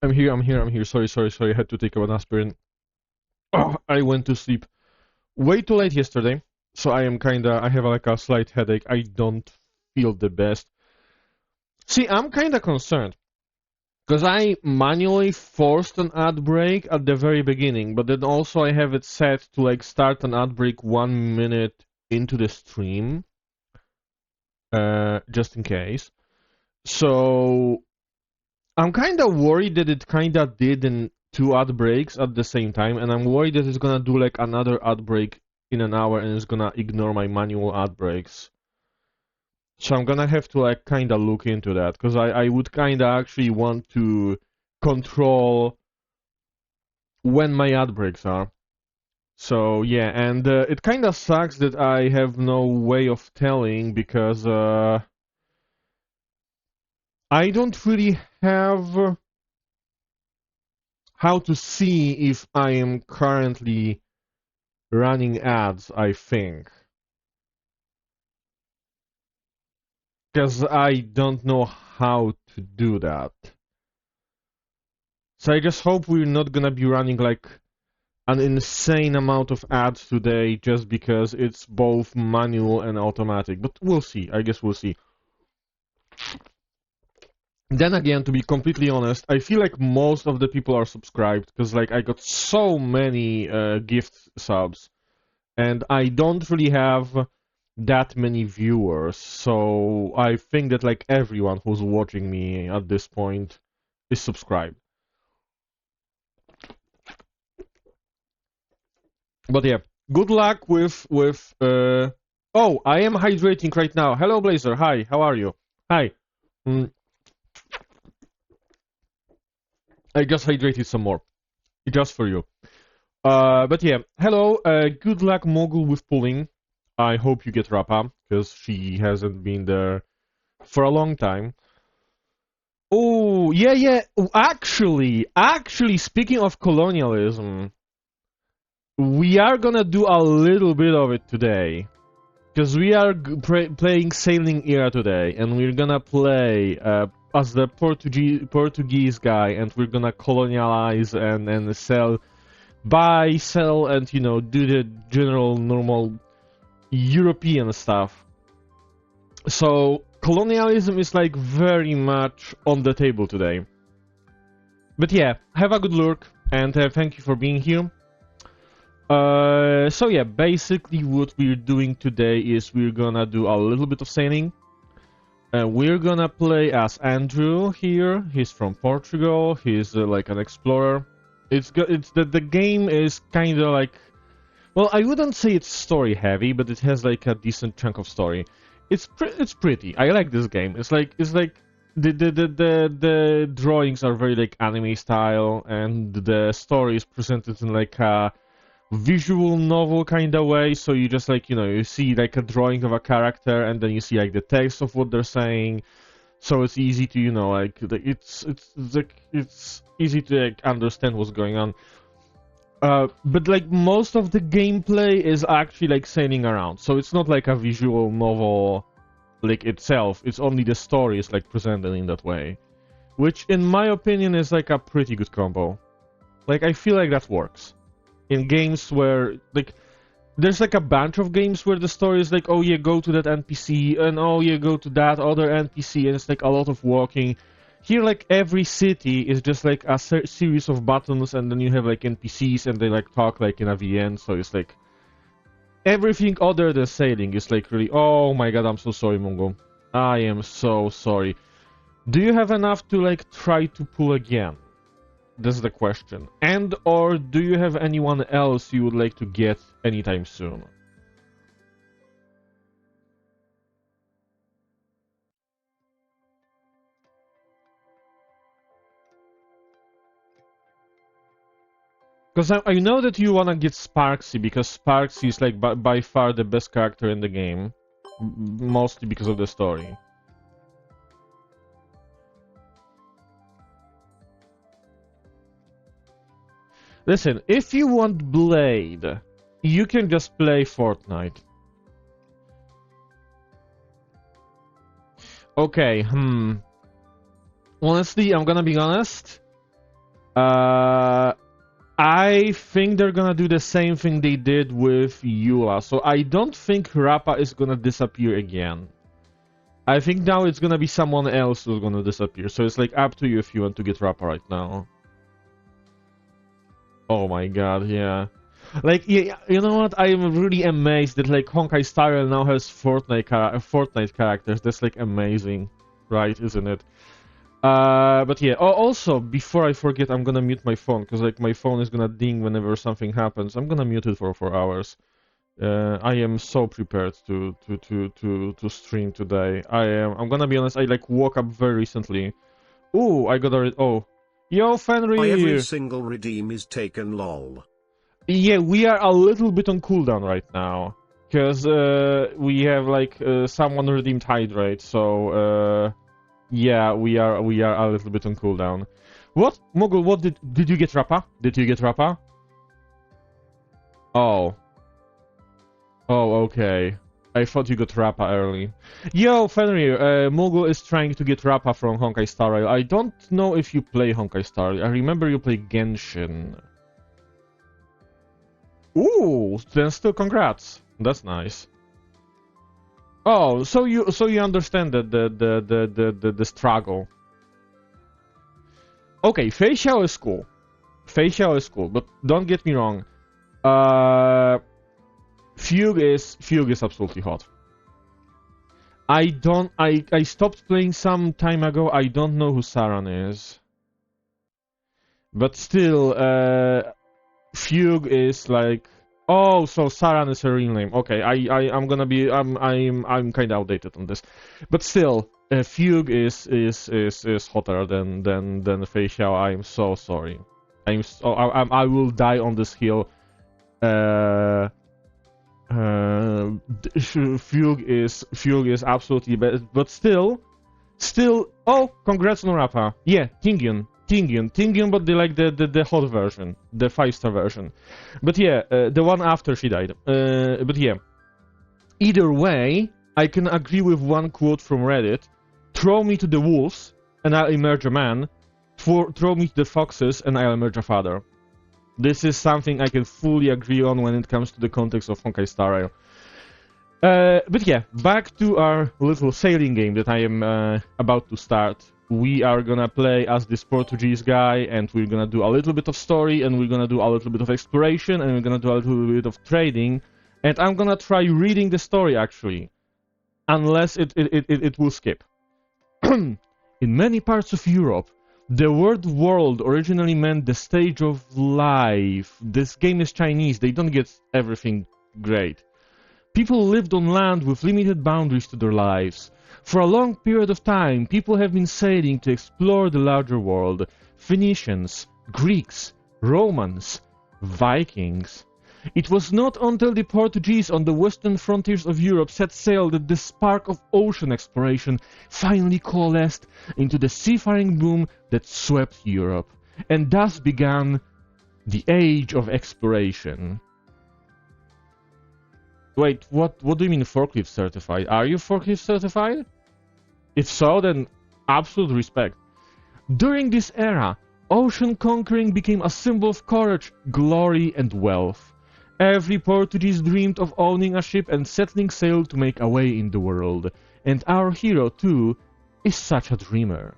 I'm here, I'm here. Sorry. I had to take an aspirin. Oh, I went to sleep way too late yesterday, so I have like a slight headache. I don't feel the best. See, I'm kinda concerned, because I manually forced an ad break at the very beginning, but then also I have it set to like start an ad break 1 minute into the stream, just in case. So I'm kind of worried that it kind of did in two ad breaks at the same time, and I'm worried that it's gonna do like another ad break in an hour and it's gonna ignore my manual ad breaks. So I'm gonna have to like kind of look into that because I would kind of actually want to control when my ad breaks are. So yeah, and it kind of sucks that I have no way of telling because I don't really have how to see if I am currently running ads, I think. Because I don't know how to do that. So I just hope we're not gonna be running like an insane amount of ads today just because it's both manual and automatic. But we'll see. I guess we'll see. Then again, to be completely honest, I feel like most of the people are subscribed because like I got so many gift subs, and I don't really have that many viewers. So I think that like everyone who's watching me at this point is subscribed. But yeah, good luck with. Oh, I am hydrating right now. Hello, Blazer. Hi, how are you? Hi. Mm, I just hydrated some more, just for you. But yeah, hello. Good luck, Mogul, with pulling. I hope you get Rappa because she hasn't been there for a long time. Oh, yeah. Actually, speaking of colonialism, we are gonna do a little bit of it today. Because we are playing Sailing Era today, and we're gonna play as the Portuguese guy, and we're gonna colonialize and sell, buy, sell, and do the general normal European stuff. So colonialism is like very much on the table today. But yeah, have a good look, and thank you for being here. So yeah, basically what we're doing today is we're gonna do a little bit of sailing. We're gonna play as Andrew here. He's from Portugal. He's like an explorer. It's the game is kind of like, well, I wouldn't say it's story heavy, but it has like a decent chunk of story. It's pretty. I like this game. It's like the drawings are very like anime style, and the story is presented in like a visual novel kind of way. So you just like you see like a drawing of a character, and then you see like the text of what they're saying. So it's easy to it's easy to like understand what's going on. But like most of the gameplay is actually like sailing around, so it's not like a visual novel like itself. It's only the story is like presented in that way, which in my opinion is like a pretty good combo. Like I feel like that works in games where like there's like a bunch of games where the story is like, oh yeah, go to that NPC, and oh yeah, go to that other NPC, and it's like a lot of walking. Here, like every city is just like a series of buttons, and then you have like NPCs, and they like talk like in a VN. So it's like everything other than sailing is like really. Oh my god, I'm so sorry, Mungo. I am so sorry. Do you have enough to like try to pull again? That's the question. And or do you have anyone else you would like to get anytime soon? Because I know that you wanna get Sparksy, because Sparksy is like by far the best character in the game. Mostly because of the story. Listen, if you want Blade, you can just play Fortnite. Okay, Honestly, I'm gonna be honest. I think they're gonna do the same thing they did with Eula. So I don't think Rappa is gonna disappear again. I think now it's gonna be someone else who's gonna disappear. So it's like up to you if you want to get Rappa right now. Oh my god, yeah. Like, yeah, you know what? I am really amazed that like Honkai Star Rail now has Fortnite characters. That's like amazing, right? Isn't it? But yeah. Oh, also, before I forget, I'm gonna mute my phone because like my phone is gonna ding whenever something happens. I'm gonna mute it for 4 hours. I am so prepared to stream today. I'm gonna be honest. I like woke up very recently. Ooh, I got a oh, yo Fenrir. Every single redeem is taken, lol. Yeah, we are a little bit on cooldown right now because we have like someone redeemed Hydrate. So yeah, we are a little bit on cooldown. What Mogul? What did you get Rappa? Did you get Rappa? Oh. Oh, okay. I thought you got Rappa early. Yo, Fenrir, Mogul is trying to get Rappa from Honkai Star Rail. I don't know if you play Honkai Star Rail. I remember you play Genshin. Ooh, then still congrats. That's nice. Oh, so you understand the struggle. Okay, Fei Xiao is cool. Fei Xiao is cool, but don't get me wrong. Fugue is absolutely hot. I stopped playing some time ago. I don't know who Saran is. But still, Fugue is like, oh, so Saran is her real name. Okay, I'm gonna be I'm kind of outdated on this, but still, Fugue is hotter than Fei Xiao. I'm so sorry. I will die on this hill. Fugue is absolutely best, but still. Oh, congrats on Rappa. Yeah, Tingyun, but they like the hot version, the 5-star version. But yeah, the one after she died. But yeah, either way, I can agree with one quote from Reddit: "Throw me to the wolves, and I'll emerge a man. Throw me to the foxes, and I'll emerge a father." This is something I can fully agree on when it comes to the context of Honkai Star Rail. But yeah, back to our little sailing game that I am about to start. We are gonna play as this Portuguese guy, and we're gonna do a little bit of story, and we're gonna do a little bit of exploration, and we're gonna do a little bit of trading, and I'm gonna try reading the story actually, unless it will skip. In many parts of Europe, the word world originally meant the stage of life. This game is Chinese, they don't get everything great. People lived on land with limited boundaries to their lives. For a long period of time, people have been sailing to explore the larger world. Phoenicians, Greeks, Romans, Vikings. It was not until the Portuguese on the western frontiers of Europe set sail that the spark of ocean exploration finally coalesced into the seafaring boom that swept Europe, and thus began the Age of Exploration. Wait, what do you mean forklift certified? Are you forklift certified? If so, then absolute respect. During this era, ocean conquering became a symbol of courage, glory, and wealth. Every Portuguese dreamed of owning a ship and setting sail to make a way in the world. And our hero, too, is such a dreamer.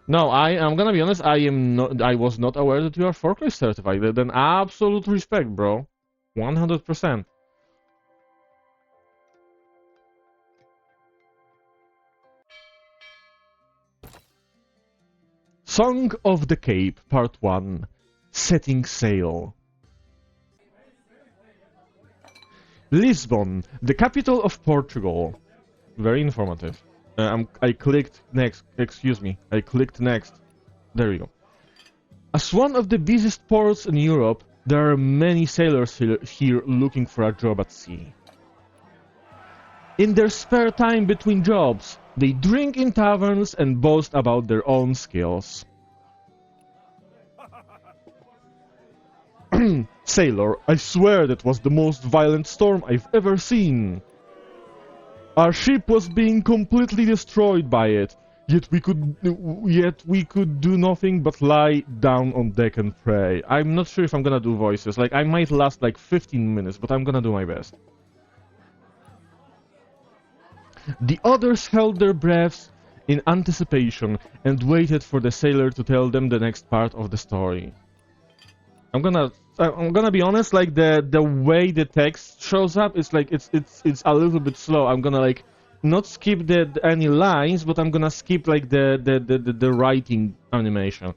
No, I'm gonna be honest, I was not aware that you are forklift certified. Then absolute respect, bro. 100%. Song of the Cape, Part 1. Setting Sail. Lisbon, the capital of Portugal. Very informative. I clicked next. Excuse me. I clicked next. There we go. As one of the busiest ports in Europe, there are many sailors here looking for a job at sea. In their spare time between jobs, they drink in taverns and boast about their own skills. Sailor, I swear that was the most violent storm I've ever seen. Our ship was being completely destroyed by it. Yet we could do nothing but lie down on deck and pray. I'm not sure if I'm gonna do voices. Like, I might last like 15 minutes, but I'm gonna do my best. The others held their breaths in anticipation and waited for the sailor to tell them the next part of the story. I'm gonna be honest, like the way the text shows up, it's like it's a little bit slow. I'm gonna like not skip any lines, but I'm gonna skip like the writing animation.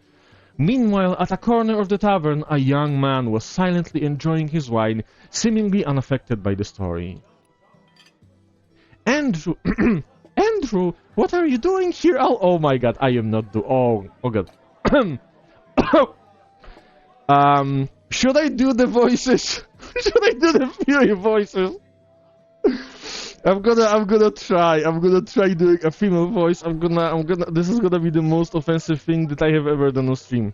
Meanwhile, at a corner of the tavern, a young man was silently enjoying his wine, seemingly unaffected by the story. Andrew, Andrew, what are you doing here? Oh my God, I am not oh God. Should I do the voices? Should I do the Fury voices? I'm gonna try doing a female voice. This is gonna be the most offensive thing that I have ever done on stream.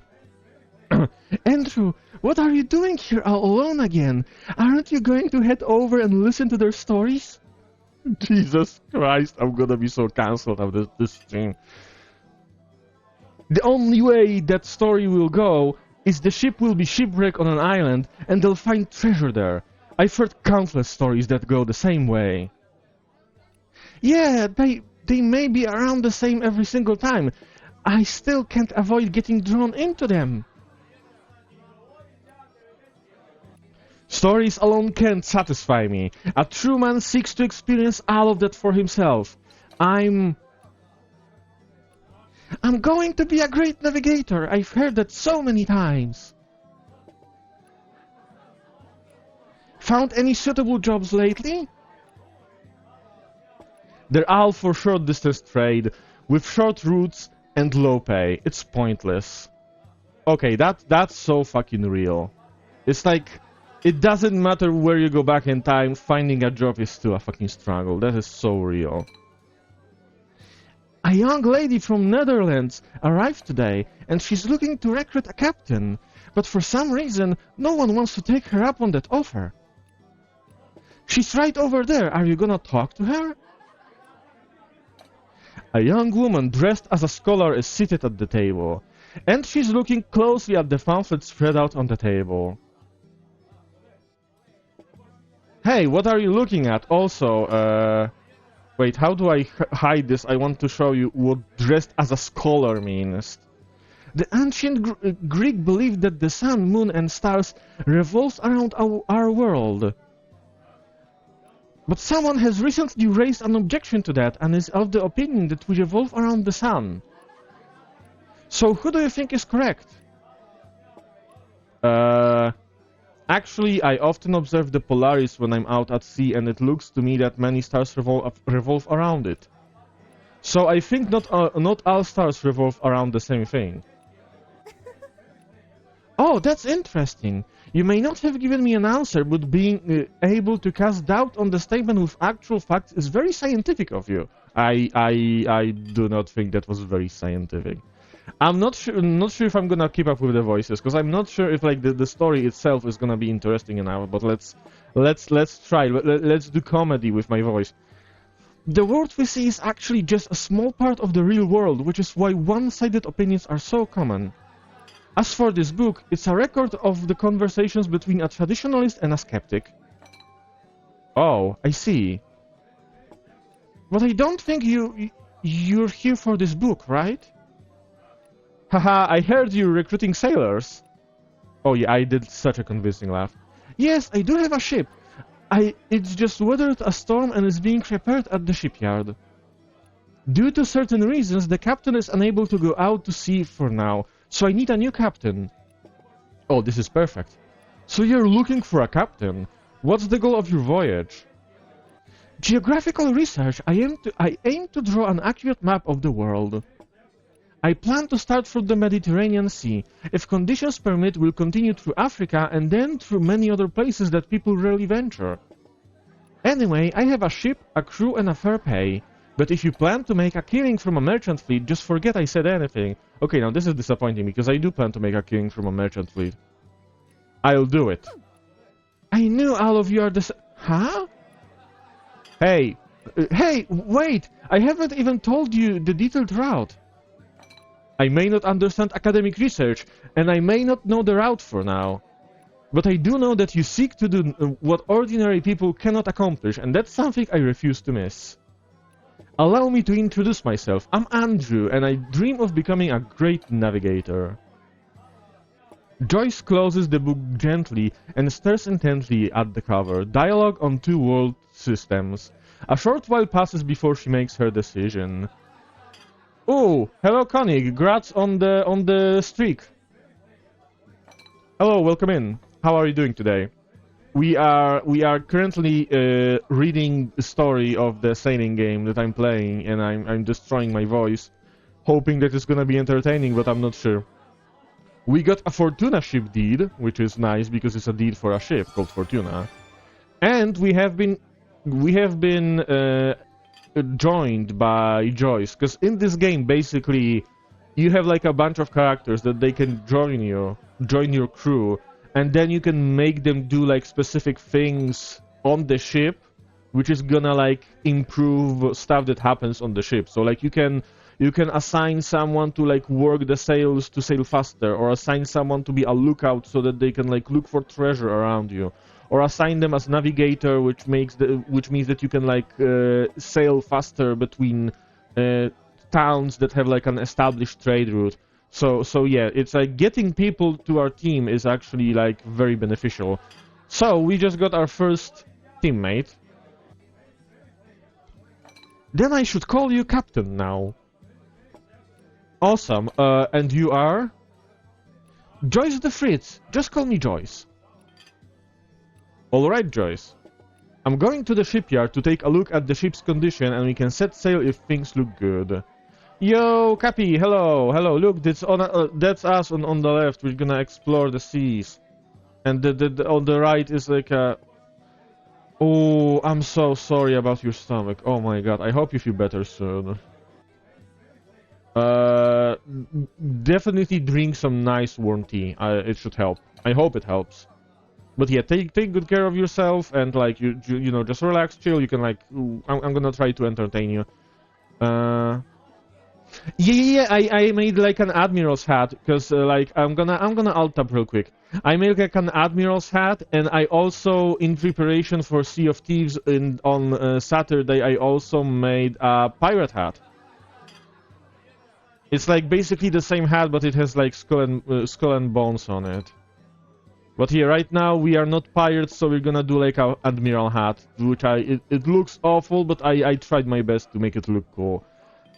Andrew, what are you doing here all alone again? Aren't you going to head over and listen to their stories? Jesus Christ, I'm gonna be so cancelled of this stream. The only way that story will go is the ship will be shipwrecked on an island and they'll find treasure there. I've heard countless stories that go the same way. Yeah, they may be around the same every single time. I still can't avoid getting drawn into them. Stories alone can't satisfy me. A true man seeks to experience all of that for himself. I'm going to be a great navigator. I've heard that so many times. Found any suitable jobs lately? They're all for short distance trade, with short routes and low pay. It's pointless. Okay, that's so fucking real. It's like, it doesn't matter where you go back in time, finding a job is still a fucking struggle. That is so real. A young lady from Netherlands arrived today, and she's looking to recruit a captain. But for some reason, no one wants to take her up on that offer. She's right over there. Are you gonna talk to her? A young woman dressed as a scholar is seated at the table, and she's looking closely at the pamphlet spread out on the table. Hey, what are you looking at? Also, wait, how do I hide this? I want to show you what dressed as a scholar means. The ancient Greek believed that the sun, moon, and stars revolve around our world. But someone has recently raised an objection to that and is of the opinion that we revolve around the sun. So who do you think is correct? Actually, I often observe the Polaris when I'm out at sea, and it looks to me that many stars revolve around it. So I think not all stars revolve around the same thing. Oh, that's interesting. You may not have given me an answer, but being able to cast doubt on the statement with actual facts is very scientific of you. I do not think that was very scientific. I'm not sure if I'm gonna keep up with the voices, because I'm not sure if like the story itself is gonna be interesting enough. But let's try. Let's do comedy with my voice. The world we see is actually just a small part of the real world, which is why one-sided opinions are so common. As for this book, it's a record of the conversations between a traditionalist and a skeptic. Oh, I see. But I don't think you're here for this book, right? Haha, I heard you recruiting sailors. Oh yeah, I did such a convincing laugh. Yes, I do have a ship. It's just weathered a storm and is being repaired at the shipyard. Due to certain reasons, the captain is unable to go out to sea for now, so I need a new captain. Oh, this is perfect. So you're looking for a captain. What's the goal of your voyage? Geographical research. I aim to draw an accurate map of the world. I plan to start from the Mediterranean Sea. If conditions permit, we'll continue through Africa and then through many other places that people rarely venture. Anyway, I have a ship, a crew, and a fair pay. But if you plan to make a killing from a merchant fleet, just forget I said anything. Okay, now this is disappointing because I do plan to make a killing from a merchant fleet. I'll do it. I knew all of you are the Huh? Hey, Hey, wait! I haven't even told you the detailed route. I may not understand academic research, and I may not know the route for now. But I do know that you seek to do what ordinary people cannot accomplish, and that's something I refuse to miss. Allow me to introduce myself. I'm Andrew, and I dream of becoming a great navigator. Joyce closes the book gently and stares intently at the cover. Dialogue on two world systems. A short while passes before she makes her decision. Oh, hello Connie, congrats on the streak. Hello, welcome in. How are you doing today? We are currently reading the story of the sailing game that I'm playing, and I'm destroying my voice, hoping that it's gonna be entertaining, but I'm not sure. We got a Fortuna ship deed, which is nice because it's a deed for a ship called Fortuna, and we have been joined by Joyce, because in this game basically you have like a bunch of characters that they can join your crew, and then you can make them do like specific things on the ship, which is gonna like improve stuff that happens on the ship. So like you can assign someone to like work the sails to sail faster, or assign someone to be a lookout so that they can like look for treasure around you, or assign them as navigator, which means that you can like sail faster between towns that have like an established trade route. So yeah, it's like getting people to our team is actually like very beneficial. So we just got our first teammate. Then I should call you Captain now. Awesome. And you are? Joyce de Fritz. Just call me Joyce. Alright, Joyce. I'm going to the shipyard to take a look at the ship's condition, and we can set sail if things look good. Yo, Cappy, hello, hello. Look, that's us on the left. We're gonna explore the seas, and on the right is like a. Oh, I'm so sorry about your stomach. Oh my god, I hope you feel better soon. Definitely drink some nice warm tea. It should help. I hope it helps. But yeah, take good care of yourself, and like you know, just relax, chill. You can like, I'm gonna try to entertain you. Yeah, I made like an admiral's hat, because like I'm gonna alt tab real quick. I made like an admiral's hat, and I also, in preparation for Sea of Thieves on Saturday, I also made a pirate hat. It's like basically the same hat, but it has like skull and bones on it. But here, right now, we are not pirates, so we're gonna do like a admiral hat, which it looks awful, but I tried my best to make it look cool.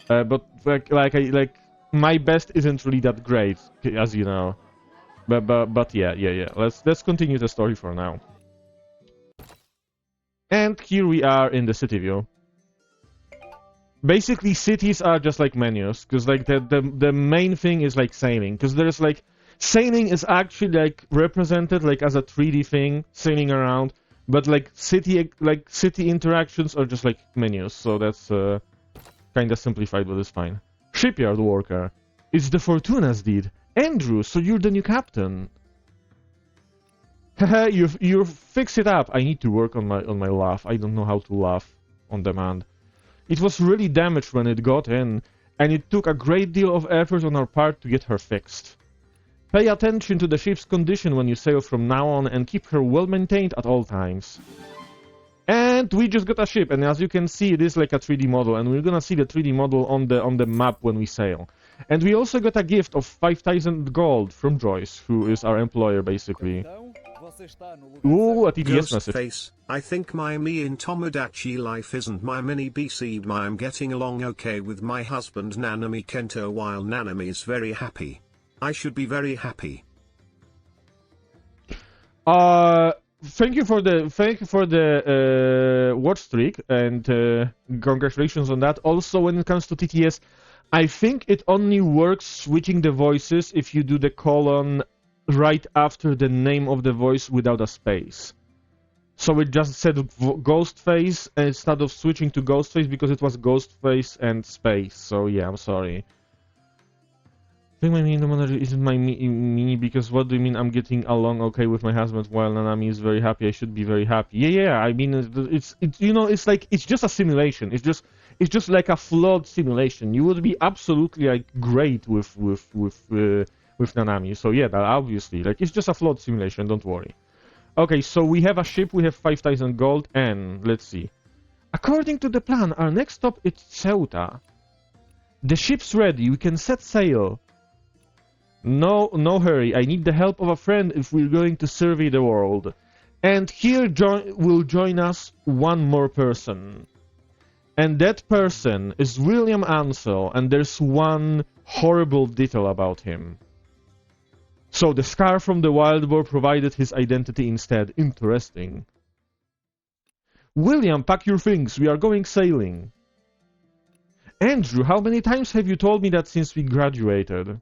But like my best isn't really that great, as you know. But yeah. Let's continue the story for now. And here we are in the city view. Basically, cities are just like menus, because like the main thing is like sailing, because there's like sailing is actually like represented like as a 3D thing, sailing around, but like city interactions are just like menus, so that's kind of simplified, but it's fine. Shipyard worker. It's the Fortuna's deed. Andrew, so you're the new captain. Haha, you fix it up. I need to work on my laugh. I don't know how to laugh on demand. It was really damaged when it got in, and it took a great deal of effort on our part to get her fixed. Pay attention to the ship's condition when you sail from now on, and keep her well maintained at all times. And we just got a ship, and as you can see, it is like a 3D model, and we're gonna see the 3D model on the map when we sail. And we also got a gift of 5,000 gold from Joyce, who is our employer, basically. Ooh, a TDS message. Ghostface, I think my me in Tomodachi life isn't my mini BC. I'm getting along okay with my husband Nanami Kento, while Nanami is very happy. I should be very happy. Thank you for the watch streak, and congratulations on that. Also, when it comes to TTS, I think it only works switching the voices if you do the colon right after the name of the voice without a space. So it just said Ghostface instead of switching to Ghostface, because it was Ghostface and space. So yeah, I'm sorry. I think my mini manager isn't my mini because what do you mean I'm getting along okay with my husband while Nanami is very happy? I should be very happy. Yeah. I mean, it's you know, it's like it's just a simulation. It's just like a flawed simulation. You would be absolutely like great with Nanami. So yeah, that obviously like it's just a flawed simulation. Don't worry. Okay, so we have a ship. We have 5,000 gold, and let's see. According to the plan, our next stop is Ceuta. The ship's ready. We can set sail. No hurry. I need the help of a friend if we're going to survey the world. And here will join us one more person. And that person is William Ansel, and there's one horrible detail about him. So the scar from the wild boar provided his identity instead. Interesting. William, pack your things. We are going sailing. Andrew, how many times have you told me that since we graduated?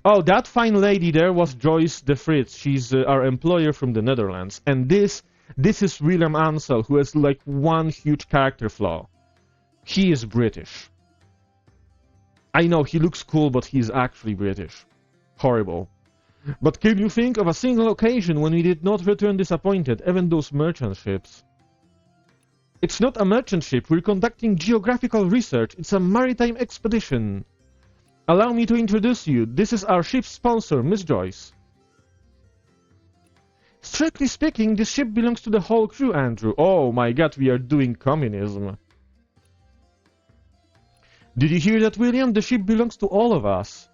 Oh, that fine lady there was Joyce de Fritz. She's our employer from the Netherlands. And this is William Ansel, who has like one huge character flaw. He is British. I know, he looks cool, but he's actually British. Horrible. But can you think of a single occasion when we did not return disappointed, even those merchant ships? It's not a merchant ship. We're conducting geographical research. It's a maritime expedition. Allow me to introduce you. This is our ship's sponsor, Miss Joyce. Strictly speaking, this ship belongs to the whole crew, Andrew. Oh my god, we are doing communism. Did you hear that, William? The ship belongs to all of us.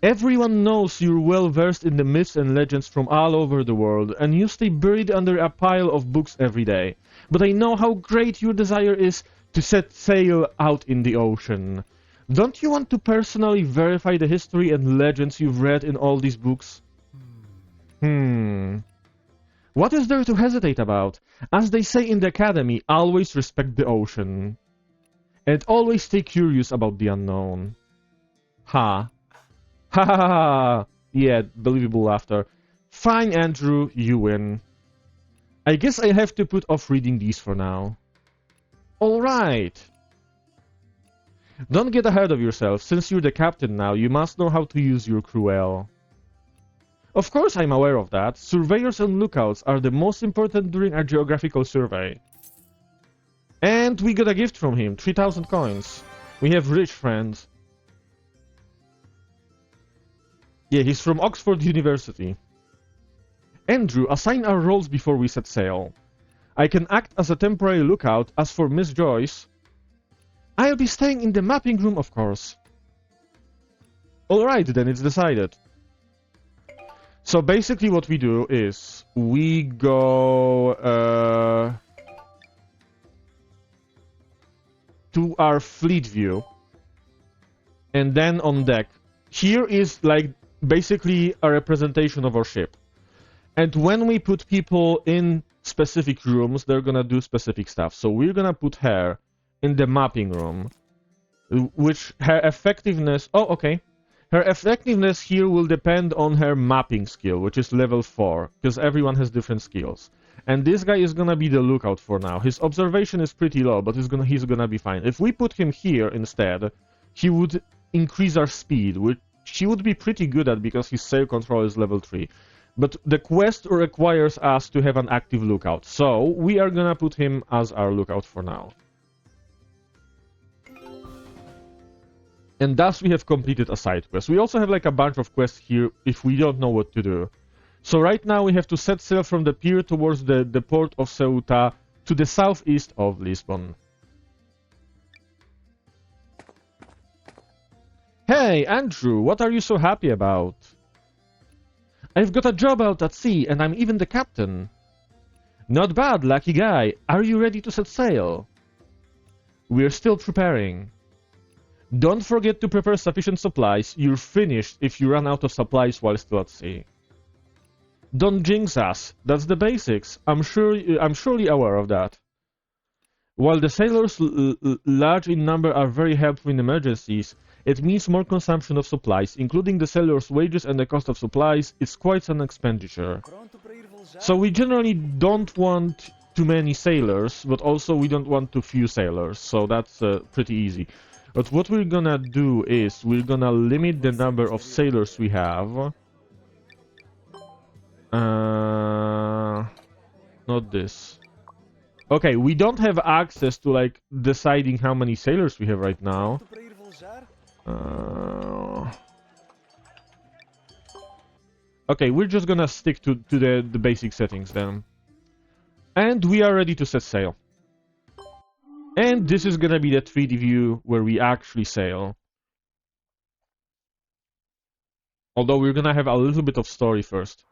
Everyone knows you're well versed in the myths and legends from all over the world, and you stay buried under a pile of books every day. But I know how great your desire is to set sail out in the ocean. Don't you want to personally verify the history and legends you've read in all these books? What is there to hesitate about? As they say in the academy, always respect the ocean. And always stay curious about the unknown. Ha. Ha ha ha! Yeah, believable laughter. Fine, Andrew, you win. I guess I have to put off reading these for now. Alright. Don't get ahead of yourself. Since you're the captain now, you must know how to use your crew well. Of course I'm aware of that. Surveyors and lookouts are the most important during our geographical survey. And we got a gift from him, 3,000 coins. We have rich friends. Yeah, he's from Oxford University. Andrew, assign our roles before we set sail. I can act as a temporary lookout. As for Miss Joyce, I'll be staying in the mapping room, of course. Alright, then it's decided. So basically what we do is we go to our fleet view and then on deck. Here is like basically a representation of our ship. And when we put people in specific rooms, they're gonna do specific stuff. So we're gonna put her in the mapping room, which her effectiveness... Oh, okay. Her effectiveness here will depend on her mapping skill, which is level 4, because everyone has different skills. And this guy is gonna be the lookout for now. His observation is pretty low, but he's gonna be fine. If we put him here instead, he would increase our speed, which he would be pretty good at because his sail control is level 3. But the quest requires us to have an active lookout, so we are gonna put him as our lookout for now. And thus we have completed a side quest. We also have like a bunch of quests here if we don't know what to do. So right now we have to set sail from the pier towards the port of Ceuta to the southeast of Lisbon. Hey, Andrew, what are you so happy about? I've got a job out at sea and I'm even the captain. Not bad, lucky guy. Are you ready to set sail? We're still preparing. Don't forget to prepare sufficient supplies. You're finished if you run out of supplies while still at sea. Don't jinx us. That's the basics. I'm surely aware of that. While the sailors large in number are very helpful in emergencies, it means more consumption of supplies, including the sailors' wages and the cost of supplies. It's quite an expenditure. So we generally don't want too many sailors, but also we don't want too few sailors, so that's pretty easy. But what we're gonna do is we're gonna limit the number of sailors we have. Not this. Okay, we don't have access to like deciding how many sailors we have right now. Okay, we're just gonna stick to the basic settings then. And we are ready to set sail. And this is gonna be the 3D view where we actually sail. Although we're gonna have a little bit of story first.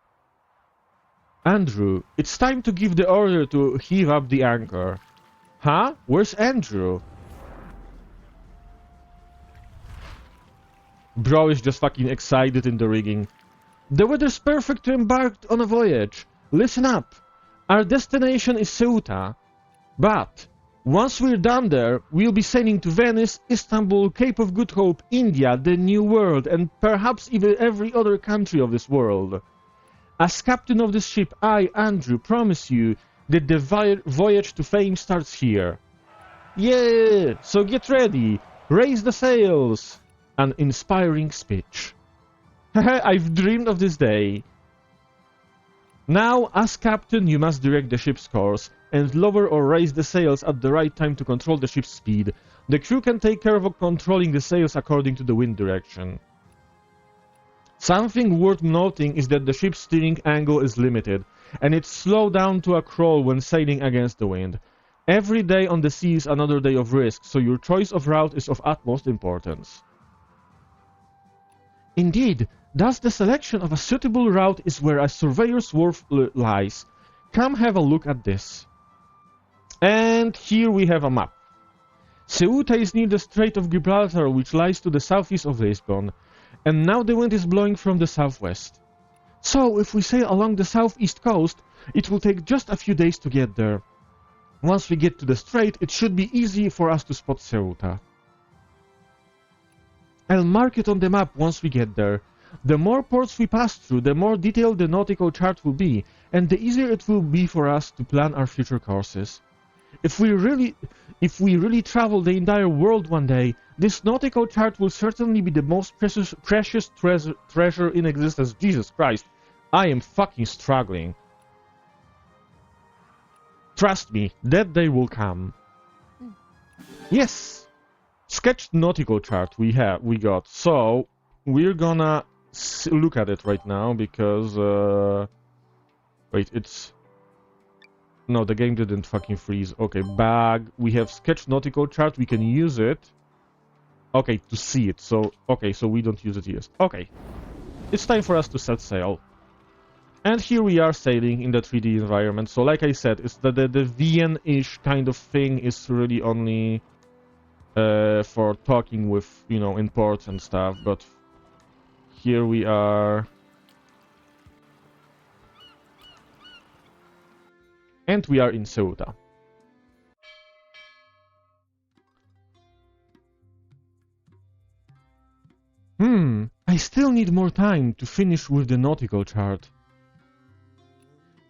Andrew, it's time to give the order to heave up the anchor. Huh? Where's Andrew? Bro is just fucking excited in the rigging. The weather's perfect to embark on a voyage. Listen up. Our destination is Ceuta. But once we're done there, we'll be sailing to Venice, Istanbul, Cape of Good Hope, India, the New World, and perhaps even every other country of this world. As captain of this ship, I, Andrew, promise you that the voyage to fame starts here. Yeah! So get ready! Raise the sails! An inspiring speech. Haha, I've dreamed of this day. Now, as captain, you must direct the ship's course, and lower or raise the sails at the right time to control the ship's speed. The crew can take care of controlling the sails according to the wind direction. Something worth noting is that the ship's steering angle is limited, and it's slowed down to a crawl when sailing against the wind. Every day on the sea is another day of risk, so your choice of route is of utmost importance. Indeed, thus the selection of a suitable route is where a surveyor's worth lies. Come have a look at this. And here we have a map. Ceuta is near the Strait of Gibraltar, which lies to the southeast of Lisbon. And now the wind is blowing from the southwest. So, if we sail along the southeast coast, it will take just a few days to get there. Once we get to the strait, it should be easy for us to spot Ceuta. I'll mark it on the map once we get there. The more ports we pass through, the more detailed the nautical chart will be, and the easier it will be for us to plan our future courses. If we really travel the entire world one day, this nautical chart will certainly be the most precious treasure in existence. Jesus Christ, I am fucking struggling. Trust me, that day will come. Yes! Sketched nautical chart we got. So, we're gonna look at it right now because... wait, it's... No, the game didn't fucking freeze. Okay, bag. We have sketched nautical chart. We can use it. Okay, to see it. So, okay, so we don't use it yet. Okay. It's time for us to set sail. And here we are sailing in the 3D environment. So, like I said, it's the VN-ish kind of thing is really only for talking with, you know, in ports and stuff. But here we are... And we are in Ceuta. I still need more time to finish with the nautical chart.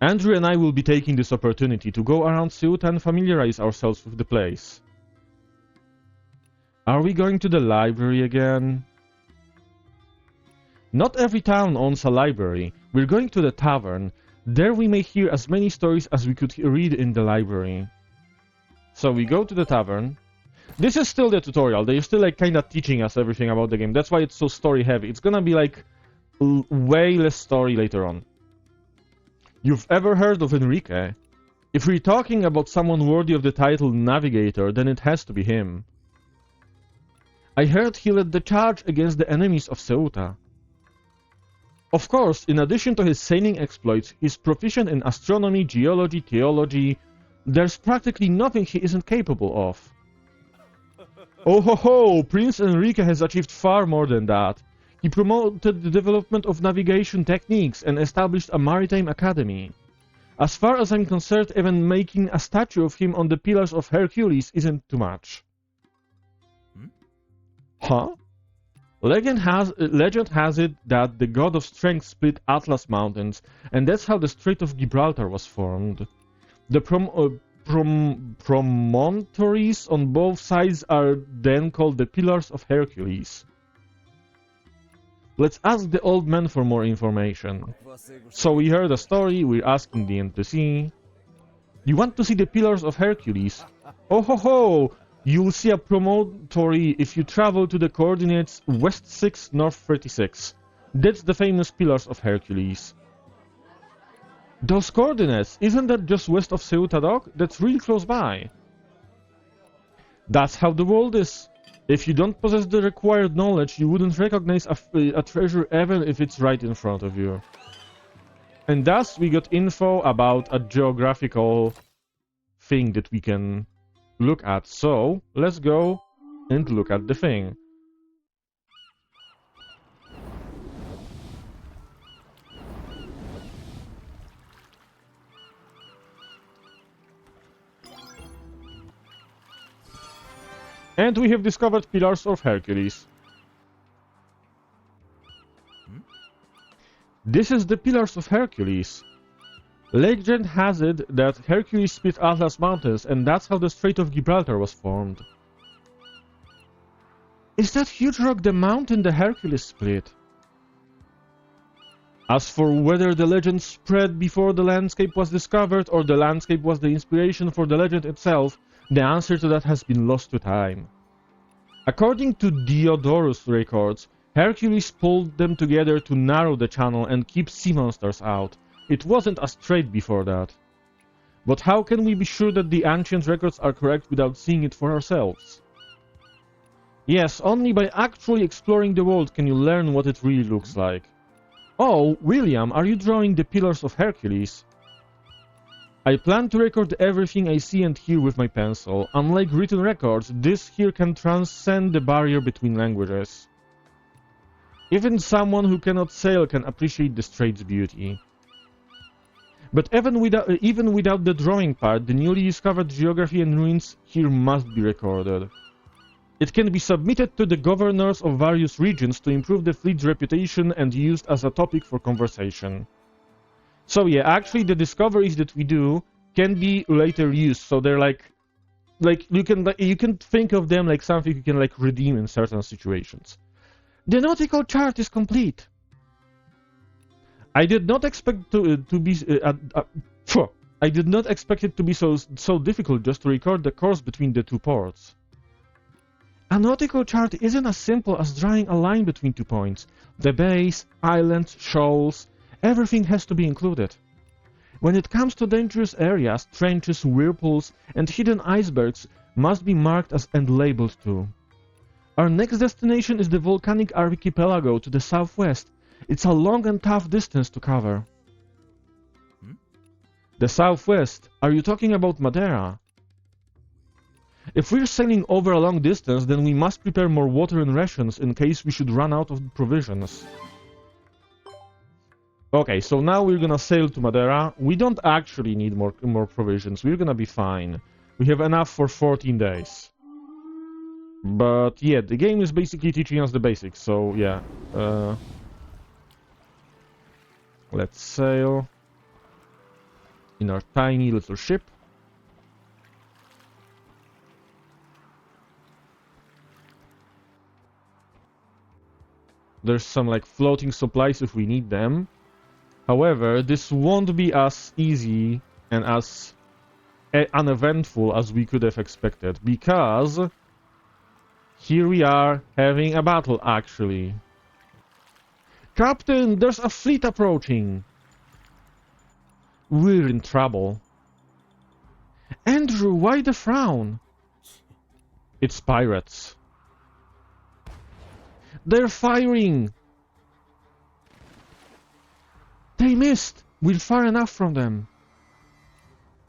Andrew and I will be taking this opportunity to go around Ceuta and familiarize ourselves with the place. Are we going to the library again? Not every town owns a library. We're going to the tavern. There we may hear as many stories as we could read in the library. So we go to the tavern. This is still the tutorial. They're still like kind of teaching us everything about the game. That's why it's so story heavy. It's gonna be like way less story later on. You've ever heard of Enrique? If we're talking about someone worthy of the title Navigator, then it has to be him. I heard he led the charge against the enemies of Ceuta. Of course, in addition to his sailing exploits, he's proficient in astronomy, geology, theology. There's practically nothing he isn't capable of. Oh ho ho! Prince Enrique has achieved far more than that. He promoted the development of navigation techniques and established a maritime academy. As far as I'm concerned, even making a statue of him on the Pillars of Hercules isn't too much. Huh? Legend has it that the god of strength split Atlas Mountains, and that's how the Strait of Gibraltar was formed. The promontories on both sides are then called the Pillars of Hercules. Let's ask the old man for more information. So we heard a story, we're asking the NPC. You want to see the Pillars of Hercules? Oh ho ho! You'll see a promontory if you travel to the coordinates west 6, north 36. That's the famous Pillars of Hercules. Those coordinates, isn't that just west of Ceuta, Doc? That's really close by. That's how the world is. If you don't possess the required knowledge, you wouldn't recognize a treasure even if it's right in front of you. And thus we got info about a geographical thing that we can look at. So let's go and look at the thing. And we have discovered Pillars of Hercules. This is the Pillars of Hercules. Legend has it that Hercules split Atlas Mountains, and that's how the Strait of Gibraltar was formed. Is that huge rock the mountain the Hercules split? As for whether the legend spread before the landscape was discovered or the landscape was the inspiration for the legend itself, the answer to that has been lost to time. According to Diodorus records, Hercules pulled them together to narrow the channel and keep sea monsters out. It wasn't a strait before that. But how can we be sure that the ancient records are correct without seeing it for ourselves? Yes, only by actually exploring the world can you learn what it really looks like. Oh, William, are you drawing the Pillars of Hercules? I plan to record everything I see and hear with my pencil. Unlike written records, this here can transcend the barrier between languages. Even someone who cannot sail can appreciate the strait's beauty. But even without the drawing part, the newly discovered geography and ruins here must be recorded. It can be submitted to the governors of various regions to improve the fleet's reputation and used as a topic for conversation. So yeah, actually the discoveries that we do can be later used, so they're like you can think of them like something you can like redeem in certain situations. The nautical chart is complete. I did not expect I did not expect it to be so difficult just to record the course between the two ports. A nautical chart isn't as simple as drawing a line between 2 points. The bays, islands, shoals, everything has to be included. When it comes to dangerous areas, trenches, whirlpools, and hidden icebergs must be marked and labeled too. Our next destination is the volcanic archipelago to the southwest. It's a long and tough distance to cover. The southwest? Are you talking about Madeira? If we're sailing over a long distance, then we must prepare more water and rations in case we should run out of provisions. Okay, so now we're gonna sail to Madeira. We don't actually need more provisions. We're gonna be fine. We have enough for 14 days. But yeah, the game is basically teaching us the basics, so yeah. Let's sail in our tiny little ship. There's some like floating supplies if we need them. However, this won't be as easy and as uneventful as we could have expected, because here we are having a battle actually. Captain, there's a fleet approaching. We're in trouble. Andrew, why the frown? It's pirates. They're firing! They missed! We're far enough from them.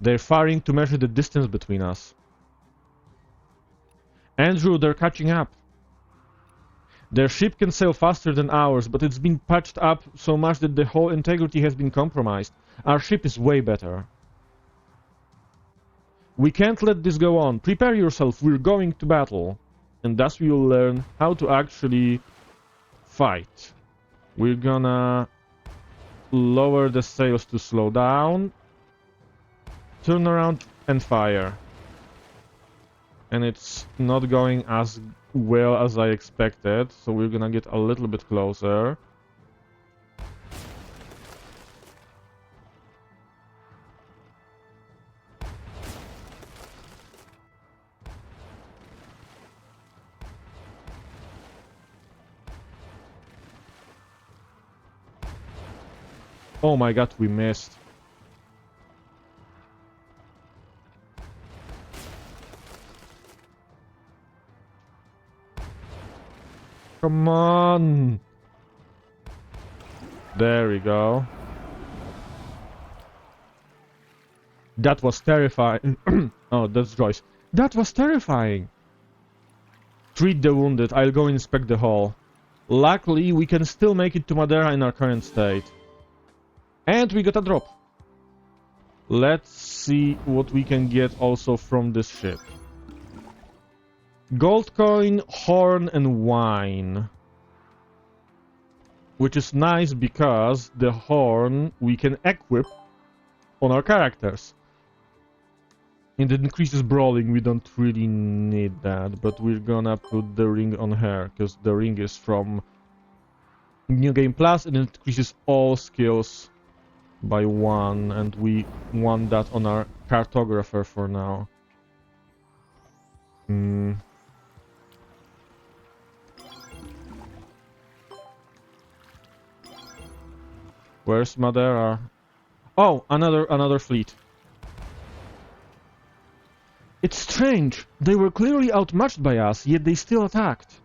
They're firing to measure the distance between us. Andrew, they're catching up. Their ship can sail faster than ours, but it's been patched up so much that the whole integrity has been compromised. Our ship is way better. We can't let this go on. Prepare yourself, we're going to battle. And thus we will learn how to actually fight. We're gonna lower the sails to slow down. Turn around and fire. And it's not going as well as I expected, so we're gonna get a little bit closer. Oh my god, we missed. Come on! There we go. That was terrifying. Oh, that's Joyce. That was terrifying! Treat the wounded. I'll go inspect the hall. Luckily, we can still make it to Madeira in our current state. And we got a drop. Let's see what we can get also from this ship. Gold coin, horn, and wine. Which is nice because the horn we can equip on our characters. And it increases brawling, we don't really need that, but we're gonna put the ring on her, because the ring is from New Game Plus and it increases all skills by 1, and we want that on our cartographer for now. Where's Madeira? Oh, another fleet. It's strange. They were clearly outmatched by us, yet they still attacked.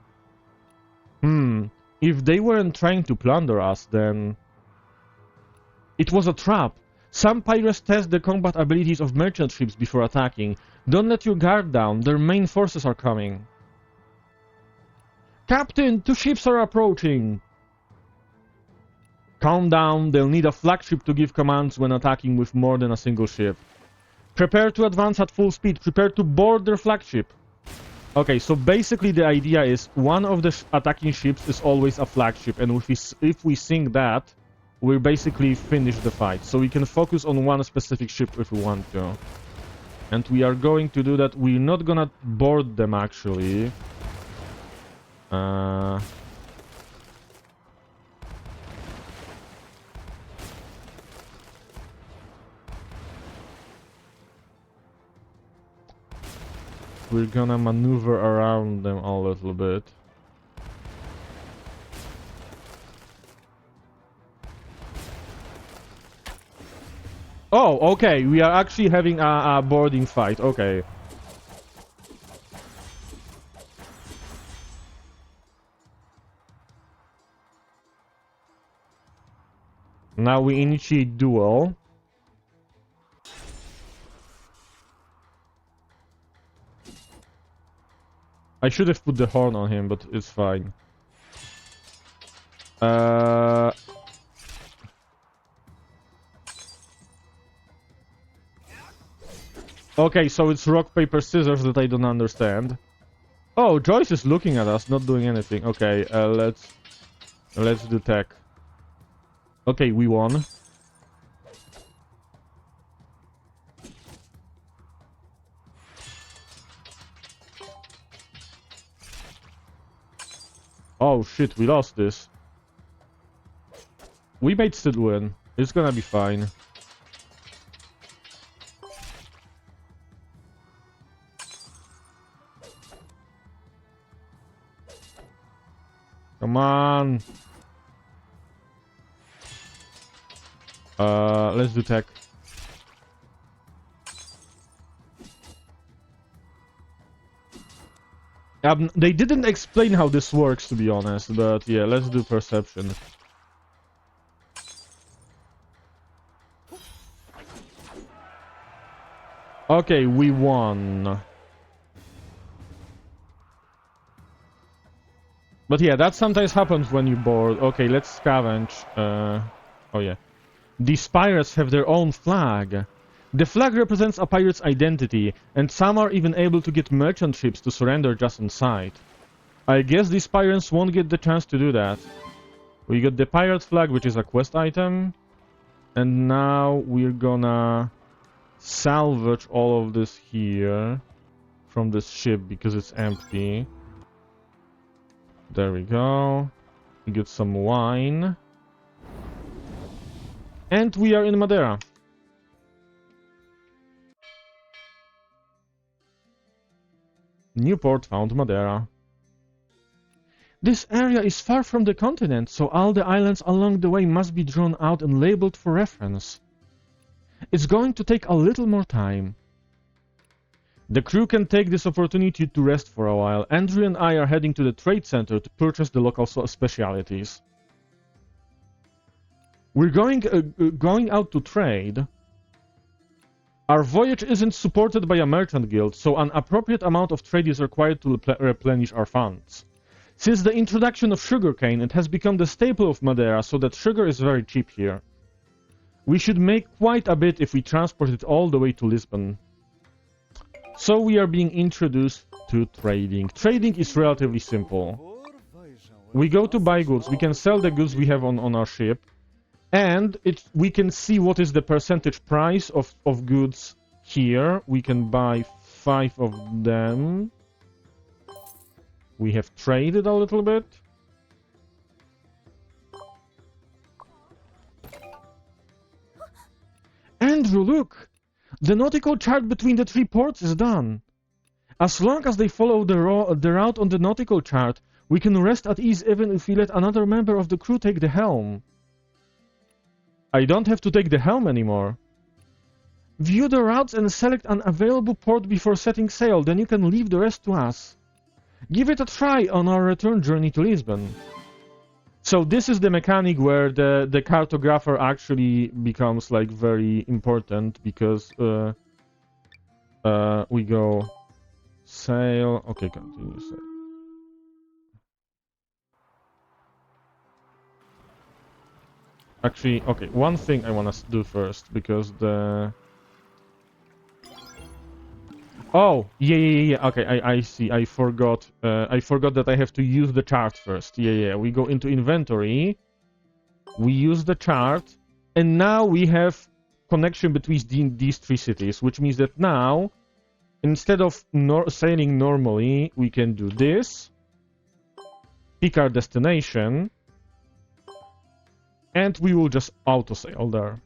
If they weren't trying to plunder us, then... It was a trap. Some pirates test the combat abilities of merchant ships before attacking. Don't let your guard down, their main forces are coming. Captain, 2 ships are approaching! Calm down, they'll need a flagship to give commands when attacking with more than a single ship. Prepare to advance at full speed, prepare to board their flagship. Okay, so basically the idea is one of the attacking ships is always a flagship, and if we sink that, we basically finish the fight. So we can focus on one specific ship if we want to. And we are going to do that. We're not gonna board them actually. We're gonna maneuver around them a little bit. Oh, okay, we are actually having a boarding fight, okay. Now we initiate duel. I should have put the horn on him, but it's fine. Okay, so it's rock, paper, scissors that I don't understand. Oh, Joyce is looking at us, not doing anything. Okay, let's do tech. Okay, we won. Oh shit, we lost this. We might still win. It's gonna be fine. Come on. Let's do tech. They didn't explain how this works, to be honest, but yeah, let's do perception. Okay, we won. But yeah, that sometimes happens when you board. Okay, let's scavenge. Oh yeah. These pirates have their own flag. The flag represents a pirate's identity, and some are even able to get merchant ships to surrender just on sight. I guess these pirates won't get the chance to do that. We got the pirate flag, which is a quest item. And now we're gonna salvage all of this here from this ship because it's empty. There we go. We get some wine. And we are in Madeira. Newport found Madeira. This area is far from the continent, so all the islands along the way must be drawn out and labeled for reference. It's going to take a little more time. The crew can take this opportunity to rest for a while. Andrew and I are heading to the trade center to purchase the local specialities. We're going out to trade. Our voyage isn't supported by a merchant guild, so an appropriate amount of trade is required to replenish our funds. Since the introduction of sugarcane, it has become the staple of Madeira, so that sugar is very cheap here. We should make quite a bit if we transport it all the way to Lisbon. So we are being introduced to trading. Trading is relatively simple. We go to buy goods, we can sell the goods we have on our ship, and we can see what is the percentage price of goods here. We can buy 5 of them. We have traded a little bit. Andrew, look! The nautical chart between the 3 ports is done. As long as they follow the route on the nautical chart, we can rest at ease even if we let another member of the crew take the helm. I don't have to take the helm anymore. View the routes and select an available port before setting sail, then you can leave the rest to us. Give it a try on our return journey to Lisbon. So this is the mechanic where the cartographer actually becomes like very important, because we go sail. Okay, continue sail. Actually, okay, one thing I want to do first, because the... Oh, yeah, okay, I see, I forgot that I have to use the chart first. Yeah, we go into inventory, we use the chart, and now we have connection between these 3 cities, which means that now, instead of sailing normally, we can do this, pick our destination, and we will just auto-sail there.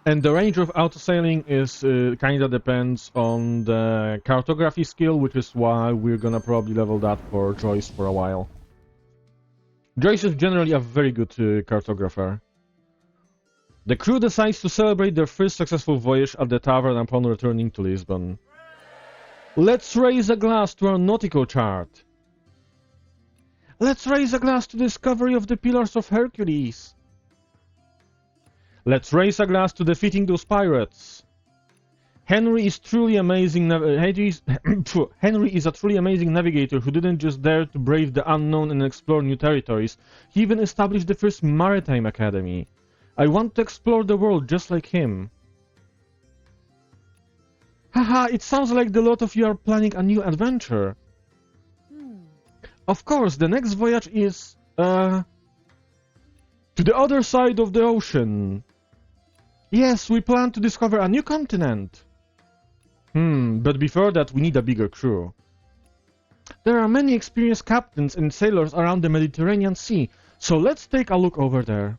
And the range of auto-sailing is kinda depends on the cartography skill, which is why we're gonna probably level that for Joyce for a while. Joyce is generally a very good cartographer. The crew decides to celebrate their first successful voyage at the tavern upon returning to Lisbon. Let's raise a glass to our nautical chart. Let's raise a glass to the discovery of the Pillars of Hercules. Let's raise a glass to defeating those pirates. Henry is truly amazing. Henry is a truly amazing navigator who didn't just dare to brave the unknown and explore new territories. He even established the first maritime academy. I want to explore the world just like him. Haha, it sounds like the lot of you are planning a new adventure. Of course, the next voyage is, to the other side of the ocean. Yes, we plan to discover a new continent. But before that we need a bigger crew. There are many experienced captains and sailors around the Mediterranean Sea, so let's take a look over there.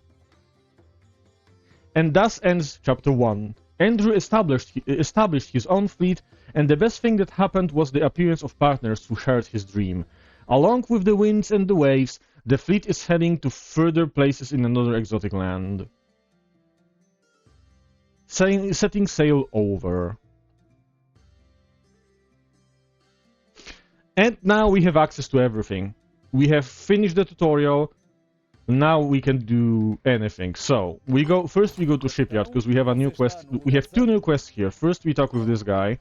And thus ends Chapter 1. Andrew established his own fleet, and the best thing that happened was the appearance of partners who shared his dream. Along with the winds and the waves, the fleet is heading to further places in another exotic land. Setting sail over. And now we have access to everything. We have finished the tutorial. Now we can do anything. So we go to shipyard because we have a new quest. We have 2 new quests here. First we talk with this guy.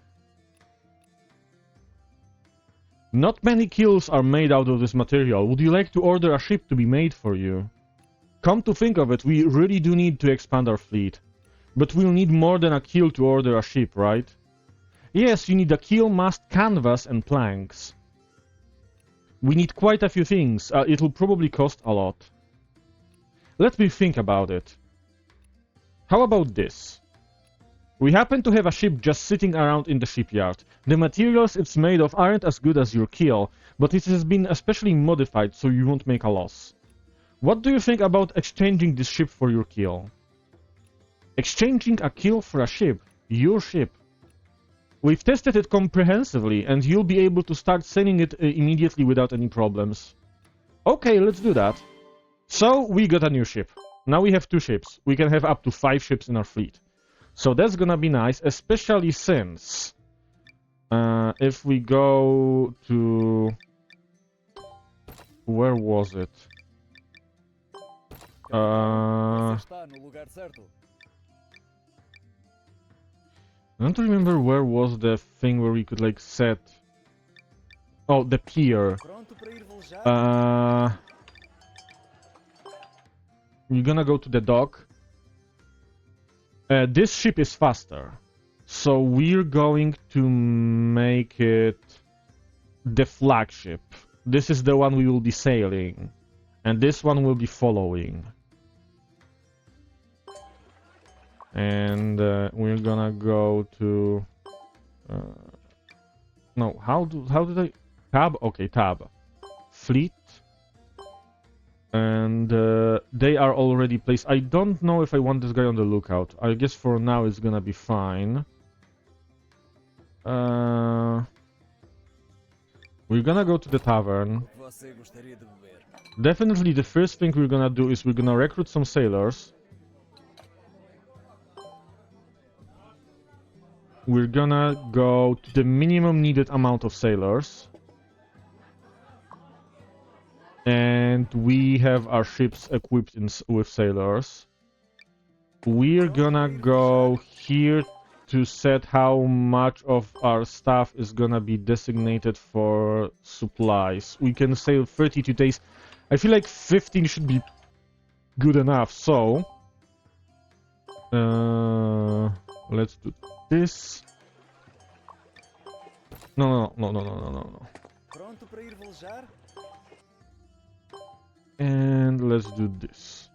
Not many kills are made out of this material. Would you like to order a ship to be made for you? Come to think of it, we really do need to expand our fleet. But we'll need more than a keel to order a ship, right? Yes, you need a keel, mast, canvas, and planks. We need quite a few things. It'll probably cost a lot. Let me think about it. How about this? We happen to have a ship just sitting around in the shipyard. The materials it's made of aren't as good as your keel, but it has been especially modified so you won't make a loss. What do you think about exchanging this ship for your keel? Exchanging a keel for a ship? Your ship? We've tested it comprehensively, and you'll be able to start sailing it immediately without any problems. Okay, let's do that. So, we got a new ship. Now we have 2 ships. We can have up to 5 ships in our fleet. So that's gonna be nice, especially since... if we go to... Where was it? I don't remember where was the thing where we could like set... Oh, the pier. We're gonna go to the dock. This ship is faster. So we're going to make it the flagship. This is the one we will be sailing. And this one will be following. And we're gonna go to... no, how did I... Tab? Okay, tab. Fleet. And they are already placed. I don't know if I want this guy on the lookout. I guess for now it's gonna be fine. We're gonna go to the tavern. Definitely the first thing we're gonna do is we're gonna recruit some sailors. We're gonna go to the minimum needed amount of sailors. And we have our ships equipped with sailors. We're gonna go here to set how much of our staff is gonna be designated for supplies. We can sail 32 days. I feel like 15 should be good enough, so... let's do this. No. And let's do this.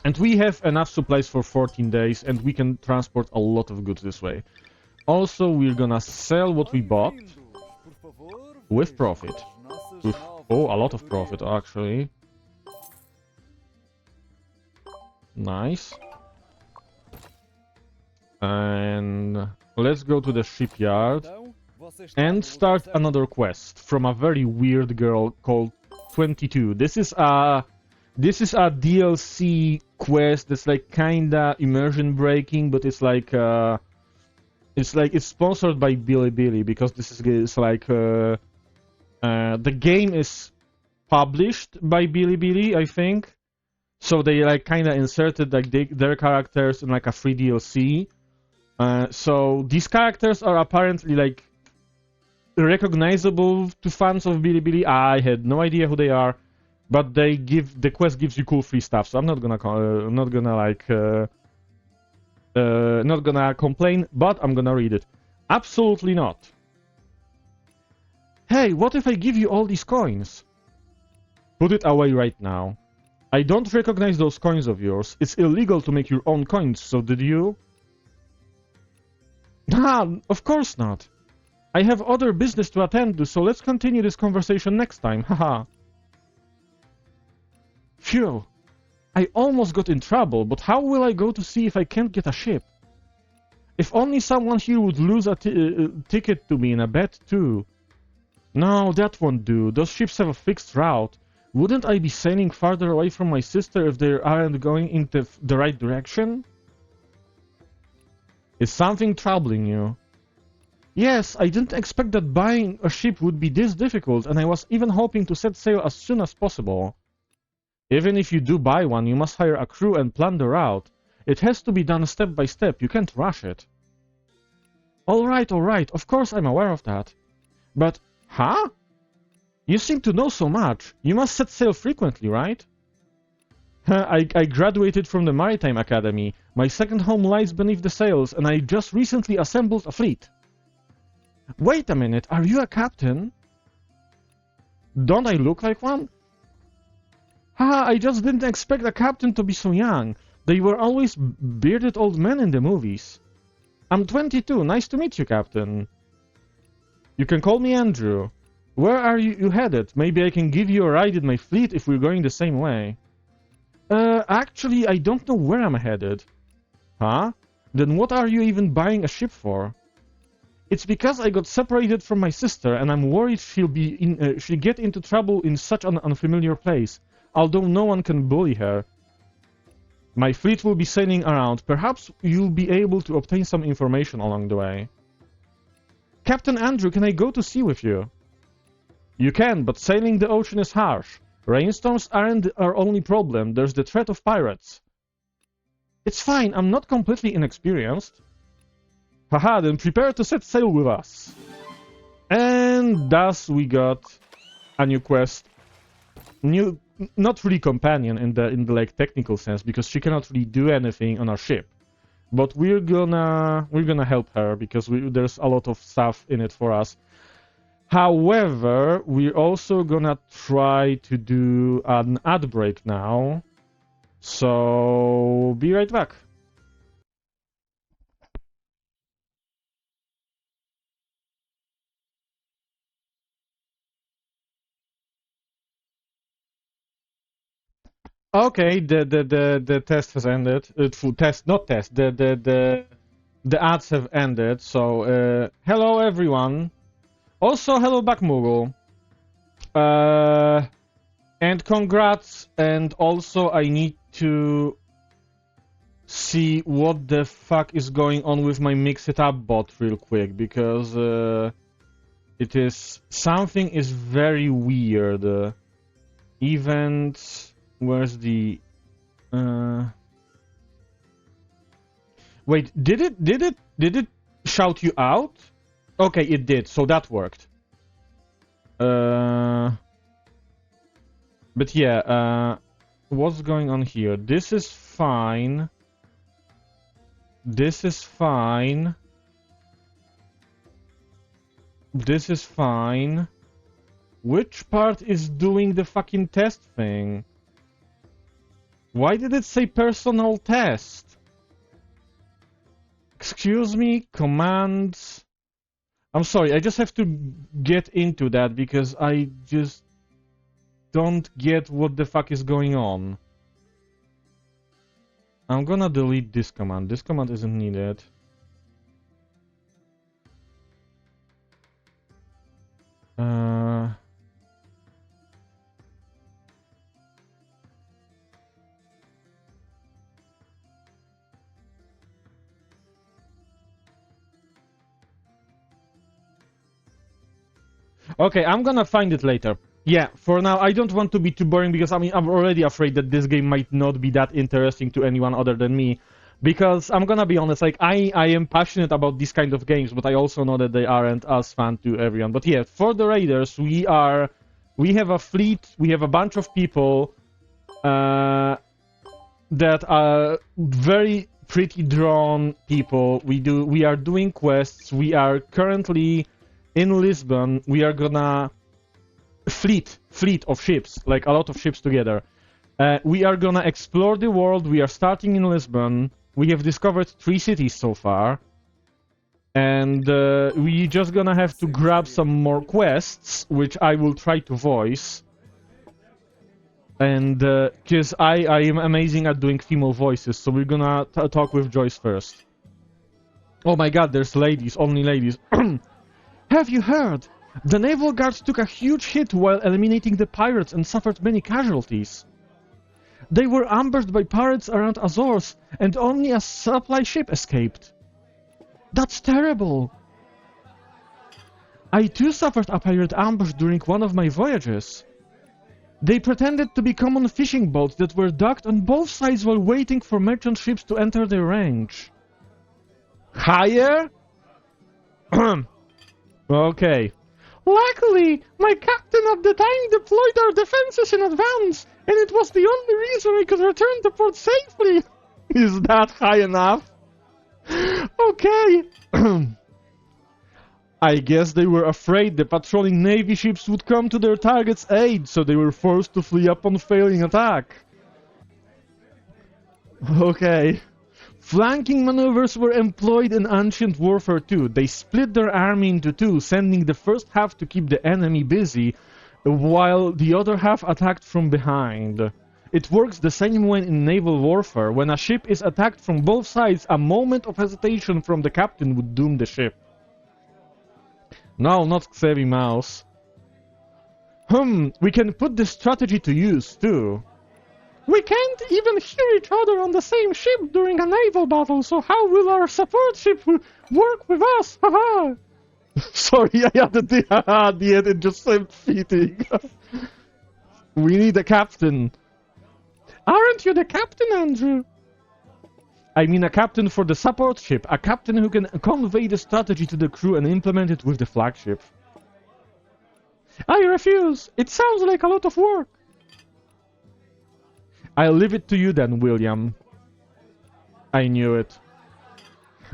And we have enough supplies for 14 days, and we can transport a lot of goods this way. Also, we're gonna sell what we bought with profit. With, oh, a lot of profit, actually. Nice. And let's go to the shipyard and start another quest from a very weird girl called 22. This is a DLC quest that's like kinda immersion breaking, but it's sponsored by Bilibili, because this is like the game is published by Bilibili, I think. So they like kinda inserted like their characters in like a free DLC. So these characters are apparently like recognizable to fans of Bilibili. I had no idea who they are, but the quest gives you cool free stuff. So I'm not gonna complain, but I'm gonna read it. Absolutely not. Hey, what if I give you all these coins? Put it away right now. I don't recognize those coins of yours. It's illegal to make your own coins, so did you? Nah, of course not. I have other business to attend to, so let's continue this conversation next time, haha. Phew. I almost got in trouble, but how will I go to see if I can't get a ship? If only someone here would lose a ticket to me in a bet too. No, that won't do. Those ships have a fixed route. Wouldn't I be sailing farther away from my sister if they aren't going in the right direction? Is something troubling you? Yes, I didn't expect that buying a ship would be this difficult, and I was even hoping to set sail as soon as possible. Even if you do buy one, you must hire a crew and plan the route. It has to be done step by step, you can't rush it. Alright, of course I'm aware of that. But, huh? You seem to know so much. You must set sail frequently, right? I graduated from the Maritime Academy. My second home lies beneath the sails, and I just recently assembled a fleet. Wait a minute, are you a captain? Don't I look like one? Haha, I just didn't expect a captain to be so young. They were always bearded old men in the movies. I'm 22, nice to meet you, Captain. You can call me Andrew. Where are you headed? Maybe I can give you a ride in my fleet if we're going the same way. Actually, I don't know where I'm headed. Huh? Then what are you even buying a ship for? It's because I got separated from my sister, and I'm worried she'll get into trouble in such an unfamiliar place, although no one can bully her. My fleet will be sailing around. Perhaps you'll be able to obtain some information along the way. Captain Andrew, can I go to sea with you? You can, but sailing the ocean is harsh. Rainstorms aren't our only problem. There's the threat of pirates. It's fine, I'm not completely inexperienced. Haha, then prepare to set sail with us. And thus we got a new quest. New, not really companion in the like technical sense, because she cannot really do anything on our ship. But we're gonna help her because there's a lot of stuff in it for us. However, we're also gonna try to do an ad break now. So be right back. Okay, the test has ended. The ads have ended. So hello everyone. Also hello Bakmugo. And congrats. And also I need to see what the fuck is going on with my Mix It Up bot real quick, because something is very weird. Events. Where's the wait, did it shout you out? Okay, it did, so that worked. But yeah, what's going on here? This is fine. This is fine. This is fine. Which part is doing the fucking test thing? Why did it say personal test? Excuse me, commands. I'm sorry, I just have to get into that because I just don't get what the fuck is going on. I'm gonna delete this command. This command isn't needed. Okay, I'm gonna find it later. Yeah, for now, I don't want to be too boring because, I mean, I'm already afraid that this game might not be that interesting to anyone other than me. Because, I'm gonna be honest, like, I am passionate about these kind of games, but I also know that they aren't as fun to everyone. But yeah, for the Raiders, we have a fleet, we have a bunch of people that are very pretty drawn people. We are doing quests, we are currently in Lisbon. We are gonna fleet of ships, like a lot of ships together. We are gonna explore the world. We are starting in Lisbon. We have discovered 3 cities so far, and we just gonna have to grab some more quests, which I will try to voice. And because I am amazing at doing female voices, so we're gonna talk with Joyce first. Oh my god, there's ladies, only ladies. Have you heard? The naval guards took a huge hit while eliminating the pirates and suffered many casualties. They were ambushed by pirates around Azores, and only a supply ship escaped. That's terrible. I too suffered a pirate ambush during one of my voyages. They pretended to be common fishing boats that were docked on both sides while waiting for merchant ships to enter their range. Higher? Okay. Luckily, my captain at the time deployed our defenses in advance, and it was the only reason we could return to port safely. Is that high enough? Okay. I guess they were afraid the patrolling Navy ships would come to their target's aid, so they were forced to flee upon failing attack. Okay. Flanking maneuvers were employed in Ancient Warfare 2. They split their army into two, sending the first half to keep the enemy busy, while the other half attacked from behind. It works the same way in naval warfare. When a ship is attacked from both sides, a moment of hesitation from the captain would doom the ship. No, not Xavi Mouse. We can put this strategy to use, too. We can't even hear each other on the same ship during a naval battle, so how will our support ship work with us? Haha! Sorry, I added the haha at the end, it just seemed fitting. We need a captain. Aren't you the captain, Andrew? I mean a captain for the support ship, a captain who can convey the strategy to the crew and implement it with the flagship. I refuse. It sounds like a lot of work. I'll leave it to you then, William. I knew it.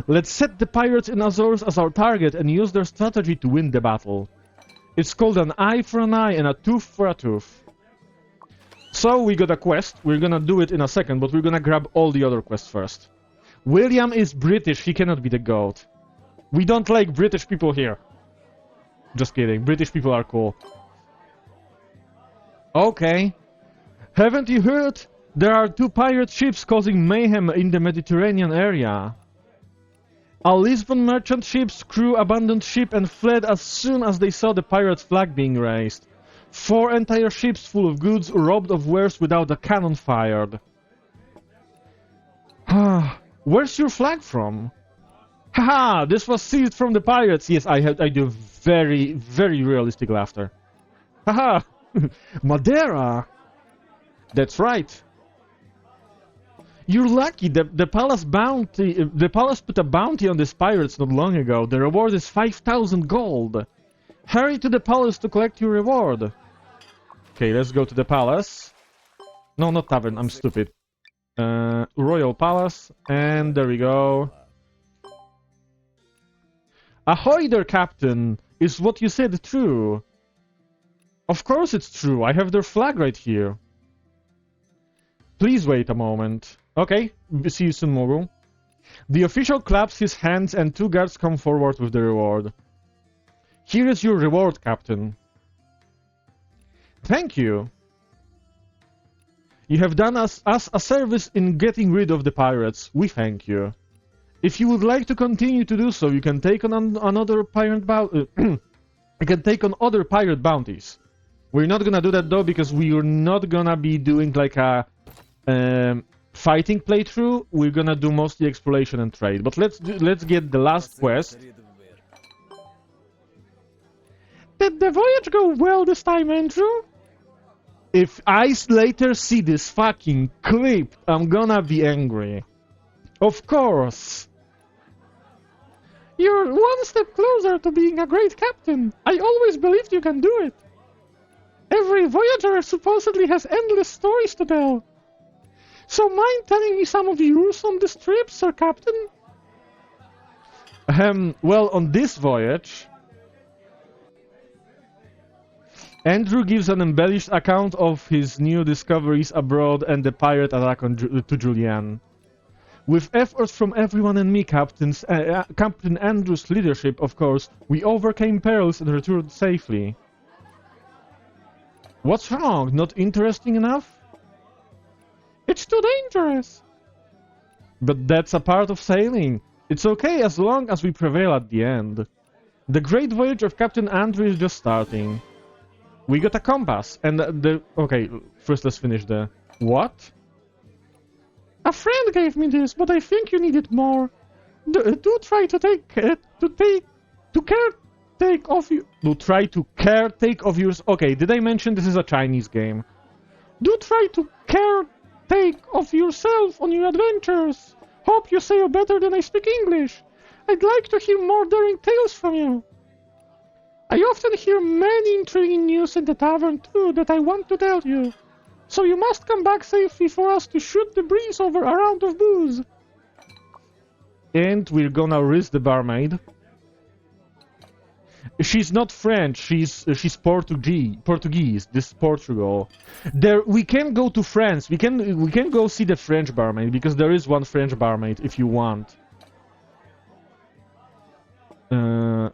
Let's set the pirates in Azores as our target and use their strategy to win the battle. It's called an eye for an eye and a tooth for a tooth. So we got a quest. We're gonna do it in a second, but we're gonna grab all the other quests first. William is British. He cannot be the goat. We don't like British people here. Just kidding. British people are cool. Okay. Haven't you heard? There are 2 pirate ships causing mayhem in the Mediterranean area. A Lisbon merchant ship's crew abandoned ship and fled as soon as they saw the pirate flag being raised. 4 entire ships full of goods robbed of wares without a cannon fired. Where's your flag from? Haha, this was seized from the pirates. Yes, I do very, very realistic laughter. Haha, Madeira. That's right. You're lucky. The palace put a bounty on these pirates not long ago. The reward is 5,000 gold. Hurry to the palace to collect your reward. Okay, let's go to the palace. No, not tavern. I'm stupid. Royal Palace, and there we go. Ahoy there, Captain! Is what you said true? Of course it's true. I have their flag right here. Please wait a moment. Okay, see you soon, Mogul. The official claps his hands and 2 guards come forward with the reward. Here is your reward, Captain. Thank you. You have done us a service in getting rid of the pirates. We thank you. If you would like to continue to do so, you can take on another pirate you can take on other pirate bounties. We're not gonna do that though because we're not gonna be doing like a fighting playthrough. We're gonna do mostly exploration and trade. But let's get the last quest. Did the voyage go well this time, Andrew? If I later see this fucking clip, I'm gonna be angry. Of course. You're one step closer to being a great captain. I always believed you can do it. Every voyager supposedly has endless stories to tell. So mind telling me some of yours on this trip, Sir Captain? Well, on this voyage, Andrew gives an embellished account of his new discoveries abroad and the pirate attack on to Julian. With efforts from everyone and me, Captain Andrew's leadership, of course, we overcame perils and returned safely. What's wrong? Not interesting enough? It's too dangerous. But that's a part of sailing. It's okay as long as we prevail at the end. The great voyage of Captain Andrew is just starting. We got a compass, and okay, first let's finish the... What? A friend gave me this, but I think you need it more. Do try to caretake of yours... Okay, did I mention this is a Chinese game? Do try to caretake of yourself on your adventures. Hope you sail better than I speak English. I'd like to hear more daring tales from you. I often hear many intriguing news in the tavern too that I want to tell you. So you must come back safely for us to shoot the breeze over a round of booze. And we're gonna risk the barmaid. She's not French, she's Portuguese. This is Portugal. There we can go to France. We can go see the French barmaid because there is one French barmaid if you want.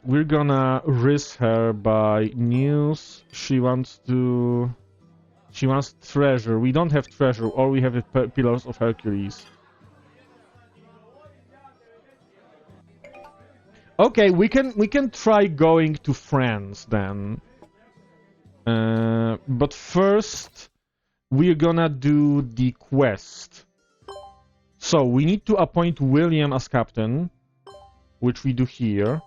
We're gonna risk her by news. She wants treasure. We don't have treasure. All we have is Pillars of Hercules. Okay, we can try going to France then. But first, we're gonna do the quest. So we need to appoint William as captain, which we do here.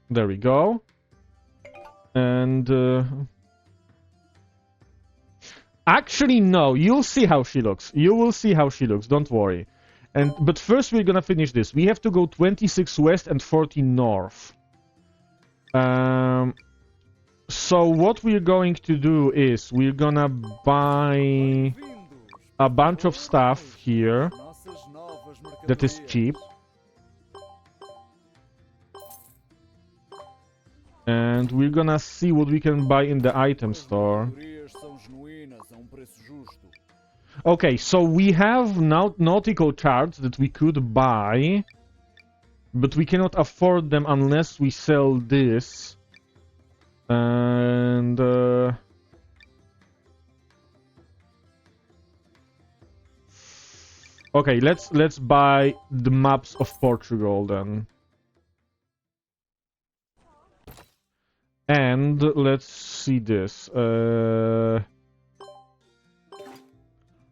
There we go. And actually, no. You'll see how she looks. You will see how she looks. Don't worry. But first, we're gonna finish this. We have to go 26 west and 14 north. So what we're going to do is we're gonna buy a bunch of stuff here that is cheap. And we're gonna see what we can buy in the item store. Okay, so we have nautical charts that we could buy, but we cannot afford them unless we sell this. And okay, let's buy the maps of Portugal then. And let's see this.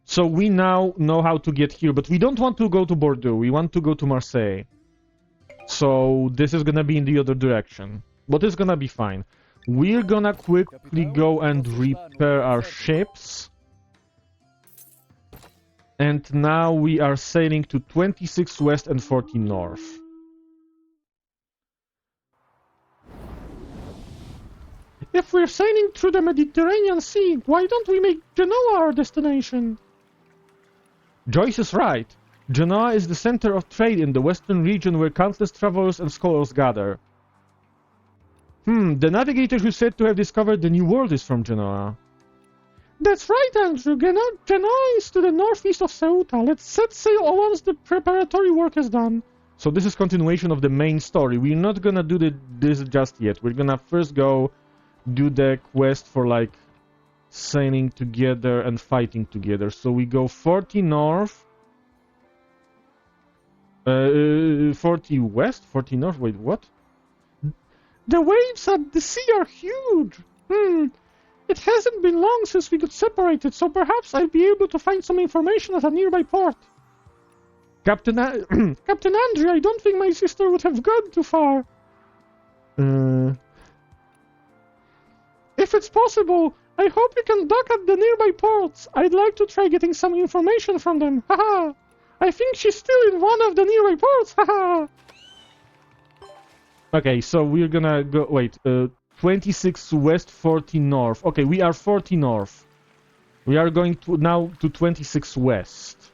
So we now know how to get here, but we don't want to go to Bordeaux. We want to go to Marseille. So this is gonna be in the other direction. But it's gonna be fine. We're gonna quickly go and repair our ships. And now we are sailing to 26 west and 14 north. If we're sailing through the Mediterranean Sea, why don't we make Genoa our destination? Joyce is right. Genoa is the center of trade in the western region where countless travelers and scholars gather. The navigator who said to have discovered the New World is from Genoa. That's right, Andrew. Genoa is to the northeast of Ceuta. Let's set sail once the preparatory work is done. So this is continuation of the main story. We're not gonna do this just yet. We're gonna first go do the quest for like sailing together and fighting together. So we go 40 north, 40 west, 40 north. Wait, what? The waves at the sea are huge. It hasn't been long since we got separated, so perhaps I'll be able to find some information at a nearby port. Captain Andrew, I don't think my sister would have gone too far. If it's possible, I hope you can dock at the nearby ports. I'd like to try getting some information from them. Haha! I think she's still in one of the nearby ports. Haha! Okay, so we're gonna go. Wait, 26 west, 40 north. Okay, we are 40 north. We are going to now to 26 west.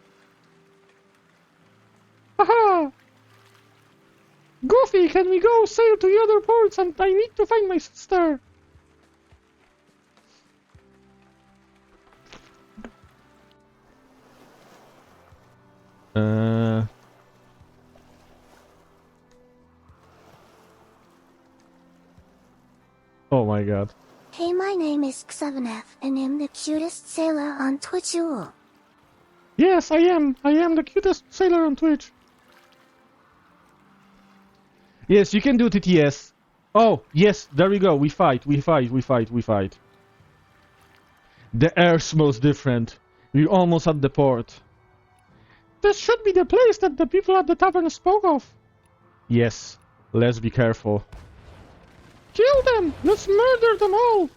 Haha! Goofy, can we go sail to the other ports? And I need to find my sister. Oh my god. Hey, my name is Xevaneth, and I'm the cutest sailor on Twitch. Yes, I am. I am the cutest sailor on Twitch. Yes, you can do TTS. Oh, yes, there we go. We fight. The air smells different. We're almost at the port. This should be the place that the people at the tavern spoke of. Yes, let's be careful. Kill them! Let's murder them all!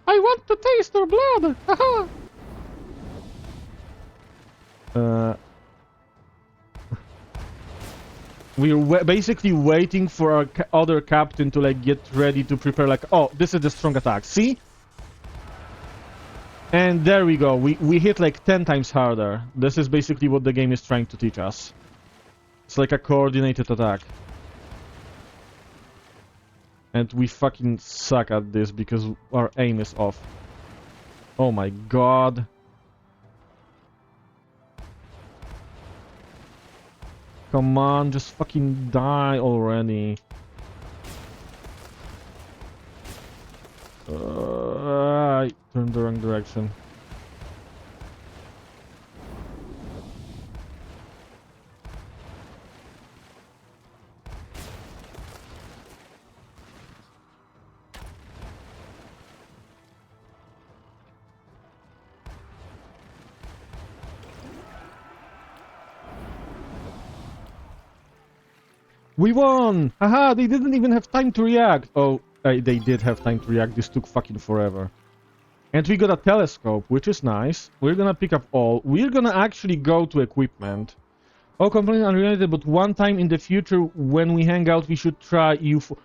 I want to taste their blood! Haha! We're basically waiting for our other captain to like get ready to prepare like, oh, this is the strong attack. See? And there we go. We hit like 10 times harder. This is basically what the game is trying to teach us. It's like a coordinated attack. And we fucking suck at this because our aim is off. Oh my god. Come on, just fucking die already. I turned the wrong direction. We won! Haha, they didn't even have time to react. Oh, they did have time to react. This took fucking forever. And we got a telescope, which is nice. We're gonna pick up all. We're gonna actually go to equipment. Oh, completely unrelated, but one time in the future when we hang out, we should try UFO.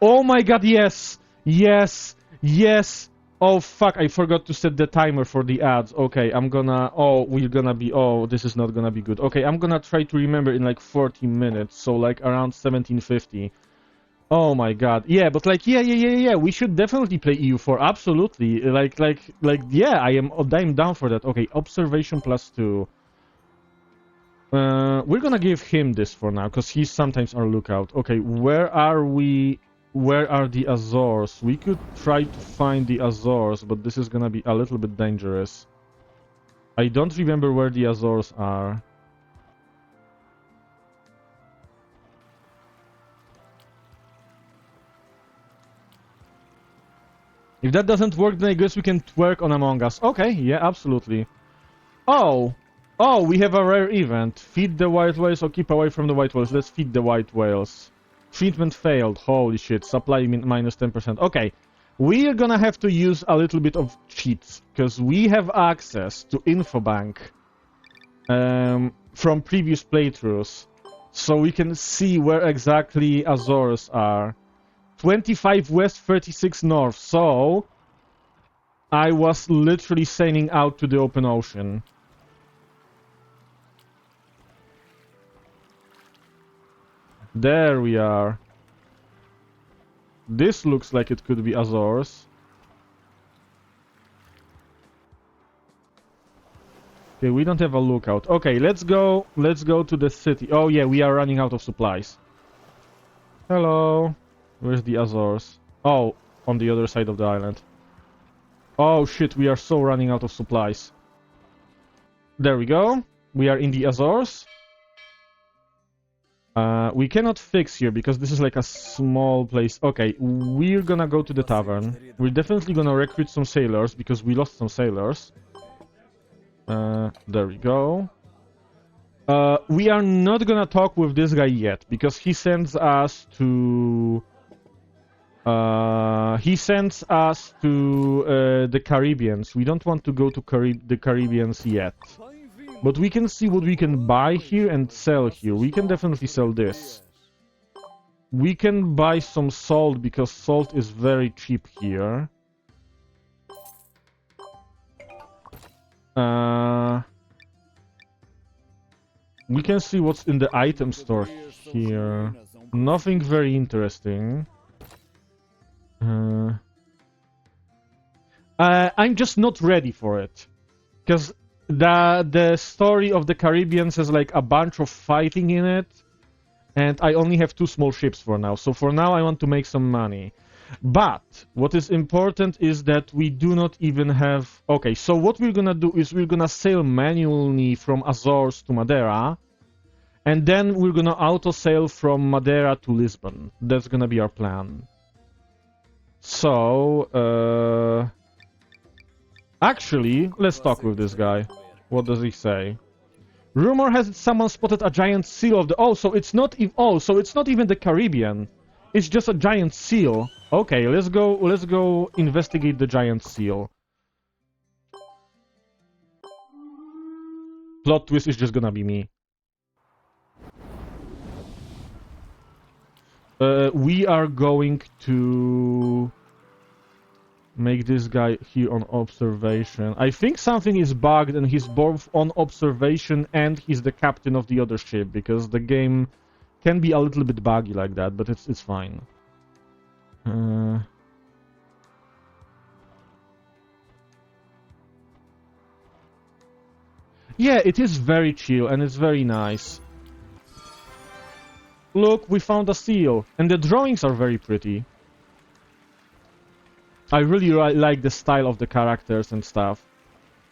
Oh my god, yes! Yes! Yes! Oh fuck, I forgot to set the timer for the ads. Okay, I'm gonna... Oh, we're gonna be... Oh, this is not gonna be good. Okay, I'm gonna try to remember in like 40 minutes, so like around 1750. Oh my god. Yeah, but like, yeah, we should definitely play EU4, absolutely. Yeah, I'm down for that. Okay, observation +2. We're gonna give him this for now, because he's sometimes our lookout. Okay, where are we... Where are the Azores? We could try to find the Azores, but this is gonna be a little bit dangerous. I don't remember where the Azores are. If that doesn't work, then I guess we can work on Among Us. Okay, yeah, absolutely. Oh! Oh, we have a rare event. Feed the white whales or keep away from the white whales. Let's feed the white whales. Treatment failed. Holy shit. Supply minus 10%. Okay. We are gonna have to use a little bit of cheats. Because we have access to Infobank. From previous playthroughs. So we can see where exactly Azores are. 25 west, 36 north. So... I was literally sailing out to the open ocean. There we are. This looks like it could be Azores. Okay, we don't have a lookout. Okay, let's go to the city. Oh yeah, we are running out of supplies. Hello. Where's the Azores? Oh, on the other side of the island. Oh shit, we are so running out of supplies. There we go. We are in the Azores. We cannot fix here because this is like a small place. Okay, we're gonna go to the tavern. We're definitely gonna recruit some sailors because we lost some sailors. There we go. We are not gonna talk with this guy yet because he sends us to... the Caribbeans. We don't want to go to the Caribbeans yet. But we can see what we can buy here and sell here. We can definitely sell this. We can buy some salt because salt is very cheap here. We can see what's in the item store here. Nothing very interesting. I'm just not ready for it. Because the story of the Caribbeans has like a bunch of fighting in it. And I only have 2 small ships for now. So for now I want to make some money. But what is important is that we do not even have... Okay, so what we're gonna do is we're gonna sail manually from Azores to Madeira. And then we're gonna auto-sail from Madeira to Lisbon. That's gonna be our plan. So, actually, let's talk with this guy. What does he say? Rumor has it someone spotted a giant seal of the... Oh, so it's not even the Caribbean. It's just a giant seal. Okay, let's go investigate the giant seal. Plot twist is just gonna be me. We are going to make this guy here on observation. I think something is bugged and he's both on observation and he's the captain of the other ship, because the game can be a little bit buggy like that, but it's fine. Yeah, it is very chill and it's very nice. Look, we found a seal, and the drawings are very pretty. I really like the style of the characters and stuff.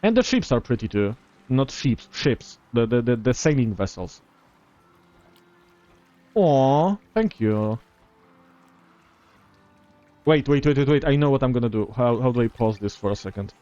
And the ships are pretty too. Not ships, ships. The sailing vessels. Aww, thank you. Wait, I know what I'm gonna do. How do I pause this for a second?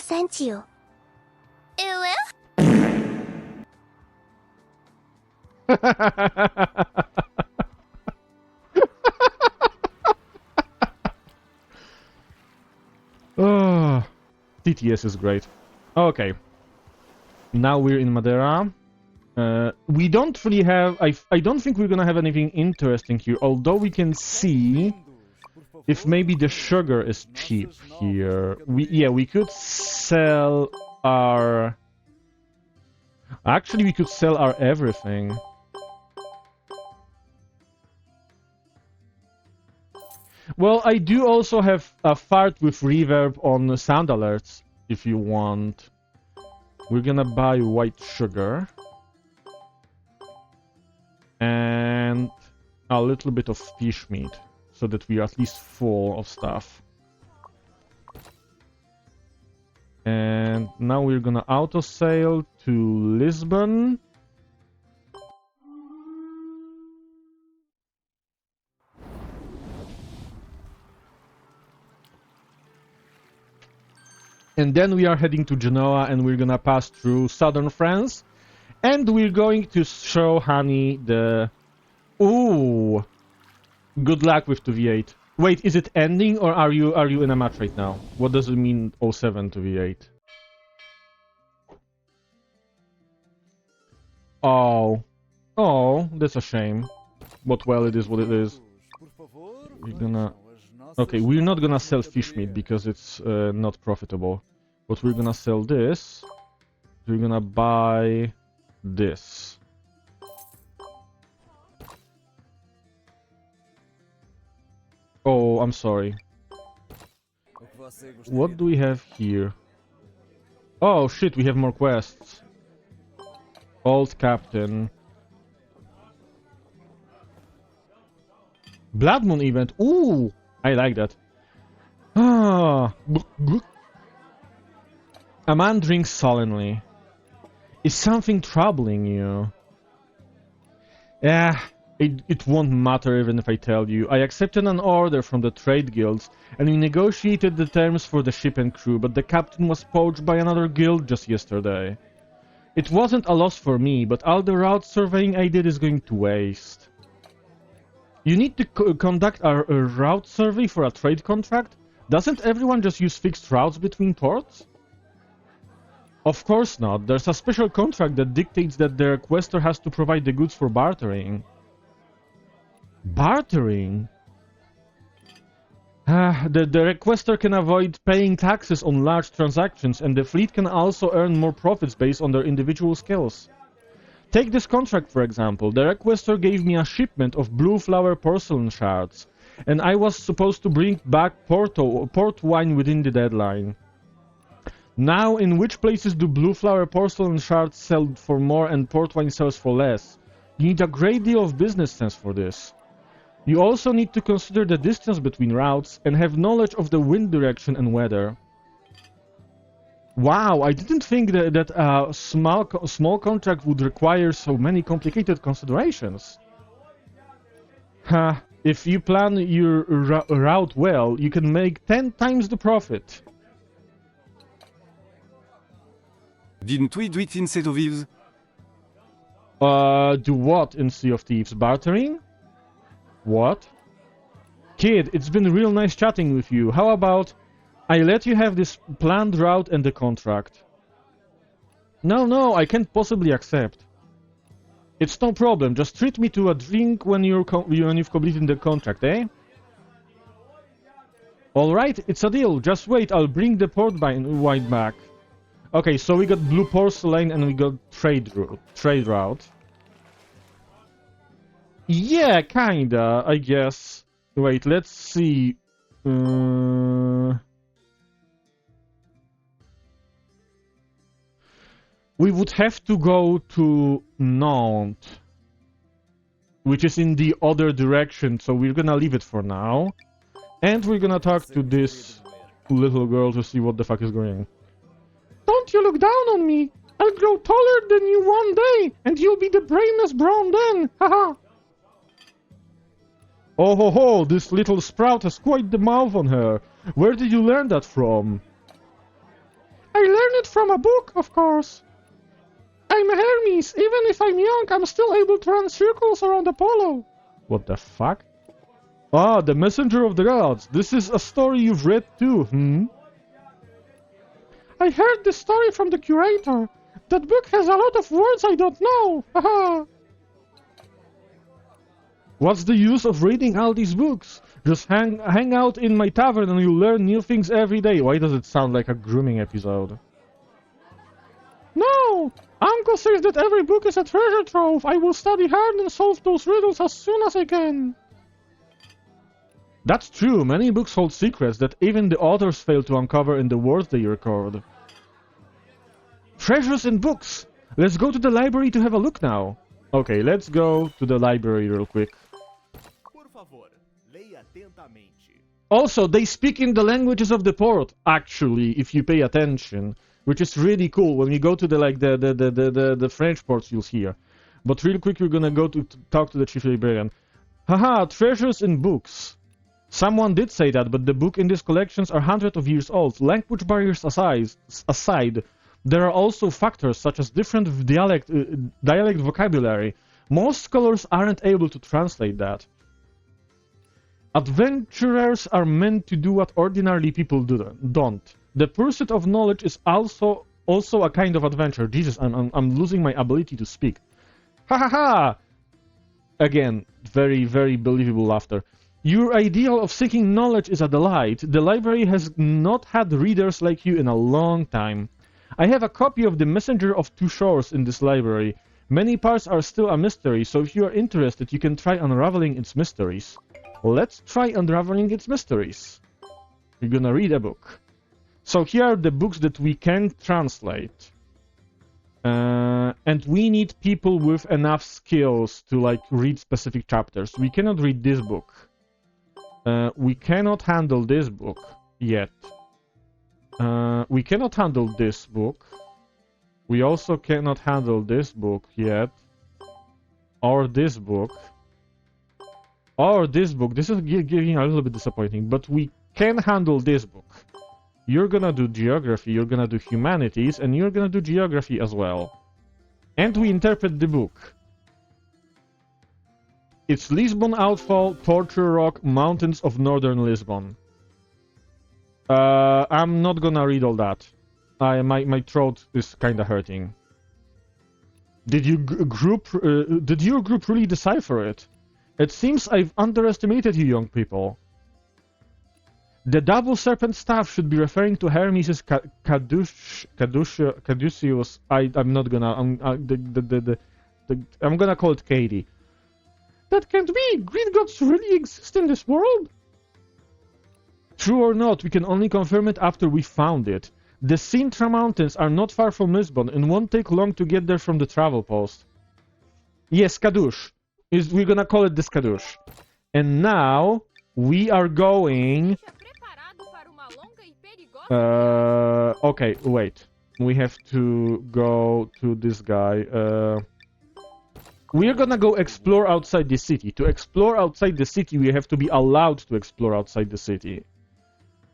Thank you. Oh, TTS is great. Okay. Now we're in Madeira. We don't really have... I don't think we're gonna have anything interesting here, although we can see if maybe the sugar is cheap here. We could sell our... Actually, we could sell our everything. Well, I do also have a fart with reverb on sound alerts, if you want. We're gonna buy white sugar. And a little bit of fish meat, so that we are at least full of stuff. And now we're gonna auto sail to Lisbon. And then we are heading to Genoa, and we're gonna pass through southern France. And we're going to show Honey the... Ooh! Good luck with 2v8. Wait, is it ending, or are you in a match right now? What does it mean 07 to V8? Oh. Oh, that's a shame. But well, it is what it is. We're gonna... Okay, we're not gonna sell fish meat because it's not profitable. But we're gonna sell this. We're gonna buy this. Oh, I'm sorry. What do we have here? Oh shit, we have more quests. Old Captain. Blood Moon event. Ooh, I like that. Ah. A man drinks sullenly. Is something troubling you? Yeah, it won't matter even if I tell you. I accepted an order from the trade guilds, and we negotiated the terms for the ship and crew, but the captain was poached by another guild just yesterday. It wasn't a loss for me, but all the route surveying I did is going to waste. You need to conduct a route survey for a trade contract? Doesn't everyone just use fixed routes between ports? Of course not. There's a special contract that dictates that the requester has to provide the goods for bartering. Bartering? The requester can avoid paying taxes on large transactions, and the fleet can also earn more profits based on their individual skills. Take this contract, for example. The requester gave me a shipment of blue flower porcelain shards, and I was supposed to bring back port wine within the deadline. Now, in which places do blue flower porcelain shards sell for more and port wine sells for less? You need a great deal of business sense for this. You also need to consider the distance between routes and have knowledge of the wind direction and weather. Wow, I didn't think that a small contract would require so many complicated considerations. If you plan your route well, you can make 10 times the profit. Didn't we do it in Sedovives? Do what in Sea of Thieves? Bartering? What? Kid, it's been real nice chatting with you. How about I let you have this planned route and the contract? No, I can't possibly accept. It's no problem. Just treat me to a drink when you've completed the contract, eh? Alright, it's a deal. Just wait, I'll bring the port wine back. Okay, so we got blue porcelain and we got trade route. Yeah, kinda, I guess. Wait, let's see. We would have to go to Nantes, which is in the other direction, so we're gonna leave it for now. And we're gonna talk to this little girl to see what the fuck is going on. Don't you look down on me! I'll grow taller than you one day, and you'll be the brainless brown then! Haha! Oh ho ho, this little sprout has quite the mouth on her. Where did you learn that from? I learned it from a book, of course. I'm Hermes. Even if I'm young, I'm still able to run circles around Apollo. What the fuck? Ah, the Messenger of the Gods. This is a story you've read too, I heard this story from the curator. That book has a lot of words I don't know. Haha. What's the use of reading all these books? Just hang out in my tavern and you'll learn new things every day. Why does it sound like a grooming episode? No! Uncle says that every book is a treasure trove. I will study hard and solve those riddles as soon as I can. That's true. Many books hold secrets that even the authors fail to uncover in the words they record. Treasures in books! Let's go to the library to have a look now. Okay, let's go to the library real quick. Also, they speak in the languages of the port, actually, if you pay attention. Which is really cool. When you go to the French ports, you'll hear. But real quick, we're gonna go to talk to the chief librarian. Haha, treasures in books. Someone did say that, but the book in these collections are hundreds of years old. Language barriers aside, there are also factors such as different dialect vocabulary. Most scholars aren't able to translate that. Adventurers are meant to do what ordinary people don't. The pursuit of knowledge is also a kind of adventure. Jesus, I'm losing my ability to speak. Ha ha ha! Again, very, very believable laughter. Your ideal of seeking knowledge is a delight. The library has not had readers like you in a long time. I have a copy of The Messenger of Two Shores in this library. Many parts are still a mystery, so if you are interested, you can try unraveling its mysteries. Let's try unraveling its mysteries. You're gonna read a book. So here are the books that we can translate. And we need people with enough skills to like read specific chapters. We cannot read this book. We cannot handle this book yet. We cannot handle this book. We also cannot handle this book yet. Or this book. Or this book. This is getting a little bit disappointing, but we can handle this book. You're gonna do geography, you're gonna do humanities, and you're gonna do geography as well. And we interpret the book. It's Lisbon Outfall, Torture Rock, Mountains of Northern Lisbon. I'm not gonna read all that. My throat is kinda hurting. Did your group really decipher it? It seems I've underestimated you young people. The double serpent staff should be referring to Hermes' Caduceus. I'm not gonna. I'm gonna call it Katie. That can't be. Greek gods really exist in this world. True or not, we can only confirm it after we found it. The Sintra Mountains are not far from Lisbon and won't take long to get there from the travel post. Yes, Kadush. We're gonna call it this Kadush. And now we are going. Okay, wait. We have to go to this guy. We're gonna go explore outside the city. To explore outside the city, we have to be allowed to explore outside the city.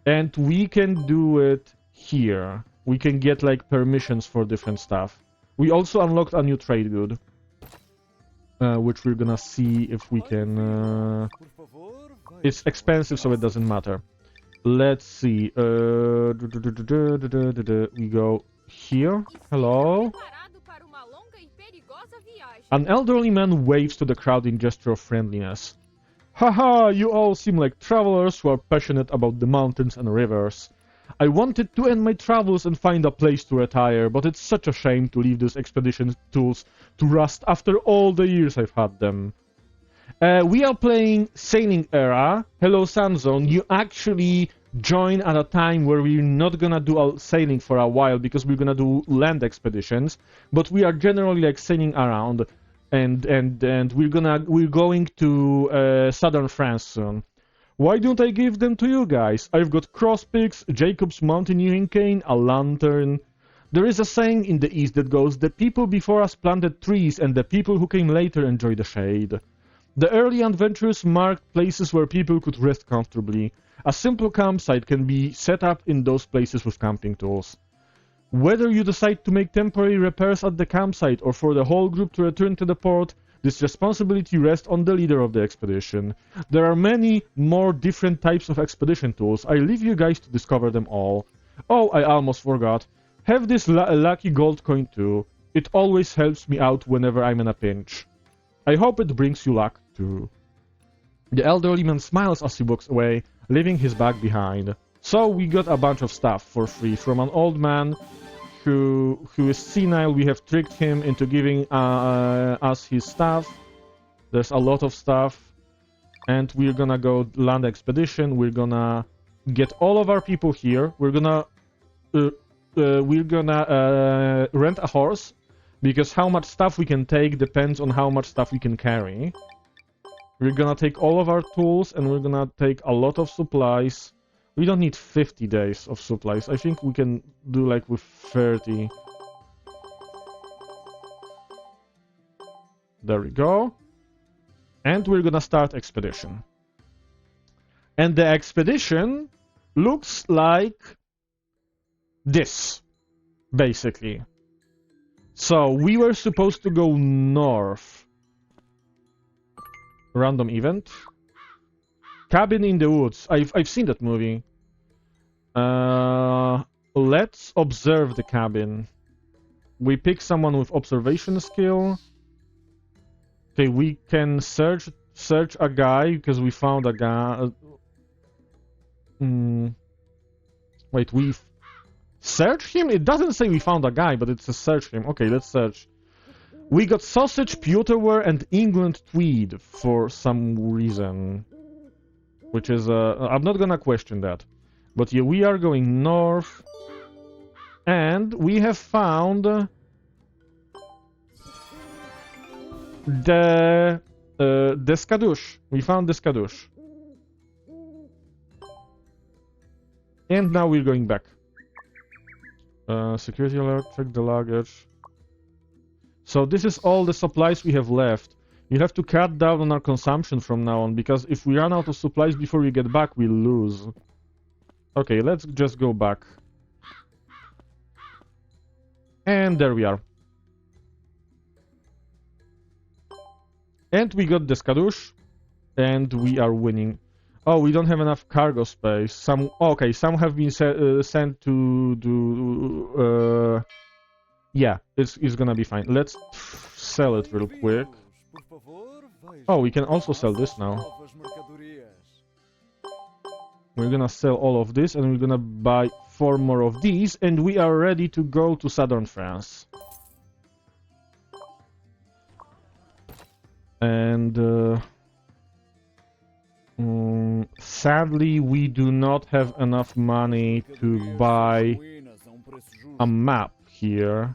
And we can do it here. We can get, like, permissions for different stuff. We also unlocked a new trade good. which we're gonna see if we can... It's expensive, so it doesn't matter. Let's see. We go here. Hello. An elderly man waves to the crowd in gesture of friendliness. Haha, you all seem like travelers who are passionate about the mountains and rivers. I wanted to end my travels and find a place to retire, but it's such a shame to leave these expedition tools to rust after all the years I've had them. We are playing Sailing Era. Hello, Sanzone. You actually join at a time where we're not gonna do sailing for a while because we're gonna do land expeditions, but we are generally like sailing around, and we're going to southern France soon. Why don't I give them to you guys? I've got cross picks, Jacob's mountaineering cane, a lantern. There is a saying in the East that goes, the people before us planted trees and the people who came later enjoy the shade. The early adventurers marked places where people could rest comfortably. A simple campsite can be set up in those places with camping tools. Whether you decide to make temporary repairs at the campsite or for the whole group to return to the port, this responsibility rests on the leader of the expedition. There are many more different types of expedition tools. I leave you guys to discover them all. Oh, I almost forgot. Have this lucky gold coin too. It always helps me out whenever I'm in a pinch. I hope it brings you luck too. The elderly man smiles as he walks away, leaving his bag behind. So we got a bunch of stuff for free from an old man who is senile. We have tricked him into giving us his stuff. There's a lot of stuff. And we're gonna go land expedition. We're gonna get all of our people here. We're gonna rent a horse, because how much stuff we can take depends on how much stuff we can carry. We're gonna take all of our tools, and we're gonna take a lot of supplies. We don't need 50 days of supplies. I think we can do like with 30. There we go. And we're gonna start expedition. And the expedition looks like this, basically. So we were supposed to go north. Random event. Cabin in the Woods. I've seen that movie. Let's observe the cabin. We pick someone with observation skill. Okay, we can search a guy because we found a guy. Wait, we search him? It doesn't say we found a guy, but it's a search him. Okay, let's search. We got sausage, pewterware, and England tweed for some reason. Which is, I'm not gonna question that. But yeah, we are going north. And we have found the Skadoosh. We found the Skadoosh. And now we're going back. Security alert, check the luggage. So this is all the supplies we have left. You have to cut down on our consumption from now on, because if we run out of supplies before we get back, we'll lose. Okay, let's just go back. And there we are. And we got the Skadoosh. And we are winning. Oh, we don't have enough cargo space. Some have been sent to do... yeah, it's gonna be fine. Let's sell it real quick. Oh, we can also sell this now. We're gonna sell all of this, and we're gonna buy 4 more of these, and we are ready to go to southern France. And sadly, we do not have enough money to buy a map here,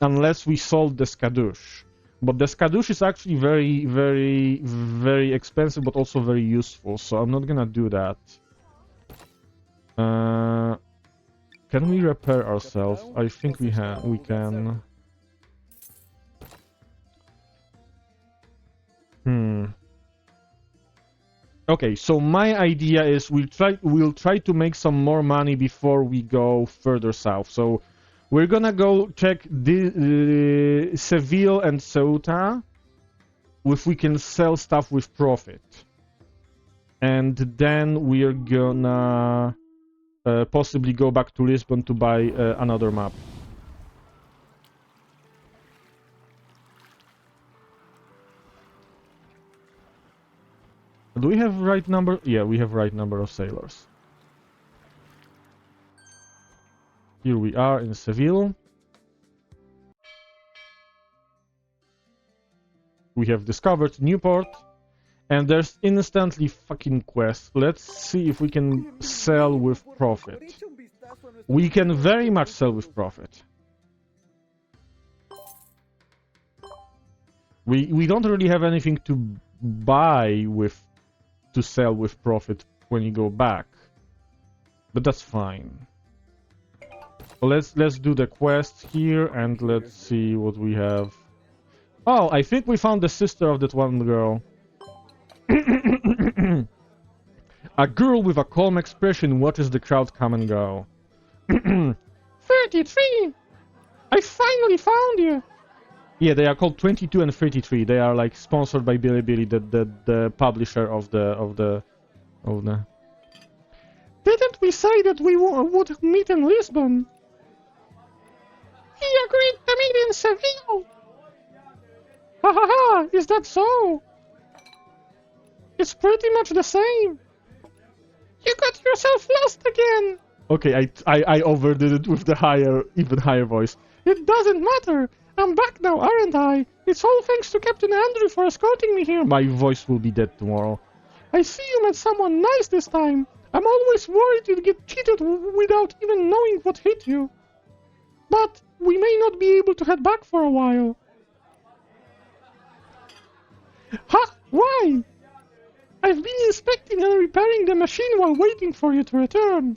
unless we sold the Skadoosh. But the Skadoosh is actually very, very, very expensive, but also very useful, so I'm not gonna do that. Can we repair ourselves? I think we can. Okay, so my idea is we'll try to make some more money before we go further south. So we're gonna go check Seville and Ceuta. if we can sell stuff with profit. And then we are gonna possibly go back to Lisbon to buy another map. Do we have right number? Yeah, we have right number of sailors. Here we are in Seville. We have discovered Newport. And there's instantly fucking quests. Let's see if we can sell with profit. We can very much sell with profit. We don't really have anything to buy with to sell with profit when you go back. But that's fine. Let's do the quest here and let's see what we have. Oh, I think we found the sister of that one girl. A girl with a calm expression watches the crowd come and go. 33! I finally found you! Yeah, they are called 22 and 33. They are like sponsored by Bilibili, the publisher of the. Didn't we say that we would meet in Lisbon? He agreed to meet in Seville! Ha ha ha! Is that so? It's pretty much the same. You got yourself lost again. Okay, I overdid it with the even higher voice. It doesn't matter. I'm back now, aren't I? It's all thanks to Captain Andrew for escorting me here. My voice will be dead tomorrow. I see you met someone nice this time. I'm always worried you'd get cheated without even knowing what hit you. But we may not be able to head back for a while. Huh? Why? I've been inspecting and repairing the machine while waiting for you to return.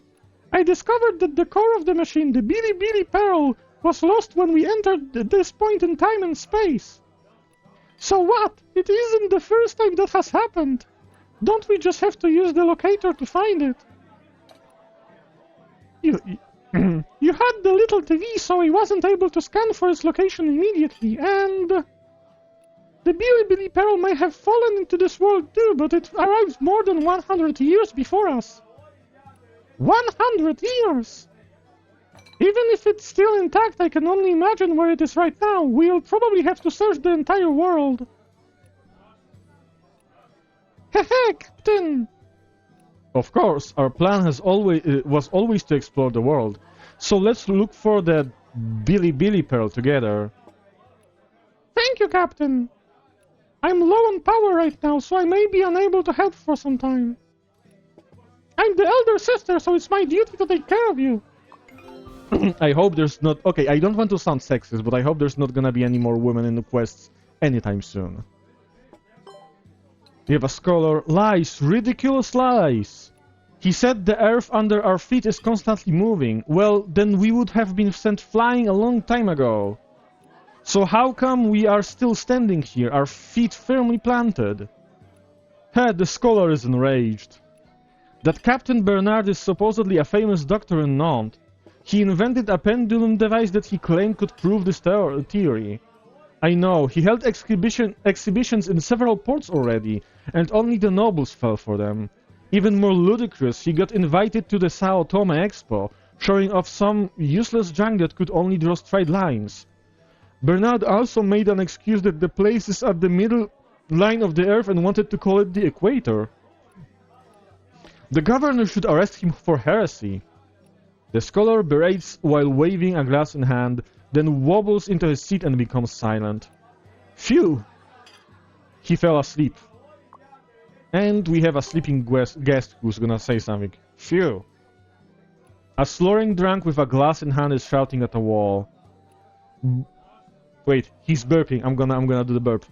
I discovered that the core of the machine, the Bilibili Pearl, was lost when we entered this point in time and space. So what? It isn't the first time that has happened. Don't we just have to use the locator to find it? You had the little TV, so I wasn't able to scan for its location immediately, and... The Bilibili Pearl may have fallen into this world too, but it arrived more than 100 years before us. 100 years! Even if it's still intact, I can only imagine where it is right now. We'll probably have to search the entire world. Hehe, Captain! Of course, our plan was always to explore the world. So let's look for the Bilibili Pearl together. Thank you, Captain. I'm low on power right now, so I may be unable to help for some time. I'm the elder sister, so it's my duty to take care of you. I hope there's not... Okay, I don't want to sound sexist, but I hope there's not gonna be any more women in the quests anytime soon. We have a scholar. Lies! Ridiculous lies! He said the earth under our feet is constantly moving. Well, then we would have been sent flying a long time ago. So how come we are still standing here, our feet firmly planted? The scholar is enraged. That Captain Bernard is supposedly a famous doctor in Nantes. He invented a pendulum device that he claimed could prove this theory. I know, he held exhibitions in several ports already, and only the nobles fell for them. Even more ludicrous, he got invited to the Sao Tome Expo, showing off some useless junk that could only draw straight lines. Bernard also made an excuse that the place is at the middle line of the earth and wanted to call it the equator. The governor should arrest him for heresy. The scholar berates while waving a glass in hand, then wobbles into his seat and becomes silent. Phew! He fell asleep. And we have a sleeping guest who's gonna say something. Phew! A slurring drunk with a glass in hand is shouting at a wall. Wait, he's burping. I'm gonna do the burp.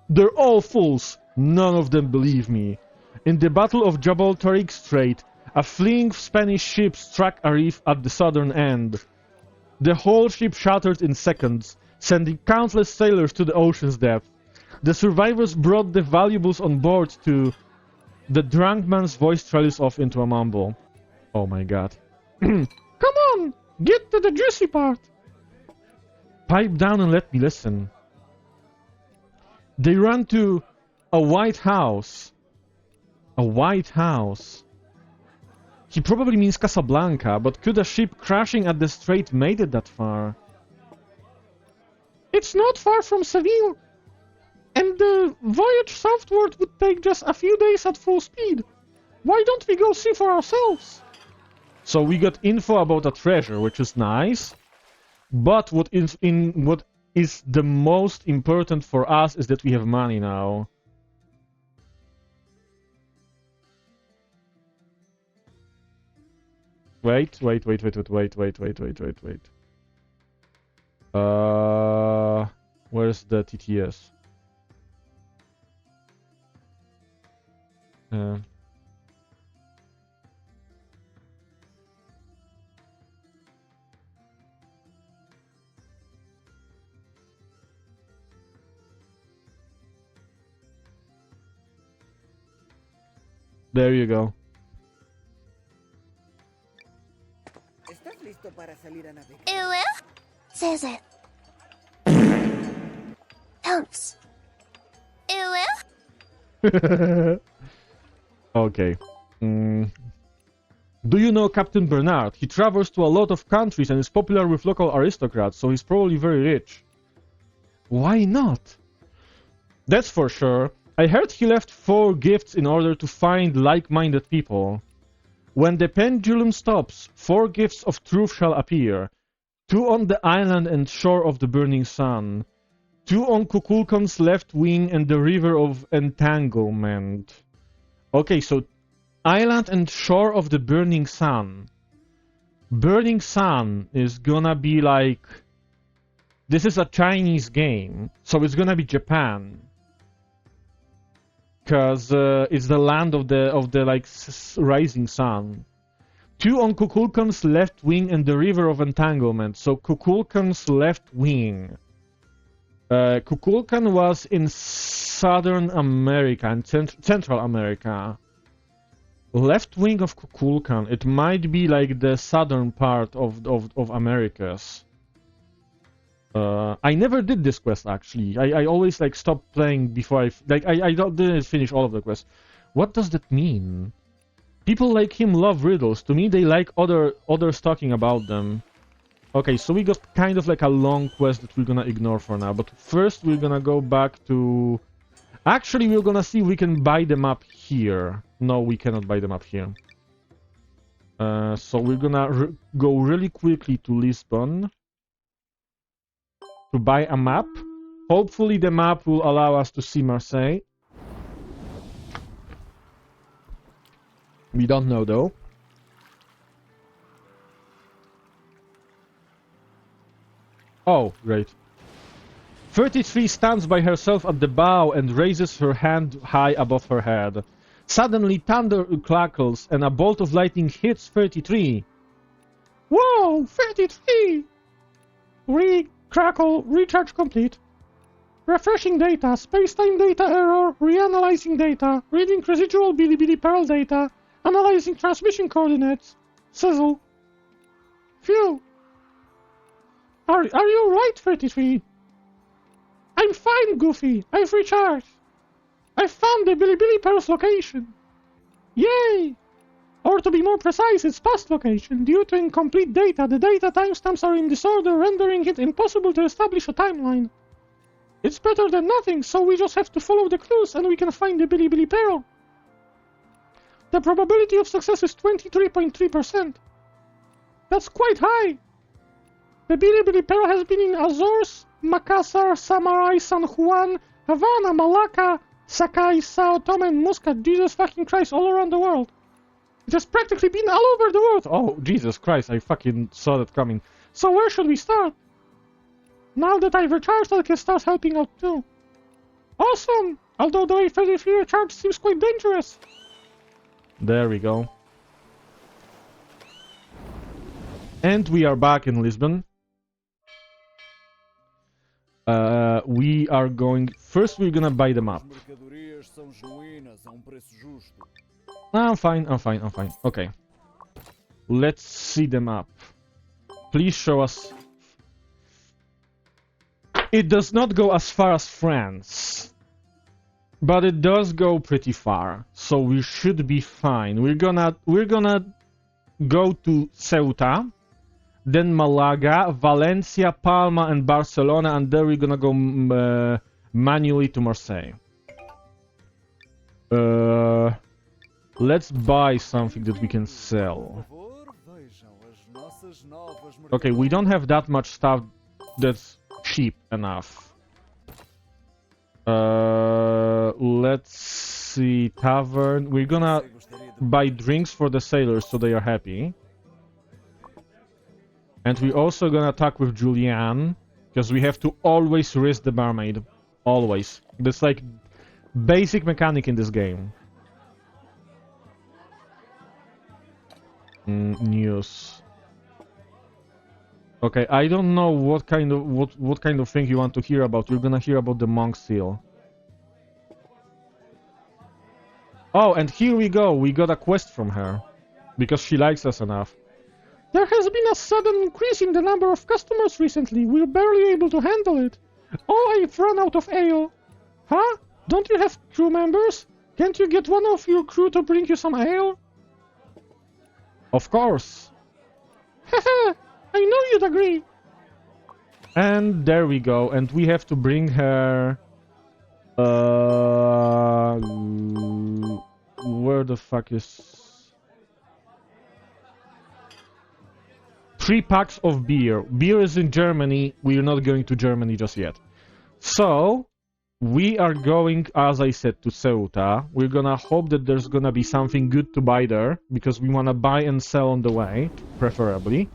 They're all fools. None of them believe me. In the Battle of Jabal Tariq Strait, a fleeing Spanish ship struck a reef at the southern end. The whole ship shattered in seconds, sending countless sailors to the ocean's depth. The survivors brought the valuables on board to... The drunk man's voice trails off into a mumble. Oh my god. Come on! Get to the juicy part! Pipe down and let me listen. They run to a White House. A White House. He probably means Casablanca, but could a ship crashing at the strait made it that far? It's not far from Seville, and the voyage southward would take just a few days at full speed. Why don't we go see for ourselves? So we got info about a treasure, which is nice, but what is the most important for us is that we have money now. Wait. Where's the TTS? There you go. Says it. Pounce. Okay. Do you know Captain Bernard? He travels to a lot of countries and is popular with local aristocrats, so he's probably very rich. Why not? That's for sure. I heard he left 4 gifts in order to find like-minded people. When the pendulum stops, 4 gifts of truth shall appear. 2 on the island and shore of the burning sun. 2 on Kukulkan's left wing and the river of entanglement. Okay, so island and shore of the burning sun. Burning sun is gonna be like... This is a Chinese game, so it's gonna be Japan. Because it's the land of the like rising sun. 2 on Kukulkan's left wing and the river of entanglement. So Kukulkan's left wing. Kukulkan was in Southern America and Central America. Left wing of Kukulkan. It might be like the southern part of Americas. I never did this quest actually. I always like stopped playing before I didn't finish all of the quests. What does that mean? People like him love riddles. To me, they like others talking about them. Okay, so we got kind of like a long quest that we're gonna ignore for now. But first, we're gonna go back to. Actually, we're gonna see if we can buy them up here. No, we cannot buy them up here. So we're gonna go really quickly to Lisbon. To buy a map. Hopefully the map will allow us to see Marseille. We don't know though. Oh, great. 33 stands by herself at the bow and raises her hand high above her head. Suddenly thunder crackles and a bolt of lightning hits 33. Whoa, 33! Crackle, recharge complete. Refreshing data, space-time data error, reanalyzing data, reading residual Bilibili Pearl data, analyzing transmission coordinates. Sizzle. Phew. Are you right, 33? I'm fine, Goofy. I've recharged. I found the Bilibili Pearl's location. Yay! Or to be more precise, its past location. Due to incomplete data, the data timestamps are in disorder, rendering it impossible to establish a timeline. It's better than nothing, so we just have to follow the clues and we can find the Bilibili Pearl. The probability of success is 23.3%. That's quite high. The Bilibili Pearl has been in Azores, Makassar, Samarai, San Juan, Havana, Malacca, Sakai, Sao Tome and Muscat, Jesus fucking Christ, all around the world. It has practically been all over the world. Oh, Jesus Christ, I fucking saw that coming. So where should we start? Now that I've recharged, I can start helping out too. Awesome! Although the way 33 recharge seems quite dangerous. There we go. And we are back in Lisbon. We are going... First we're gonna buy the map. I'm fine. Okay. Let's see the map. Please show us... It does not go as far as France. But it does go pretty far, so we should be fine. We're gonna go to Ceuta, then Malaga, Valencia, Palma, and Barcelona, and then we're gonna go manually to Marseille. Let's buy something that we can sell. Okay, we don't have that much stuff that's cheap enough. Let's see, tavern. We're gonna buy drinks for the sailors so they are happy. And we're also gonna talk with Julianne, because we have to always risk the barmaid. Always. That's like basic mechanic in this game. News. Okay, I don't know what kind of thing you want to hear about. You're gonna hear about the monk seal. Oh, and here we go. We got a quest from her because she likes us enough. There has been a sudden increase in the number of customers recently. We're barely able to handle it. Oh, I've run out of ale. Huh? Don't you have crew members? Can't you get one of your crew to bring you some ale? Of course. Haha, I know you'd agree. And there we go. And we have to bring her... Where the fuck is... 3 packs of beer. Beer is in Germany. We are not going to Germany just yet. So, we are going, as I said, to Ceuta. We're gonna hope that there's gonna be something good to buy there, because we wanna buy and sell on the way, preferably.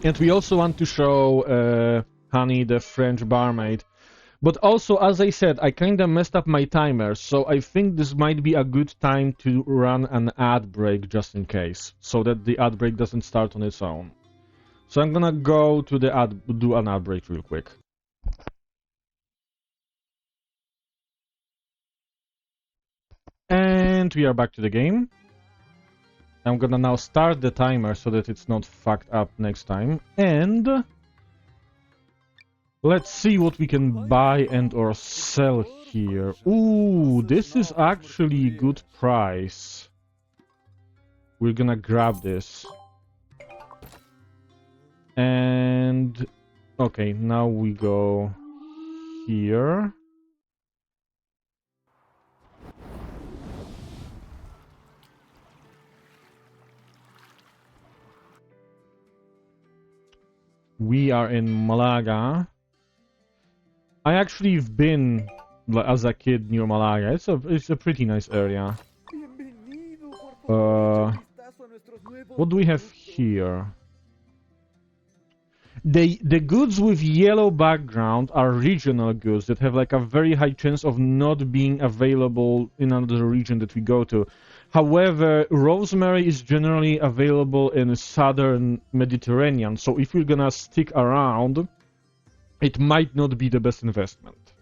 And we also want to show Honey, the French barmaid. But also, as I said, I kinda messed up my timer, so I think this might be a good time to run an ad break just in case, so that the ad break doesn't start on its own. So I'm gonna go to the do an ad break real quick. And we are back to the game. I'm gonna now start the timer so that it's not fucked up next time. And let's see what we can buy and or sell here. Ooh, this is actually a good price. We're gonna grab this. And okay, now we go here. We are in Malaga. I actually have been as a kid near Malaga. It's a pretty nice area. What do we have here? The goods with yellow background are regional goods that have like a very high chance of not being available in another region that we go to. However, rosemary is generally available in the southern Mediterranean, so if we're gonna stick around, it might not be the best investment.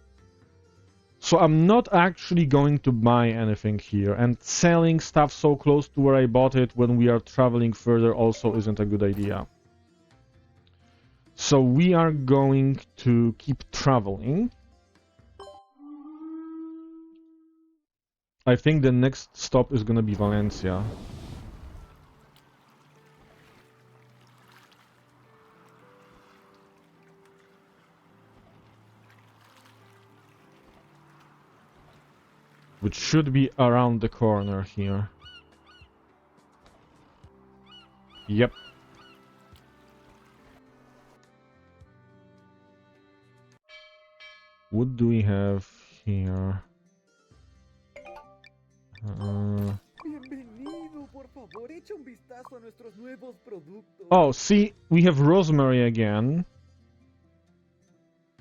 So I'm not actually going to buy anything here, and selling stuff so close to where I bought it when we are traveling further also isn't a good idea. So we are going to keep traveling. I think the next stop is gonna be Valencia. Which should be around the corner here. Yep. What do we have here? Oh, see, we have rosemary again.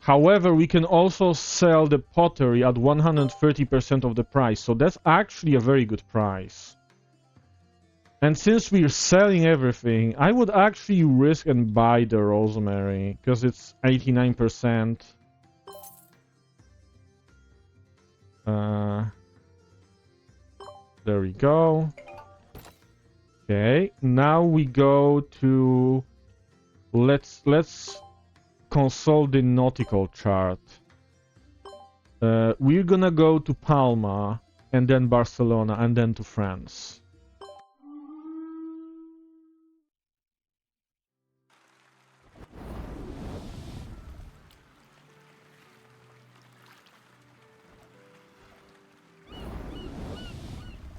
However, we can also sell the pottery at 130% of the price, so that's actually a very good price. And since we're selling everything, I would actually risk and buy the rosemary, because it's 89%. There we go. Okay, now we go to Let's consult the nautical chart. We're gonna go to Palma, and then Barcelona, and then to France.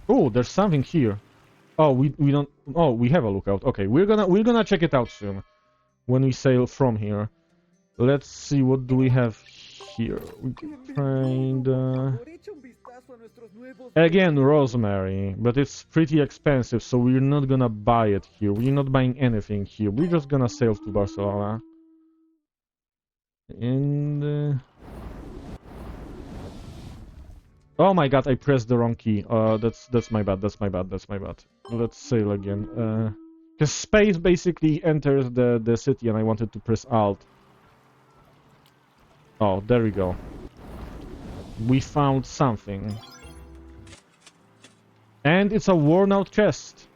Oh, there's something here. Oh, we don't. Oh, we have a lookout. Okay, we're gonna check it out soon when we sail from here. Let's see, what do we have here. We can find again rosemary, but it's pretty expensive, so we're not gonna buy it here. We're not buying anything here. We're just gonna sail to Barcelona. And oh my god, I pressed the wrong key. That's my bad. That's my bad. That's my bad. Let's sail again. Because space basically enters the city, and I wanted to press Alt. Oh, there we go. We found something. And it's a worn-out chest.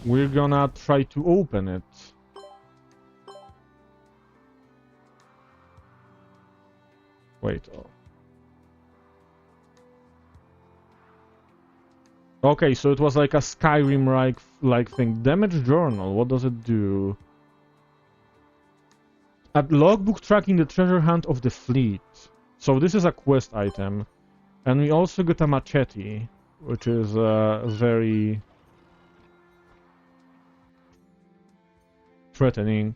We're gonna try to open it. Wait. Oh. Okay, so it was like a Skyrim-like thing. Damage journal, what does it do? At logbook tracking the treasure hunt of the fleet. So this is a quest item. And we also got a machete, which is very threatening.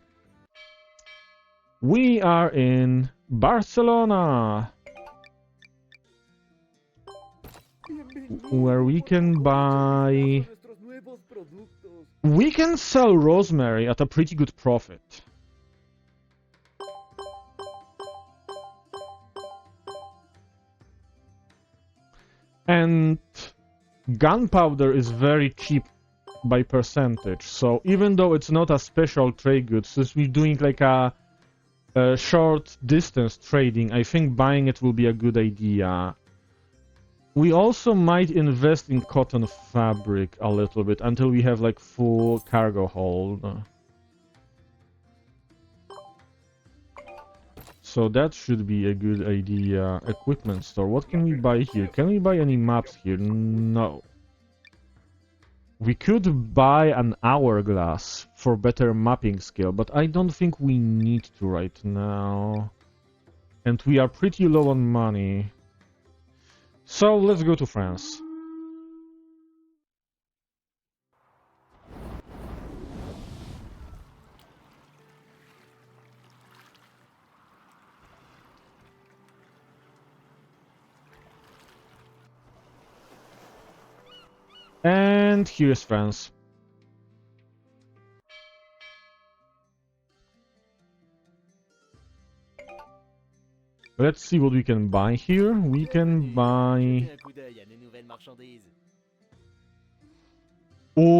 We are in Barcelona, where we can buy... We can sell rosemary at a pretty good profit. And gunpowder is very cheap by percentage, so even though it's not a special trade good, since we're doing like a short distance trading, I think buying it will be a good idea. We also might invest in cotton fabric a little bit until we have like full cargo hold. So that should be a good idea. Equipment store. What can we buy here? Can we buy any maps here? No. We could buy an hourglass for better mapping skill, but I don't think we need to right now. And we are pretty low on money. So let's go to France. And here's France. Let's see what we can buy here. We can buy... Oh,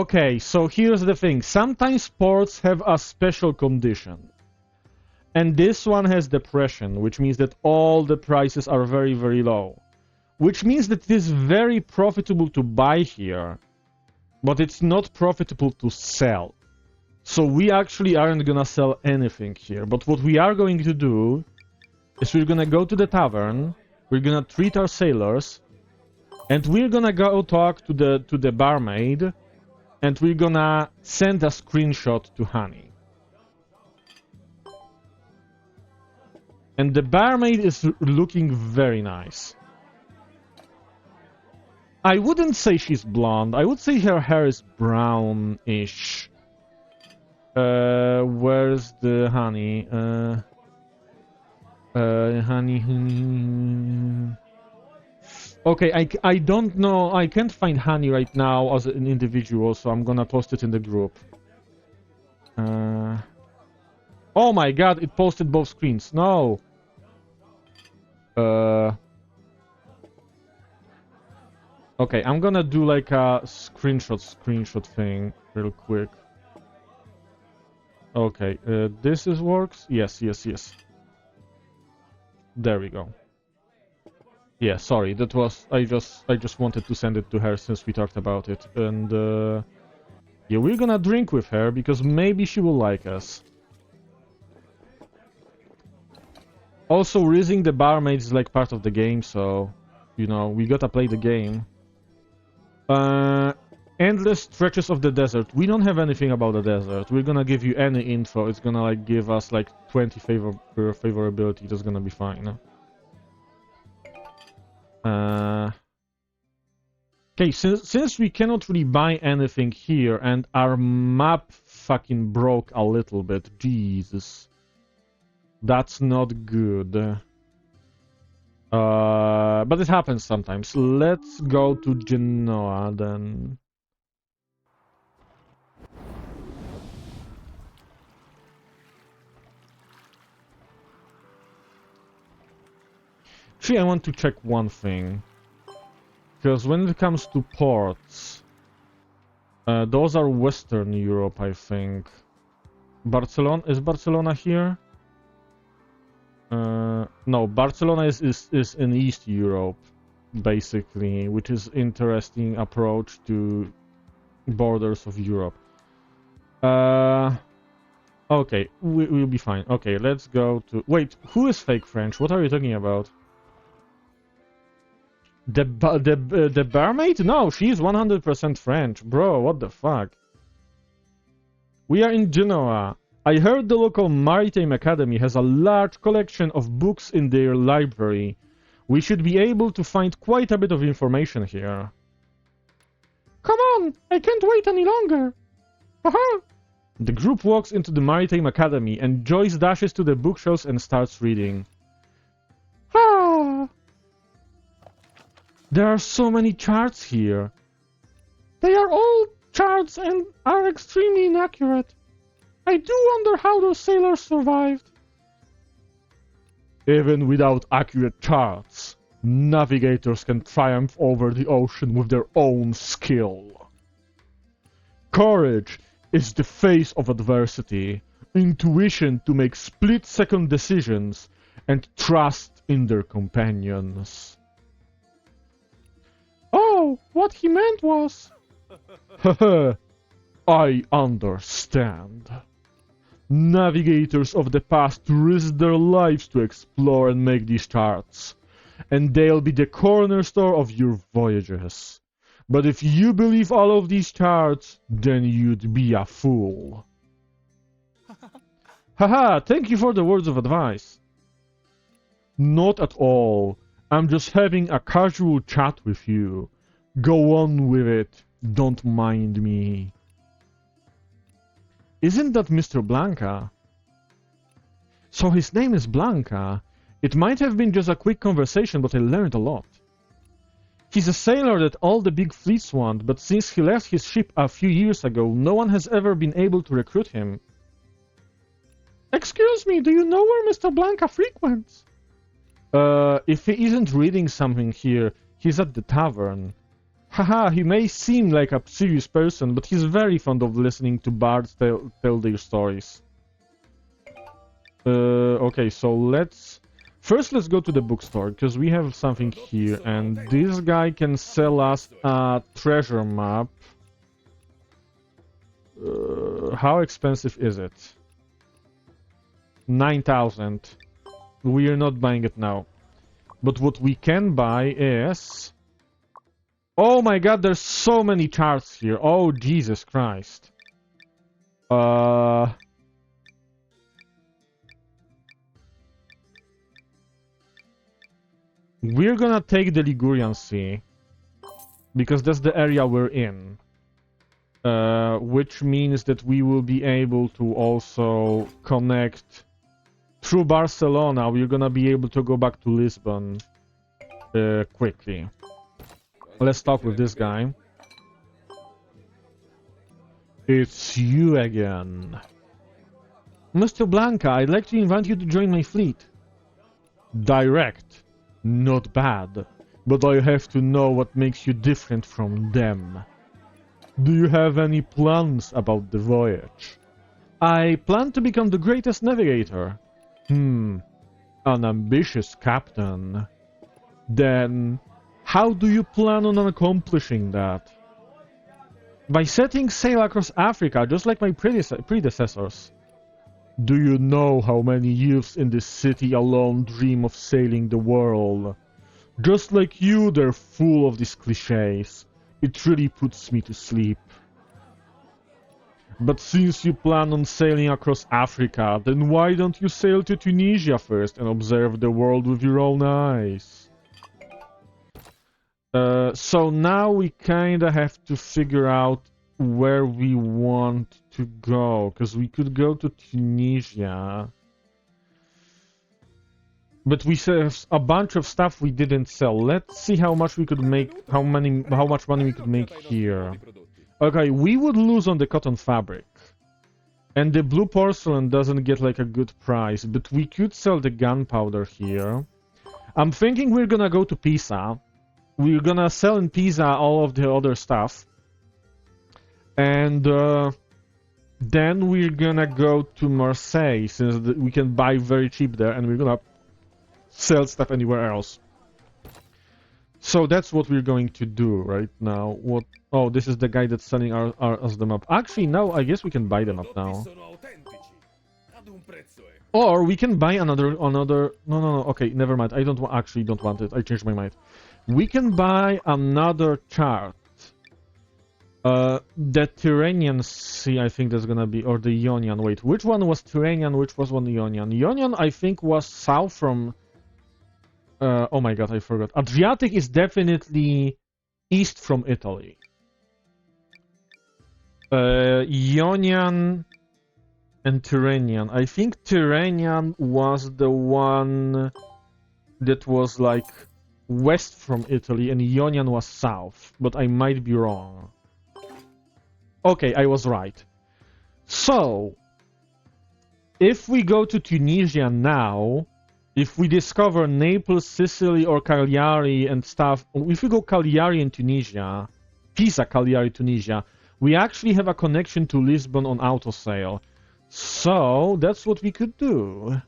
okay, so here's the thing. Sometimes ports have a special condition. And this one has depression, which means that all the prices are very, very low. Which means that it is very profitable to buy here, but it's not profitable to sell. So we actually aren't gonna sell anything here. But what we are going to do is we're gonna go to the tavern, we're gonna treat our sailors, and we're gonna go talk to the barmaid, and we're gonna send a screenshot to Honey. And the barmaid is looking very nice. I wouldn't say she's blonde. I would say her hair is brownish. Where's the Honey? Honey. Okay, I don't know. I can't find Honey right now as an individual, so I'm gonna post it in the group. Oh my god, it posted both screens. No. Okay, I'm gonna do like a screenshot thing real quick. Okay, this works? Yes. There we go. Yeah, sorry, that was... I just wanted to send it to her since we talked about it. And, yeah, we're gonna drink with her, because maybe she will like us. Also, raising the barmaids is like part of the game, so... You know, we gotta play the game. Endless stretches of the desert. We don't have anything about the desert. We're gonna give you any info. It's gonna like give us like 20 favorability. That's gonna be fine. Okay, since we cannot really buy anything here and our map fucking broke a little bit. Jesus. That's not good. But it happens sometimes. Let's go to Genoa then. Actually, I want to check one thing. Because when it comes to ports, those are Western Europe, I think. Barcelona, is Barcelona here? No, Barcelona is in East Europe, basically, which is interesting approach to borders of Europe. Okay, we'll be fine. Okay, let's go to... Wait, who is fake French? What are you talking about? The barmaid? No, she's 100% French. Bro, what the fuck? We are in Genoa. I heard the local Maritime Academy has a large collection of books in their library. We should be able to find quite a bit of information here. Come on! I can't wait any longer! Haha! The group walks into the Maritime Academy and Joyce dashes to the bookshelves and starts reading. Ah! There are so many charts here. They are all charts and are extremely inaccurate. I do wonder how those sailors survived. Even without accurate charts, navigators can triumph over the ocean with their own skill. Courage is the face of adversity, intuition to make split-second decisions, and trust in their companions. Oh, what he meant was... Haha, I understand. Navigators of the past risked their lives to explore and make these charts, and they'll be the cornerstone of your voyages. But if you believe all of these charts, then you'd be a fool. Haha, thank you for the words of advice. Not at all. I'm just having a casual chat with you. Go on with it. Don't mind me. Isn't that Mr. Blanca? So his name is Blanca. It might have been just a quick conversation, but I learned a lot. He's a sailor that all the big fleets want, but since he left his ship a few years ago, no one has ever been able to recruit him. Excuse me, do you know where Mr. Blanca frequents? If he isn't reading something here, he's at the tavern. Haha, he may seem like a serious person, but he's very fond of listening to bards tell their stories. Okay, so let's go to the bookstore, because we have something here, and this guy can sell us a treasure map. How expensive is it? 9,000. We are not buying it now. But what we can buy is... Oh my god, there's so many charts here. Oh, Jesus Christ. We're gonna take the Ligurian Sea. Because that's the area we're in. Which means that we will be able to also connect... Through Barcelona, we're gonna be able to go back to Lisbon quickly. Let's talk with this guy. It's you again. Mr. Blanca, I'd like to invite you to join my fleet. Direct. Not bad. But I have to know what makes you different from them. Do you have any plans about the voyage? I plan to become the greatest navigator. An ambitious captain. then how do you plan on accomplishing that? By setting sail across Africa, just like my predecessors. Do you know how many youths in this city alone dream of sailing the world? Just like you, they're full of these cliches. It really puts me to sleep. But since you plan on sailing across Africa, then why don't you sail to Tunisia first and observe the world with your own eyes? So now we kinda have to figure out where we want to go, because we could go to Tunisia. But we have a bunch of stuff we didn't sell. Let's see how much we could make, how much money we could make here. Okay, we would lose on the cotton fabric. And the blue porcelain doesn't get like a good price, but we could sell the gunpowder here. I'm thinking we're gonna go to Pisa. We're gonna sell in Pisa all of the other stuff. And then we're gonna go to Marseille, since we can buy very cheap there, and we're gonna sell stuff anywhere else. So that's what we're going to do right now. What? Oh, this is the guy that's selling us the map. Actually, now I guess we can buy the map now. Or we can buy another. No. Okay, never mind. I actually don't want it. I changed my mind. We can buy another chart. The Tyrrhenian Sea, I think that's gonna be, or the Ionian. Wait, which one was Tyrrhenian? Which was one Ionian? Ionian, I think, was south from. Oh my god, I forgot. Adriatic is definitely east from Italy. Ionian and Tyrrhenian. I think Tyrrhenian was the one that was like west from Italy, and Ionian was south, but I might be wrong. Okay, I was right. So, if we go to Tunisia now, if we discover Naples, Sicily, or Cagliari and stuff, if we go Cagliari in Tunisia, Pisa, Cagliari, Tunisia, we actually have a connection to Lisbon on autosail. So, that's what we could do.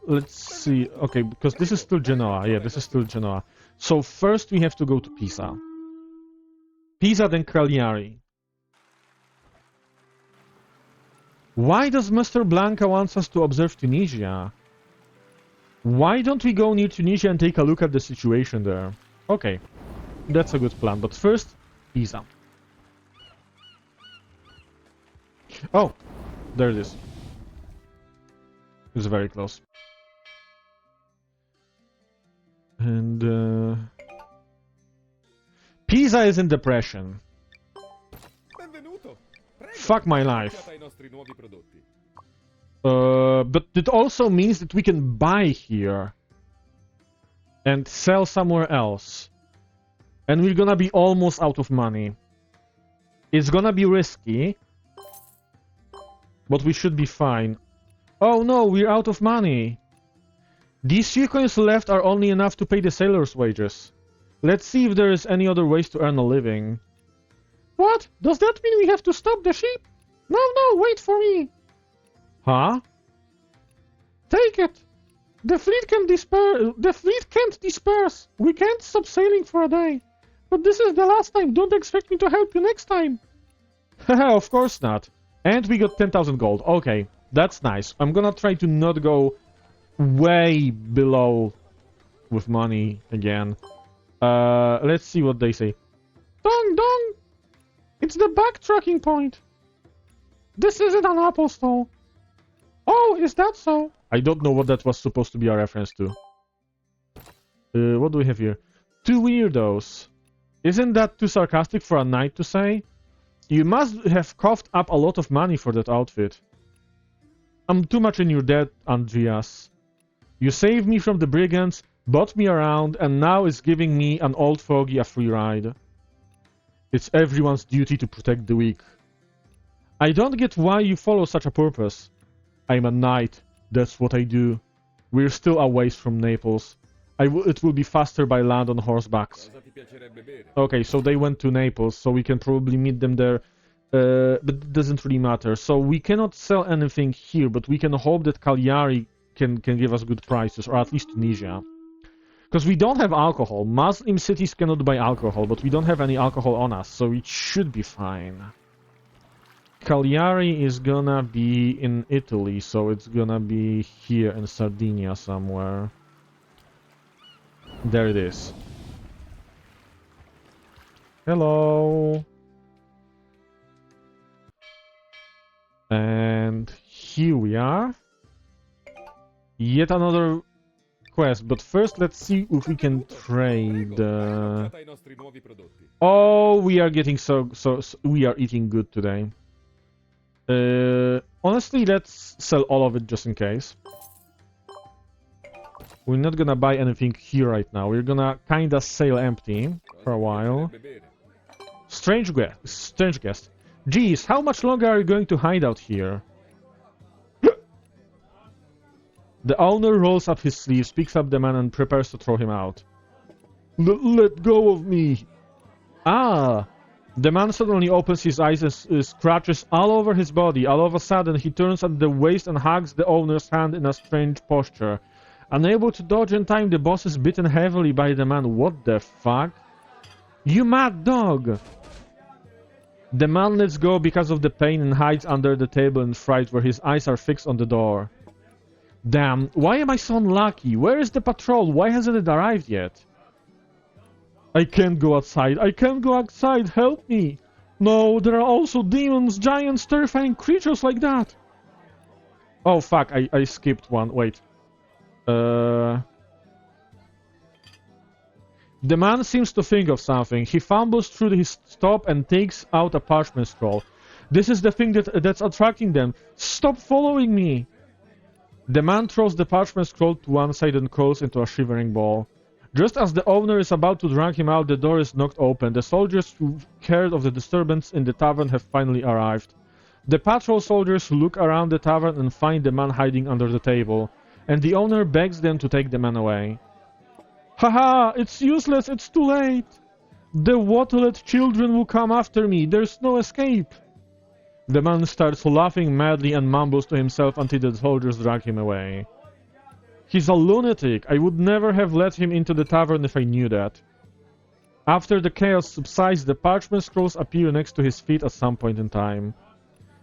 Let's see. Okay, because this is still Genoa. Yeah, this is still Genoa. So, first we have to go to Pisa. Pisa, then Cagliari. Why does Mr. Blanca want us to observe Tunisia? Why don't we go near Tunisia and take a look at the situation there? Okay, that's a good plan, but first, Pisa. Oh, there it is. It's very close. And, Pisa is in depression. Fuck my life. But it also means that we can buy here and sell somewhere else. And we're gonna be almost out of money. It's gonna be risky, but we should be fine. Oh no, we're out of money. These few coins left are only enough to pay the sailors' wages. Let's see if there is any other ways to earn a living. What? Does that mean we have to stop the ship? No, wait for me. Huh? Take it. The fleet can't disperse. We can't stop sailing for a day. But this is the last time. Don't expect me to help you next time. Haha, of course not. And we got 10,000 gold. Okay, that's nice. I'm gonna try to not go way below with money again. Let's see what they say. Dong! It's the backtracking point. This isn't an apple store. Oh, is that so? I don't know what that was supposed to be a reference to. What do we have here? Two weirdos. Isn't that too sarcastic for a knight to say? You must have coughed up a lot of money for that outfit. I'm too much in your debt, Andreas. You saved me from the brigands, bought me around, and now is giving me, an old fogey, a free ride. It's everyone's duty to protect the weak. I don't get why you follow such a purpose. I'm a knight. That's what I do. We're still a ways from Naples. It will be faster by land on horsebacks. Okay, so they went to Naples, so we can probably meet them there. But it doesn't really matter. So we cannot sell anything here, but we can hope that Cagliari can give us good prices, or at least Tunisia. Because we don't have alcohol. Muslim cities cannot buy alcohol, but we don't have any alcohol on us, so it should be fine. Cagliari is gonna be in Italy, so it's gonna be here in Sardinia somewhere. There it is. Hello. And here we are. Yet another quest, but first let's see if we can trade. Oh, we are getting so we are eating good today. Honestly, let's sell all of it just in case. We're not gonna buy anything here right now. We're gonna kinda sail empty for a while. Strange guest. Geez, how much longer are you going to hide out here? The owner rolls up his sleeves, picks up the man and prepares to throw him out. Let go of me! Ah! The man suddenly opens his eyes and scratches all over his body. All of a sudden, he turns at the waist and hugs the owner's hand in a strange posture. Unable to dodge in time, the boss is bitten heavily by the man. What the fuck? You mad dog! The man lets go because of the pain and hides under the table in fright where his eyes are fixed on the door. Damn, why am I so unlucky? Where is the patrol? Why hasn't it arrived yet? I can't go outside. I can't go outside. Help me. No, there are also demons, giants, terrifying creatures like that. Oh, fuck. I skipped one. Wait. The man seems to think of something. He fumbles through his stop and takes out a parchment scroll. This is the thing that's attracting them. Stop following me. The man throws the parchment scroll to one side and crawls into a shivering ball. Just as the owner is about to drag him out, the door is knocked open. The soldiers who heard of the disturbance in the tavern have finally arrived. The patrol soldiers look around the tavern and find the man hiding under the table, and the owner begs them to take the man away. Haha, it's useless, it's too late! The Waterlet children will come after me, there's no escape! The man starts laughing madly and mumbles to himself until the soldiers drag him away. He's a lunatic. I would never have let him into the tavern if I knew that. After the chaos subsides, the parchment scrolls appear next to his feet at some point in time.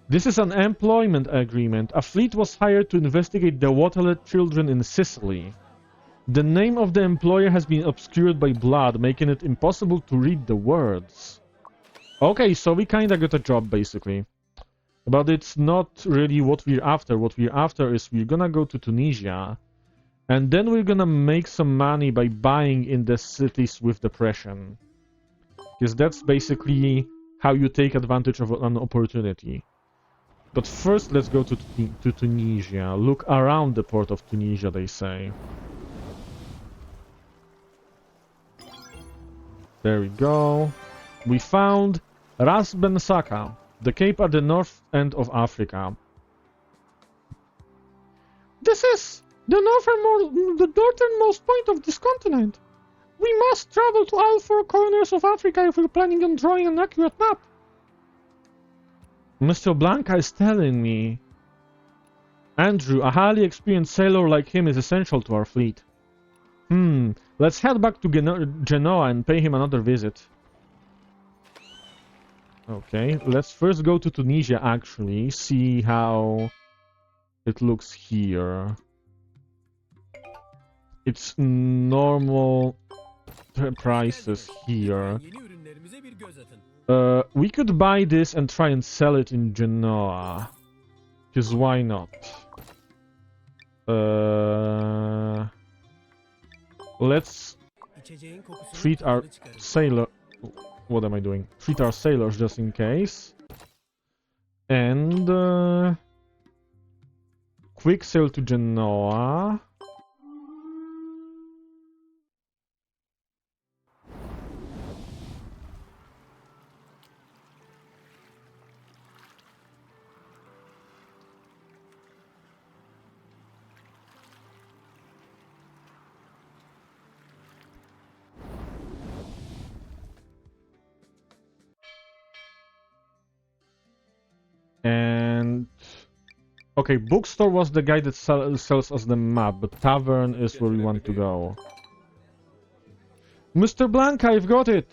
This is an employment agreement. A fleet was hired to investigate the Waterlet children in Sicily. The name of the employer has been obscured by blood, making it impossible to read the words. Okay, so we kinda got a job, basically. But it's not really what we're after. What we're after is we're gonna go to Tunisia, and then we're gonna make some money by buying in the cities with depression. Because that's basically how you take advantage of an opportunity. But first, let's go to Tunisia. Look around the port of Tunisia, they say. There we go. We found Ras Ben Saka, the cape at the north end of Africa. This is the northernmost point of this continent. We must travel to all four corners of Africa if we're planning on drawing an accurate map. Mr. Blanca is telling me. Andrew, a highly experienced sailor like him is essential to our fleet. Let's head back to Genoa and pay him another visit. Okay, let's first go to Tunisia, actually, see how it looks here. It's normal prices here. We could buy this and try and sell it in Genoa. Because why not? Let's treat our sailor... What am I doing? Treat our sailors just in case. And... quick sail to Genoa. And... okay, bookstore was the guy that sells us the map, but tavern is where we want to go. Mr. Blanca, I've got it!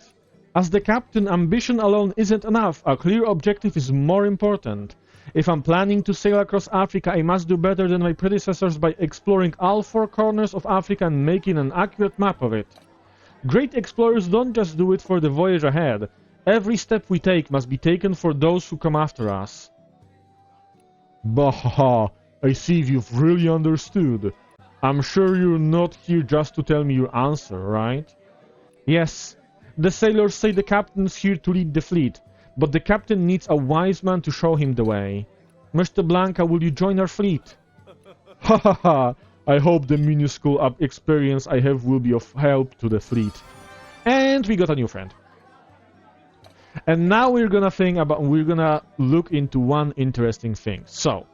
As the captain, ambition alone isn't enough. A clear objective is more important. If I'm planning to sail across Africa, I must do better than my predecessors by exploring all four corners of Africa and making an accurate map of it. Great explorers don't just do it for the voyage ahead. Every step we take must be taken for those who come after us. Bah, I see you've really understood. I'm sure you're not here just to tell me your answer, right? Yes. The sailors say the captain's here to lead the fleet, but the captain needs a wise man to show him the way. Mr. Blanca, will you join our fleet? Ha ha ha! I hope the minuscule experience I have will be of help to the fleet. And we got a new friend. And now we're gonna look into one interesting thing. So,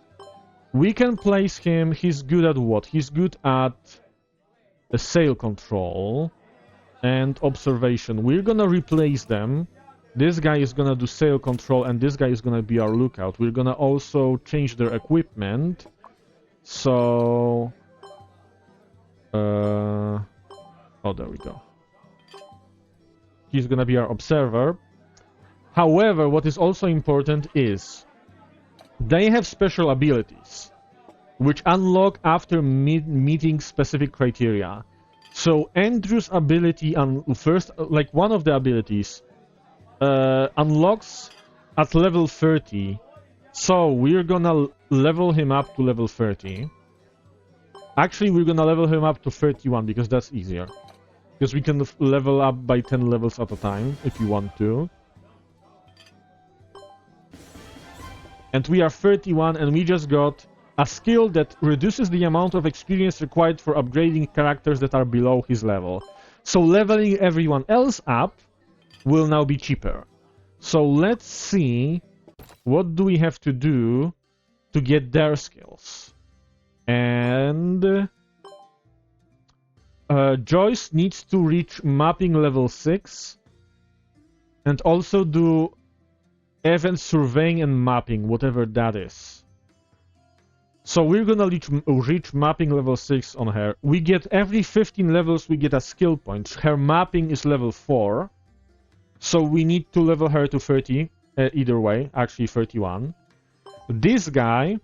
we can place him, he's good at what? He's good at the sail control and observation. We're gonna replace them. This guy is gonna do sail control and this guy is gonna be our lookout. We're gonna also change their equipment. So... oh, there we go. He's gonna be our observer. However, what is also important is they have special abilities which unlock after meeting specific criteria. So Andrew's ability, like one of the abilities, unlocks at level 30. So we're gonna level him up to level 30. Actually, we're gonna level him up to 31 because that's easier. Because we can level up by 10 levels at a time if you want to. And we are 31 and we just got a skill that reduces the amount of experience required for upgrading characters that are below his level. So leveling everyone else up will now be cheaper. So let's see what do we have to do to get their skills. And Joyce needs to reach mapping level 6 and also do event surveying and mapping, whatever that is. So we're gonna reach mapping level 6 on her. We get every 15 levels we get a skill point. Her mapping is level 4. So we need to level her to 30 either way, actually 31. This guy,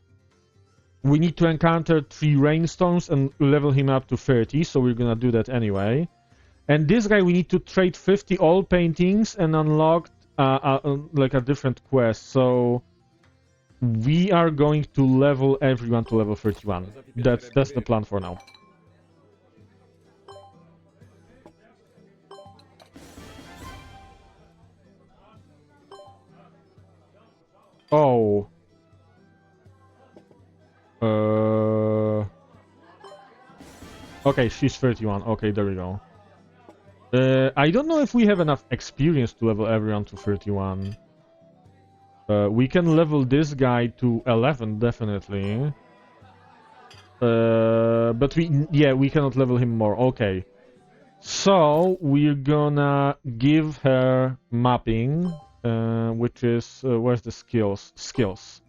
we need to encounter 3 rainstorms and level him up to 30, so we're gonna do that anyway. And this guy we need to trade 50 oil paintings and unlock like a different quest. So we are going to level everyone to level 31. That's the plan for now. Oh. Okay, she's 31. Okay, there we go. I don't know if we have enough experience to level everyone to 31. We can level this guy to 11, definitely. But we cannot level him more. Okay. So, we're gonna give her mapping, which is... where's the skills? Skills.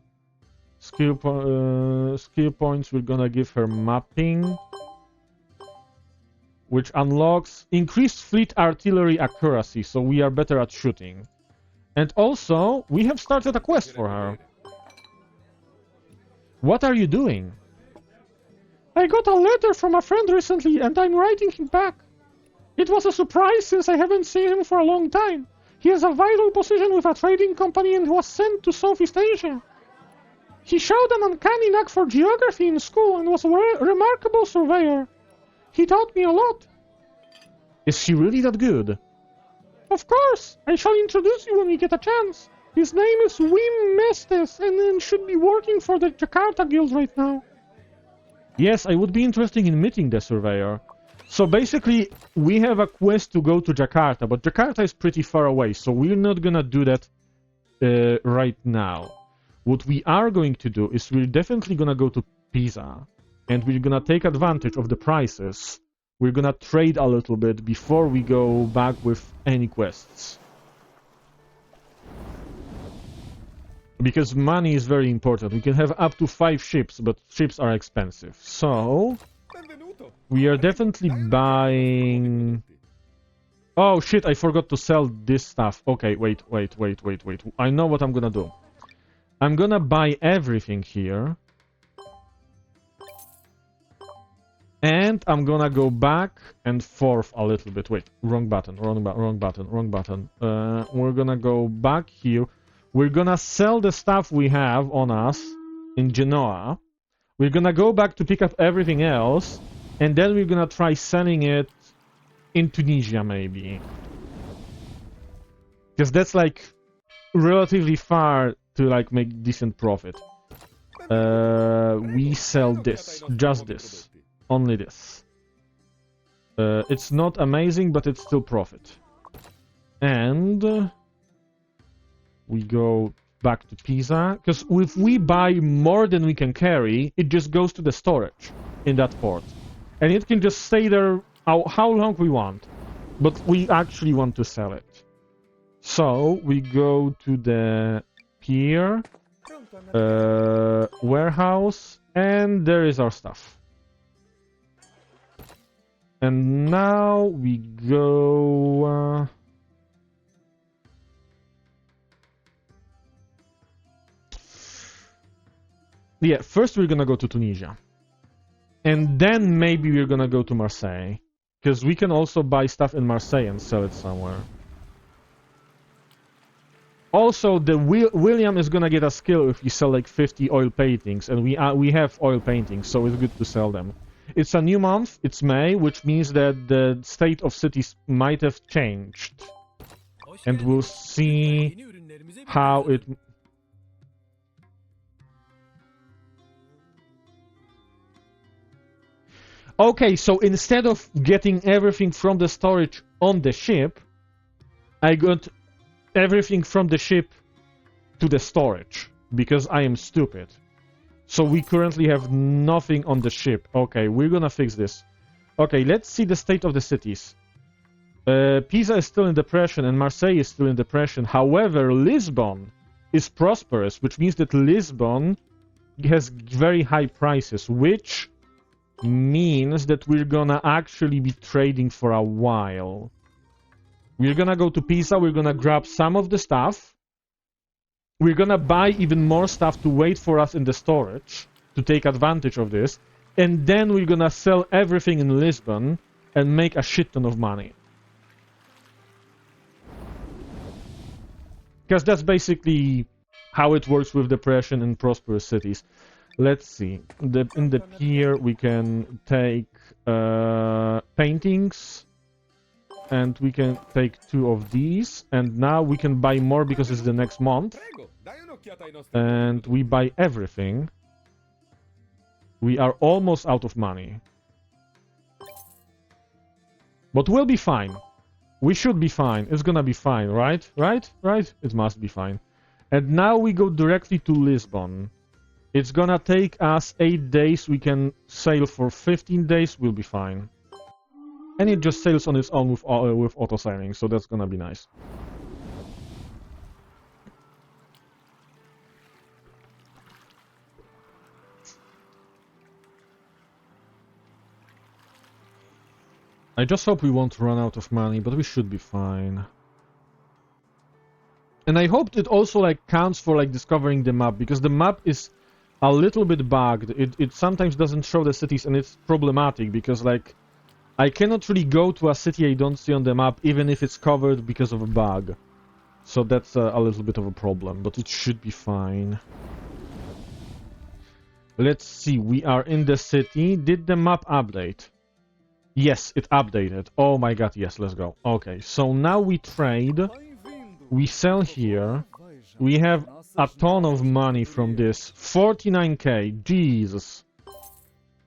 Skill points, we're gonna give her mapping, which unlocks increased fleet artillery accuracy, so we are better at shooting. And also, we have started a quest for her. What are you doing? I got a letter from a friend recently, and I'm writing him back. It was a surprise since I haven't seen him for a long time. He has a vital position with a trading company and was sent to Southeast Asia. He showed an uncanny knack for geography in school and was a remarkable surveyor. He taught me a lot. Is he really that good? Of course! I shall introduce you when we get a chance. His name is Wim Mestes and should be working for the Jakarta Guild right now. Yes, I would be interested in meeting the surveyor. So basically, we have a quest to go to Jakarta, but Jakarta is pretty far away, so we're not gonna do that right now. What we are going to do is we're definitely gonna go to Pisa, and we're gonna take advantage of the prices. We're gonna trade a little bit before we go back with any quests. Because money is very important. We can have up to 5 ships, but ships are expensive. So, we are definitely buying Oh shit, I forgot to sell this stuff. Okay, wait. I know what I'm gonna do. I'm gonna buy everything here. And I'm gonna go back and forth a little bit. Wait, wrong button. We're gonna go back here. We're gonna sell the stuff we have on us in Genoa. We're gonna go back to pick up everything else. And then we're gonna try selling it in Tunisia, maybe. Because that's like relatively far to like make decent profit. We sell this. Just this. Only this. It's not amazing, but it's still profit. And we go back to Pisa. Because if we buy more than we can carry, it just goes to the storage in that port. And it can just stay there how long we want. But we actually want to sell it. So we go to the pier, warehouse, and there is our stuff. And now we go... Yeah, first we're gonna go to Tunisia. And then maybe we're gonna go to Marseille. Because we can also buy stuff in Marseille and sell it somewhere. Also, the William is gonna get a skill if we sell like 50 oil paintings. And we have oil paintings, so it's good to sell them. It's a new month, it's May, which means that the state of cities might have changed. And we'll see how it... Okay, so instead of getting everything from the storage on the ship, I got everything from the ship to the storage, because I am stupid. So we currently have nothing on the ship. Okay, we're gonna fix this. Okay, let's see the state of the cities. Pisa is still in depression and Marseille is still in depression. However, Lisbon is prosperous, which means that Lisbon has very high prices, which means that we're gonna actually be trading for a while. We're gonna go to Pisa, we're gonna grab some of the stuff. We're gonna buy even more stuff to wait for us in the storage, to take advantage of this. And then we're gonna sell everything in Lisbon and make a shit ton of money. Because that's basically how it works with depression in prosperous cities. Let's see. In the pier we can take paintings. And we can take 2 of these. And now we can buy more because it's the next month. And we buy everything. We are almost out of money. But we'll be fine. We should be fine. It's gonna be fine, right? Right? It must be fine. And now we go directly to Lisbon. It's gonna take us 8 days. We can sail for 15 days. We'll be fine. And it just sails on its own with auto-sailing, so that's gonna be nice. I just hope we won't run out of money, but we should be fine. And I hope it also like counts for like discovering the map, because the map is a little bit bugged. It sometimes doesn't show the cities, and it's problematic because like I cannot really go to a city I don't see on the map, even if it's covered because of a bug. So that's a little bit of a problem, but it should be fine. Let's see, we are in the city. Did the map update? Yes, it updated. Oh my god, yes, let's go. Okay, so now we trade. We sell here. We have a ton of money from this. 49k, Jesus.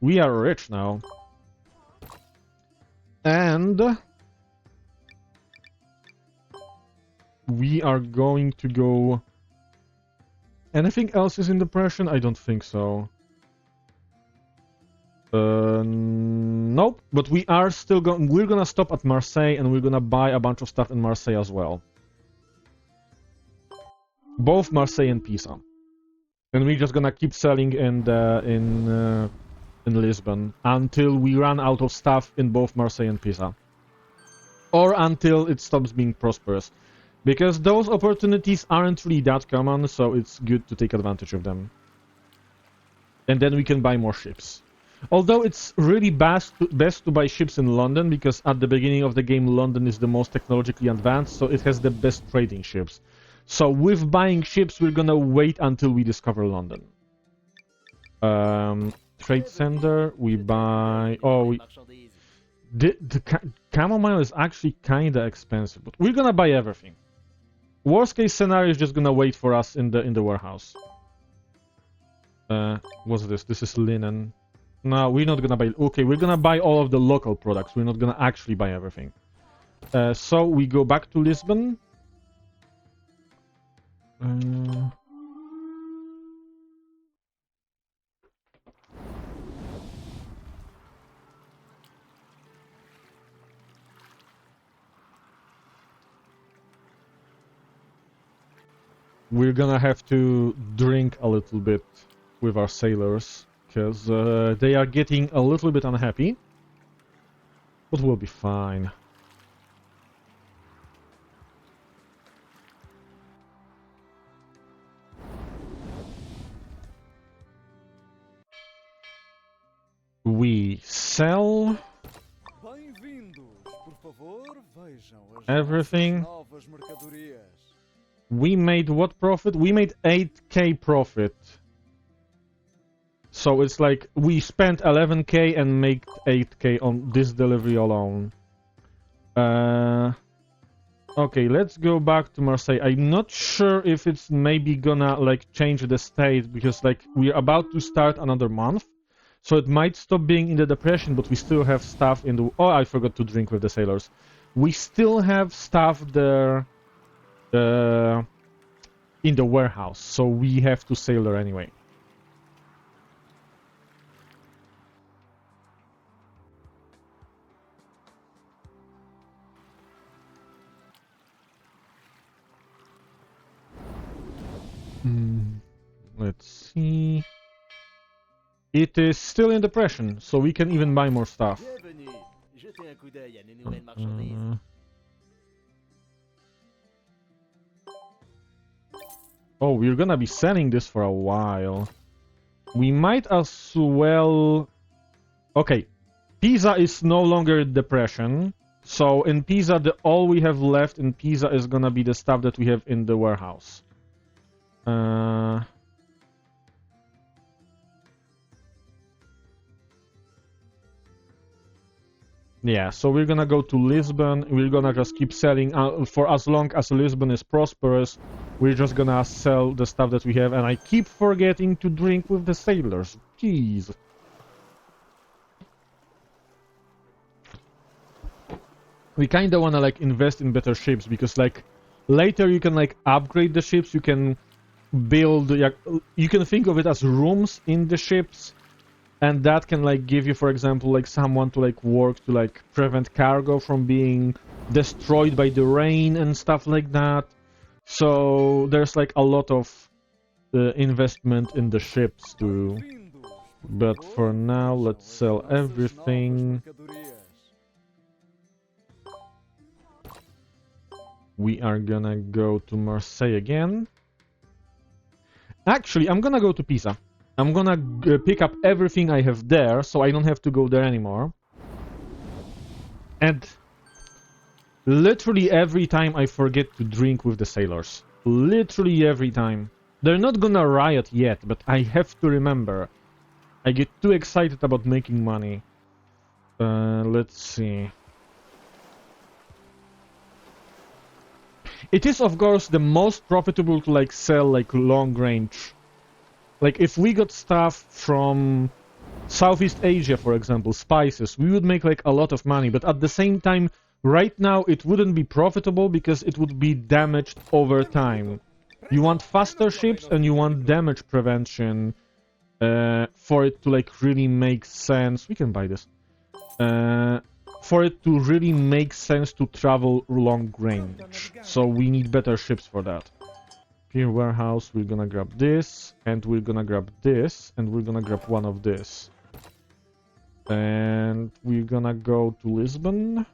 We are rich now. And we are going to go... Anything else is in depression? I don't think so. Nope, but we are still going... We're gonna stop at Marseille and we're gonna buy a bunch of stuff in Marseille as well. Both Marseille and Pisa. And we're just gonna keep selling in Lisbon until we run out of stuff in both Marseille and Pisa. or until it stops being prosperous. Because those opportunities aren't really that common, so it's good to take advantage of them. And then we can buy more ships. Although it's really best to buy ships in London, because at the beginning of the game London is the most technologically advanced, so it has the best trading ships. So with buying ships, we're gonna wait until we discover London. Trade center, we buy... Oh, the chamomile is actually kinda expensive, but we're gonna buy everything. Worst case scenario is just gonna wait for us in the warehouse. What's this? This is linen. No, we're not gonna buy... Okay, we're gonna buy all of the local products. We're not gonna actually buy everything. So we go back to Lisbon. We're gonna have to drink a little bit with our sailors, because they are getting a little bit unhappy. But we'll be fine. We sell everything. We made what profit? We made 8k profit. So it's like we spent 11k and made 8k on this delivery alone. Okay, let's go back to Marseille. I'm not sure if it's maybe gonna like change the state, because like we're about to start another month. So it might stop being in the depression, but we still have stuff in the... Oh, I forgot to drink with the sailors. We still have stuff there in the warehouse, so we have to sail there anyway. Let's see... It is still in depression, so we can even buy more stuff. Oh, we're gonna be selling this for a while. We might as well... Okay, Pisa is no longer depression. So in Pisa, all we have left in Pisa is gonna be the stuff that we have in the warehouse. Yeah, so we're gonna go to Lisbon. We're gonna just keep selling for as long as Lisbon is prosperous. We're just gonna sell the stuff that we have, and I keep forgetting to drink with the sailors. Jeez. We kinda wanna like invest in better ships, because like later you can like upgrade the ships. You can build. You can think of it as rooms in the ships. And that can like give you, for example, like someone to like work to like prevent cargo from being destroyed by the rain and stuff like that. So there's like a lot of investment in the ships too. But for now, let's sell everything. We are gonna go to Marseille again. Actually, I'm gonna go to Pisa. I'm gonna pick up everything I have there, so I don't have to go there anymore. And literally every time I forget to drink with the sailors. Literally every time. They're not gonna riot yet, but I have to remember. I get too excited about making money. Let's see. It is, of course, the most profitable to like sell like long range. Like, if we got stuff from Southeast Asia, for example, spices, we would make, like, a lot of money. But at the same time, right now, it wouldn't be profitable because it would be damaged over time. You want faster ships and you want damage prevention for it to, like, really make sense. We can buy this. For it to really make sense to travel long range. So we need better ships for that. Here, warehouse, we're gonna grab this, and we're gonna grab this, and we're gonna grab one of this. And we're gonna go to Lisbon.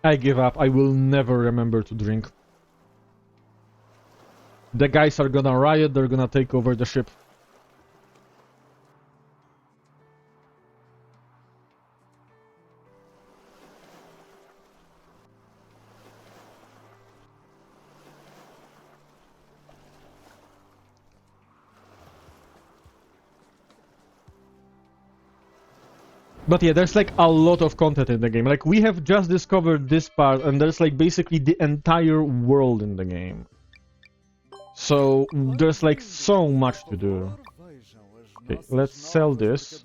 I give up. I will never remember to drink. The guys are gonna riot, they're gonna take over the ship. But yeah, there's like a lot of content in the game. Like, we have just discovered this part, and there's like basically the entire world in the game. So, there's like so much to do. Okay, let's sell this.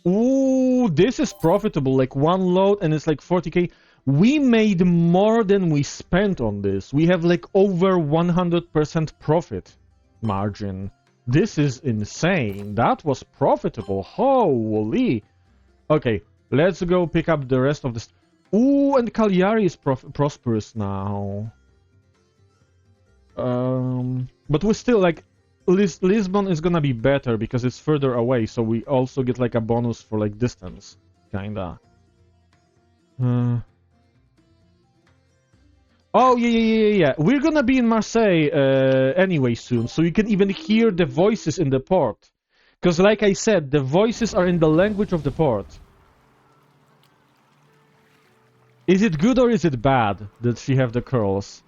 Ooh, this is profitable. Like, one load and it's like 40k. We made more than we spent on this. We have like over 100% profit margin. This is insane. That was profitable. Holy. Okay, let's go pick up the rest of this. Ooh, and Cagliari is prosperous now. But we still, like, Lisbon is gonna be better because it's further away, so we also get, like, a bonus for, like, distance. Kinda. Oh, yeah. We're gonna be in Marseille, anyway soon, so you can even hear the voices in the port. Because, like I said, the voices are in the language of the port. Is it good or is it bad that she have the curls?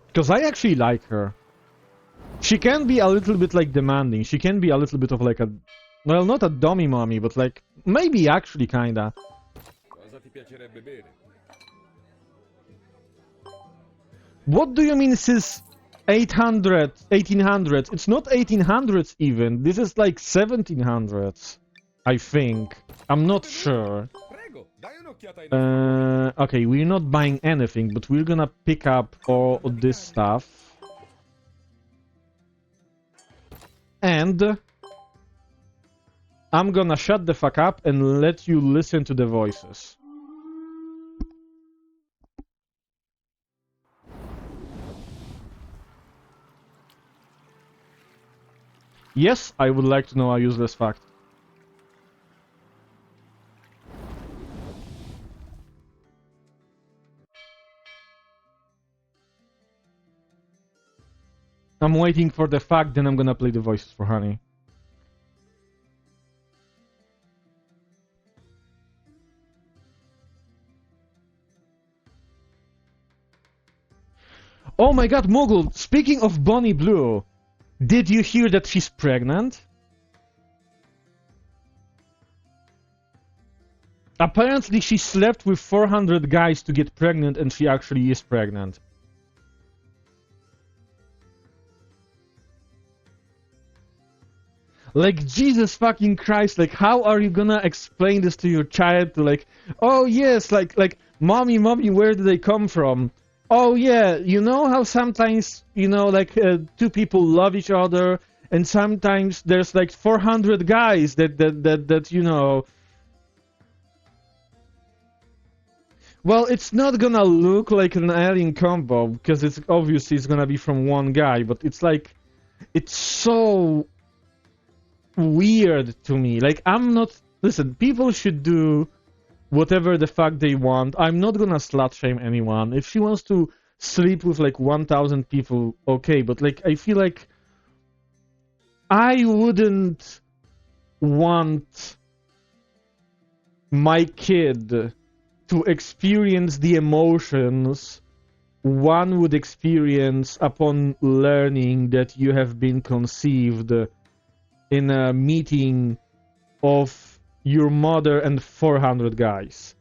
Because I actually like her. She can be a little bit, like, demanding. She can be a little bit of, like, a... Well, not a dummy mommy, but, like, maybe actually kinda. What do you mean since 1800s? It's not 1800s even. This is like 1700s, I think. I'm not sure. Okay, we're not buying anything, but we're gonna pick up all this stuff. And I'm gonna shut the fuck up and let you listen to the voices. Yes, I would like to know a useless fact. I'm waiting for the fact, then I'm gonna play the voices for Honey. Oh my god, Mogul, speaking of Bonnie Blue, did you hear that she's pregnant? Apparently she slept with 400 guys to get pregnant and she actually is pregnant. Like, Jesus fucking Christ, like, how are you gonna explain this to your child to, like, oh yes, like, mommy, where do they come from? Oh yeah, you know how sometimes, you know, like, two people love each other, and sometimes there's like 400 guys that you know. Well, it's not gonna look like an alien combo, because it's obviously it's gonna be from one guy, but it's like, it's so weird to me. Like, I'm not... Listen, people should do whatever the fuck they want. I'm not gonna slut shame anyone. If she wants to sleep with like 1,000 people, okay, but like, I feel like I wouldn't want my kid to experience the emotions one would experience upon learning that you have been conceived in a meeting of your mother and 400 guys.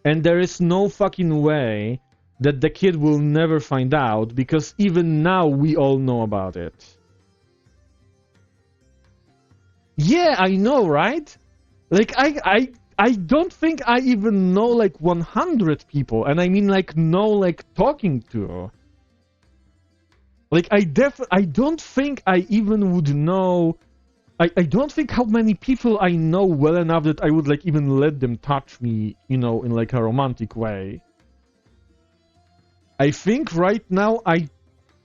And there is no fucking way that the kid will never find out, because even now we all know about it. Yeah, I know, right? Like, I don't think I even know like 100 people, and I mean like know like talking to. Like, I don't think I even would know I don't think how many people I know well enough that I would like even let them touch me, you know, in like a romantic way. I think right now I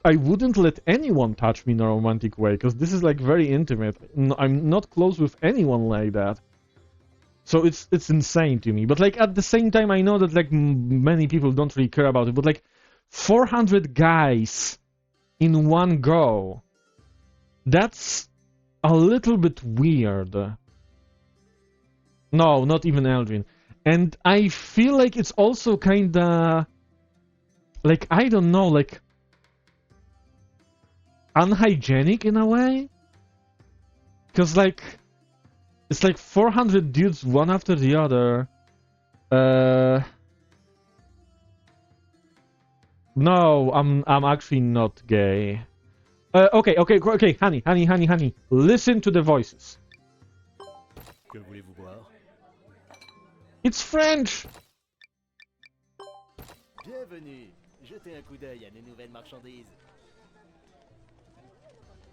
wouldn't let anyone touch me in a romantic way because this is like very intimate. I'm not close with anyone like that. So it's insane to me. But like at the same time, I know that like many people don't really care about it. But like 400 guys in one go, that's a little bit weird. No, not even Eldrin. And I feel like it's also kinda like, I don't know, like unhygienic in a way. Because like it's like 400 dudes one after the other. No, I'm actually not gay. Okay, honey. Listen to the voices. Que voulez-vous boire? It's French. Bienvenue. Jetez un coup d'œil à nos nouvelles marchandises.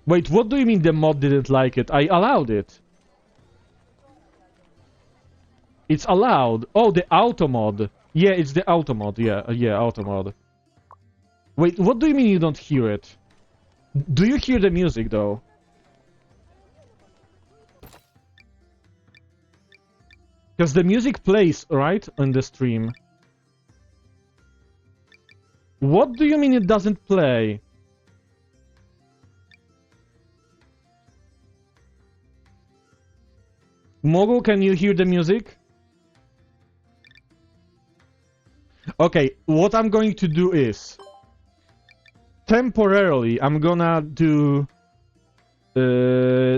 Wait, what do you mean the mod didn't like it? I allowed it. It's allowed. Oh, the auto mod. Yeah, it's the auto mod. Yeah, auto mod. Wait, what do you mean you don't hear it? Do you hear the music though? Because the music plays, right, on the stream. What do you mean it doesn't play? Mogul, can you hear the music? Okay, what I'm going to do is temporarily I'm gonna do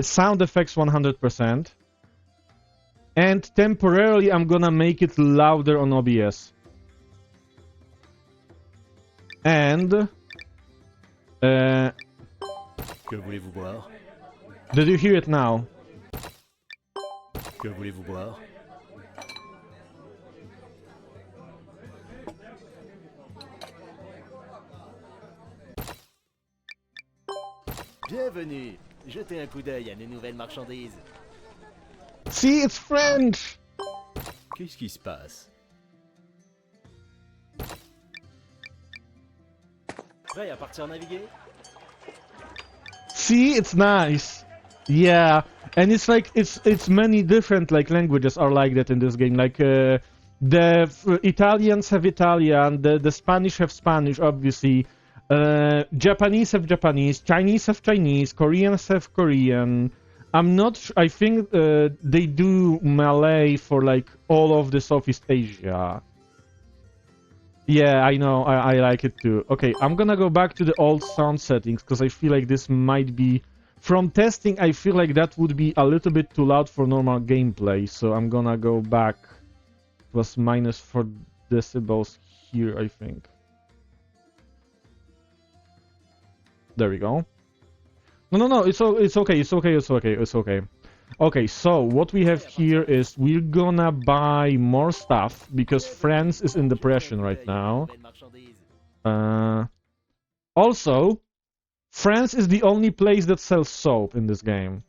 sound effects 100%, and temporarily I'm gonna make it louder on OBS. And Que voulez-vous boire? did you hear it now? Que voulez-vous boire? Bienvenue. Jetez un coup d'œil à nos nouvelles marchandises. See, it's French. Qu'est-ce qui se passe? Prêt à partir naviguer? See, it's nice. Yeah, and it's like it's many different like languages are like that in this game. Like Italians have Italian, the Spanish have Spanish, obviously. Japanese have Japanese, Chinese have Chinese, Koreans have Korean. I'm not. I think they do Malay for like all of the Southeast Asia. Yeah, I know. I like it too. Okay, I'm gonna go back to the old sound settings because I feel like this might be. From testing, I feel like that would be a little bit too loud for normal gameplay. So I'm gonna go back. It was -4 decibels here, I think. There we go. No, it's okay. Okay, so what we have here is we're gonna buy more stuff because France is in depression right now. Also, France is the only place that sells soap in this game.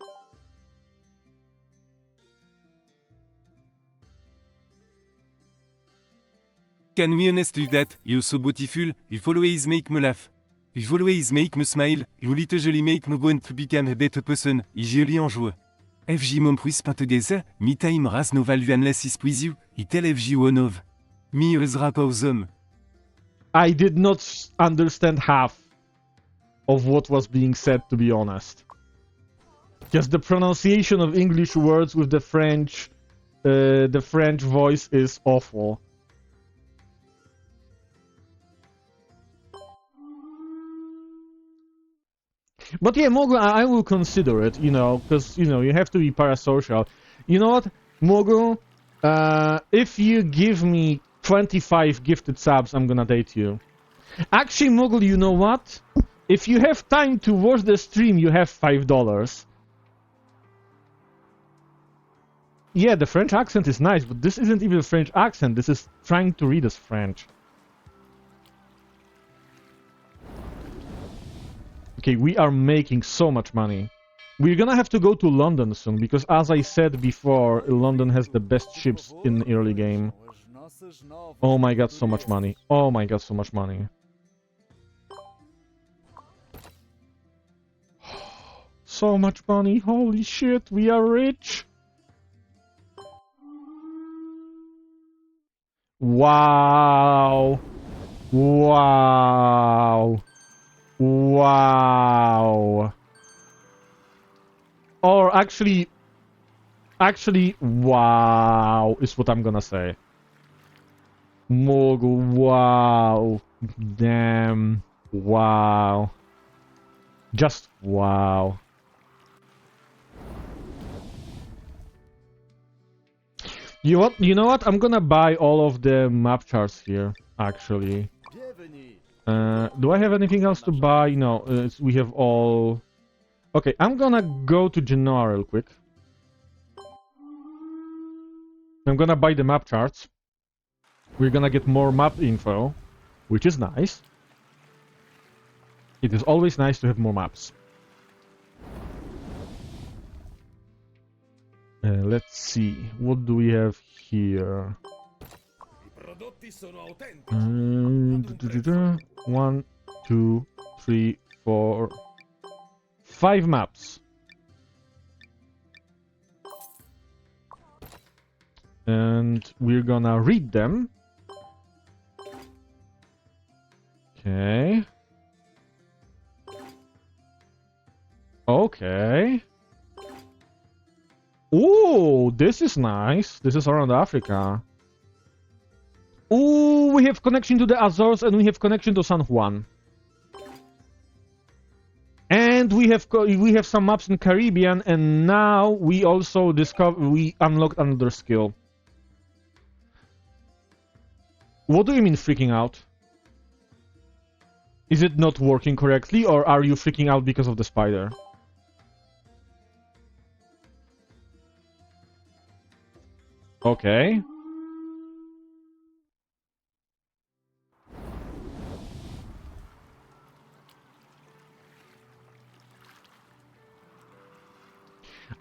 Can we honestly that you so beautiful, you always make me laugh. You always make me smile, you literally make me want to become a better person, joli en joie. FJ mom puis pas together, me time ras no value unless is with you, it tell FJ one of. Me is rap awesome. I did not understand half of what was being said, to be honest. Just the pronunciation of English words with the French voice is awful. But yeah, Mogul, I will consider it, you know, because, you know, you have to be parasocial. You know what, Mogul, if you give me 25 gifted subs, I'm gonna date you. Actually, Mogul, you know what? If you have time to watch the stream, you have $5. Yeah, the French accent is nice, but this isn't even a French accent. This is trying to read as French. Okay, we are making so much money. We're gonna have to go to London soon, because as I said before, London has the best ships in the early game. Oh my god, so much money. Oh my god, so much money. So much money, holy shit, we are rich! Wow! Wow! Wow! Or actually, wow, is what I'm gonna say. Mogul, wow. Damn. Wow. Just wow. You know what? I'm gonna buy all of the map charts here, actually. Do I have anything else to buy? No, we have all... Okay, I'm gonna go to Genoa real quick. I'm gonna buy the map charts. We're gonna get more map info, which is nice. It is always nice to have more maps. Let's see, what do we have here? 1, 2, 3, 4, 5 maps. And we're gonna read them. Okay. Okay. Ooh, this is nice. This is around Africa. Ooh, we have connection to the Azores and we have connection to San Juan. And we have some maps in Caribbean, and now we also unlocked another skill. What do you mean freaking out? Is it not working correctly, or are you freaking out because of the spider? Okay.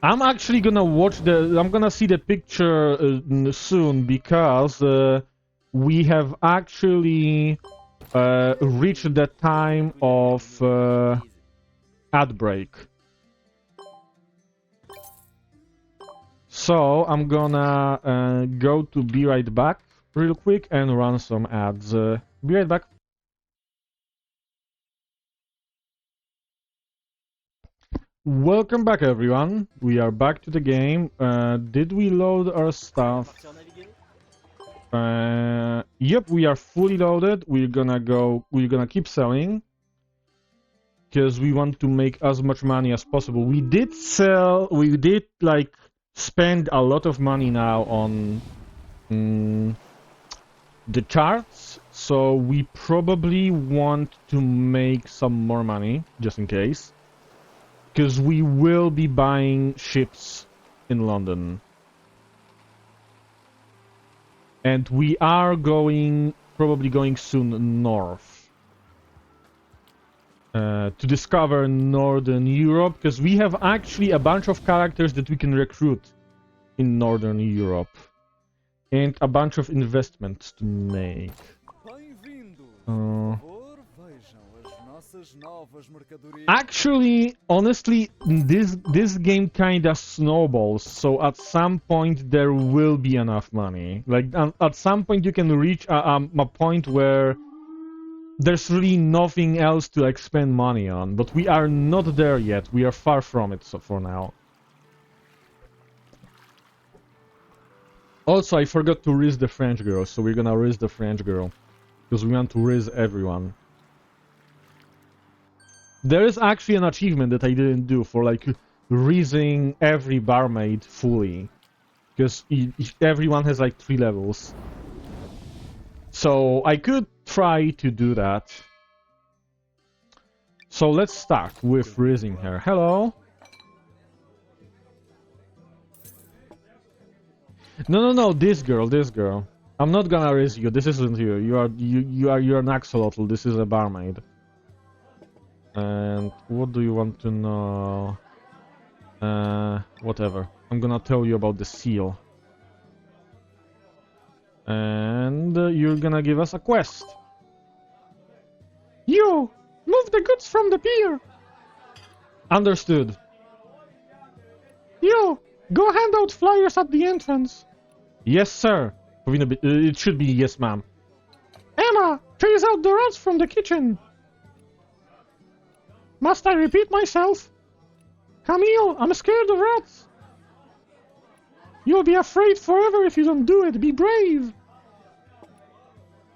I'm actually gonna I'm gonna see the picture soon, because we have actually reached the time of ad break. So I'm gonna go to Be Right Back real quick and run some ads. Be right back. Welcome back, everyone. We are back to the game. Did we load our stuff? Yep, we are fully loaded. We're gonna keep selling, because we want to make as much money as possible. We did like spend a lot of money now on the charts, so we probably want to make some more money, just in case. Because we will be buying ships in London. And we are probably going soon north. To discover Northern Europe, because we have actually a bunch of characters that we can recruit in Northern Europe. And a bunch of investments to make. Actually, honestly, this game kinda snowballs, so at some point there will be enough money. Like, at some point you can reach a point where there's really nothing else to like spend money on, but we are not there yet. We are far from it, so for now. Also, I forgot to raise the French girl, so we're gonna raise the French girl, because we want to raise everyone. There is actually an achievement that I didn't do for like raising every barmaid fully, because everyone has like 3 levels. So I could try to do that. So let's start with raising her. Hello. No, this girl. I'm not gonna raise you. This isn't you. You're an axolotl. This is a barmaid. And what do you want to know? Whatever. I'm gonna tell you about the seal. And you're gonna give us a quest. You! Move the goods from the pier! Understood. You! Go hand out flyers at the entrance. Yes, sir. It should be yes, ma'am. Emma! Chase out the rats from the kitchen! Must I repeat myself? Camille, I'm scared of rats! You'll be afraid forever if you don't do it. Be brave!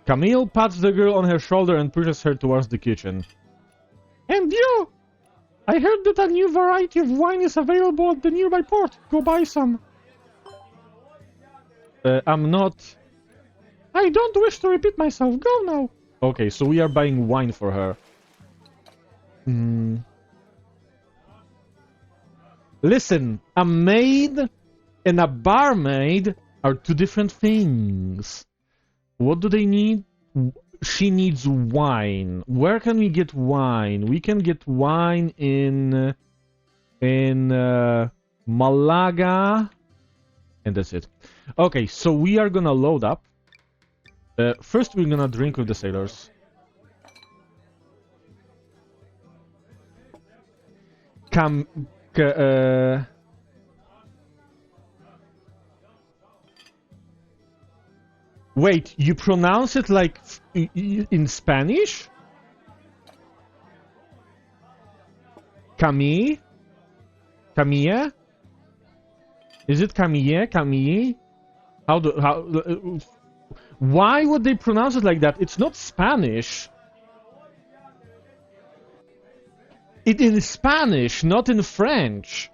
Camille pats the girl on her shoulder and pushes her towards the kitchen. And you! I heard that a new variety of wine is available at the nearby port. Go buy some. I'm not... I don't wish to repeat myself. Go now. Okay, so we are buying wine for her. Listen, a maid and a barmaid are two different things. What do they need? She needs wine. Where can we get wine? We can get wine in Malaga, and that's it. Okay, so we are gonna load up. First, we're gonna drink with the sailors. Wait, you pronounce it like in Spanish? Camille? Camille? Is it Camille? Camille? Why would they pronounce it like that? It's not Spanish. It in Spanish, not in French.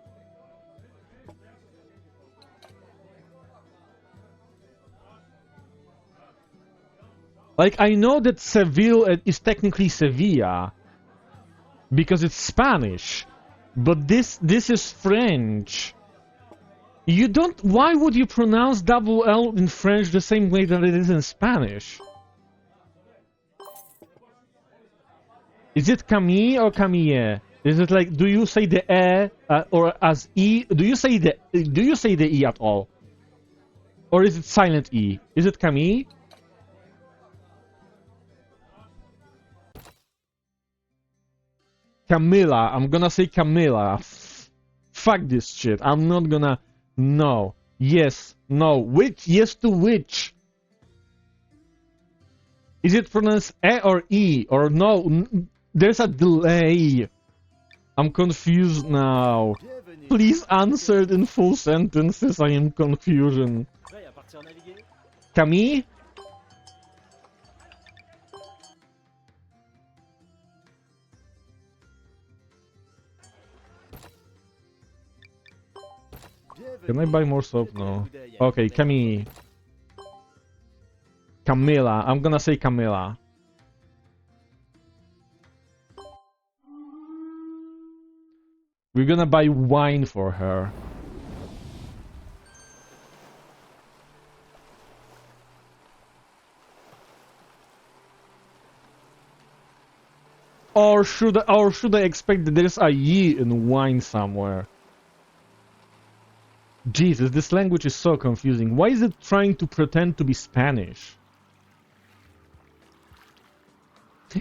Like, I know that Seville is technically Sevilla because it's Spanish, but this is French. You don't. Why would you pronounce double L in French the same way that it is in Spanish? Is it Camille or Camille? Is it like, do you say the E or as E? Do you say the E at all? Or is it silent E? Is it Camille? Camilla. I'm gonna say Camilla. Fuck this shit. I'm not gonna... No. Yes. No. Which? Yes to which? Is it pronounced E or E? Or no? There's a delay. I'm confused now. Please answer it in full sentences. I am confusion. Camille? Can I buy more soap? No. Okay, Camille. Camilla. I'm gonna say Camilla. We're gonna buy wine for her. Or should I expect that there's a ye in wine somewhere? Jesus, this language is so confusing. Why is it trying to pretend to be Spanish?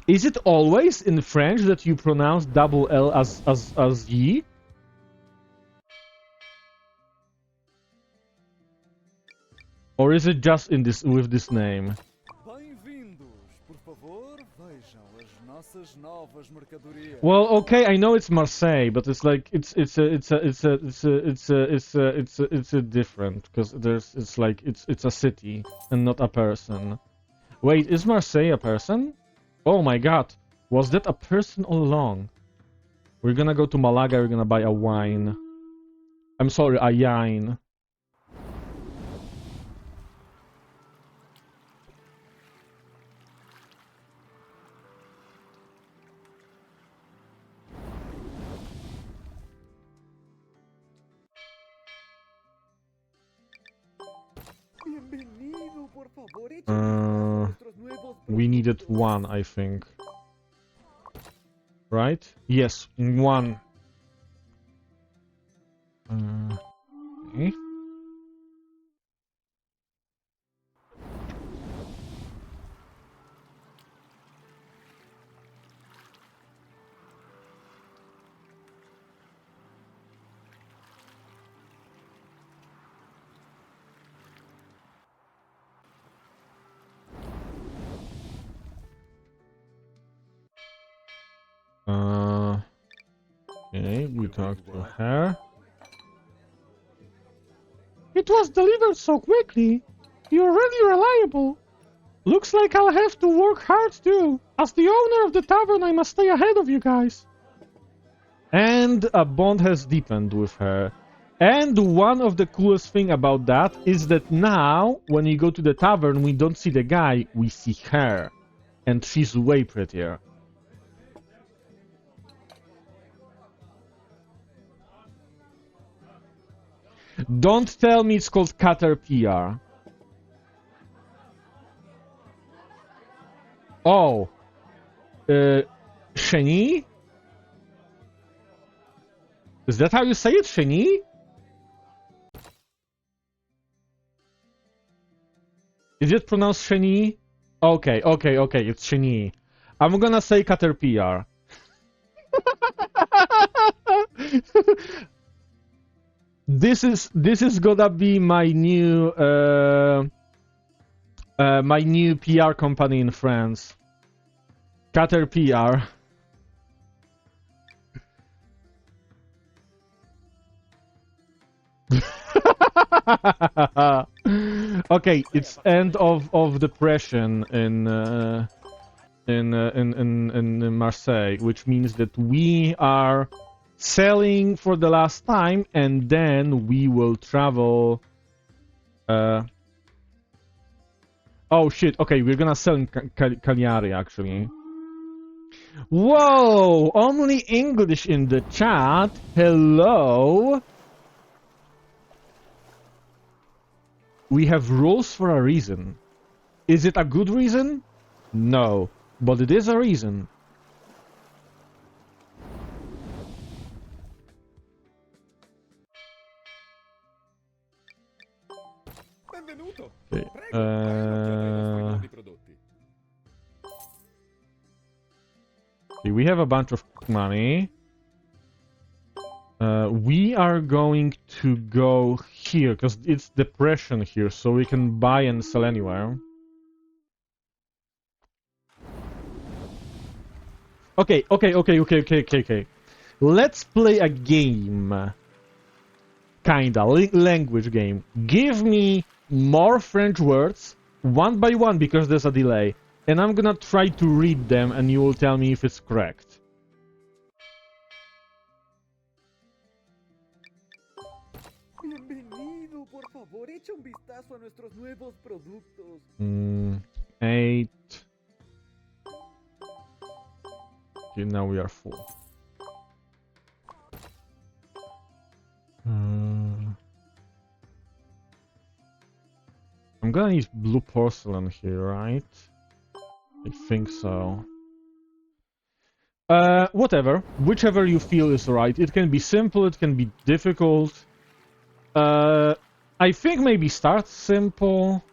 Is it always in French that you pronounce double L as ye? Or is it just in this with this name? Well, okay, I know it's Marseille, but it's like it's a different because it's a city and not a person. Wait, is Marseille a person? Oh my god, was that a person all along? We're gonna go to Malaga, we're gonna buy a wine. I'm sorry, a wine. We needed one, I think. Right? Yes, one. Okay. Okay, we talked to her. It was delivered so quickly. You're really reliable. Looks like I'll have to work hard too. As the owner of the tavern, I must stay ahead of you guys. And a bond has deepened with her. And one of the coolest thing about that is that now, when you go to the tavern, we don't see the guy, we see her. And she's way prettier. Don't tell me it's called Caterpillar. Oh. Shani? Is that how you say it, Shani? Is it pronounced Shani? Okay, it's Shani. I'm gonna say Caterpillar. This is gonna be my new PR company in France. Caterpillar. Okay, it's end of depression in Marseille, which means that we are selling for the last time, and then we will travel. Oh shit! Okay, we're gonna sell in Cagliari actually. Whoa! Only English in the chat. Hello. We have rules for a reason. Is it a good reason? No, but it is a reason. Okay. Okay, we have a bunch of money. We are going to go here because it's depression here, so we can buy and sell anywhere. Okay. Let's play a game. Kinda language game. Give me more French words one by one because there's a delay, and I'm gonna try to read them, and you will tell me if it's correct. Bienvenido, por favor, echa un vistazo a nuestros nuevos productos. 8. Okay, now we are full. I'm gonna use blue porcelain here, right? I think so. Whatever. Whichever you feel is right. It can be simple, it can be difficult. I think maybe start simple.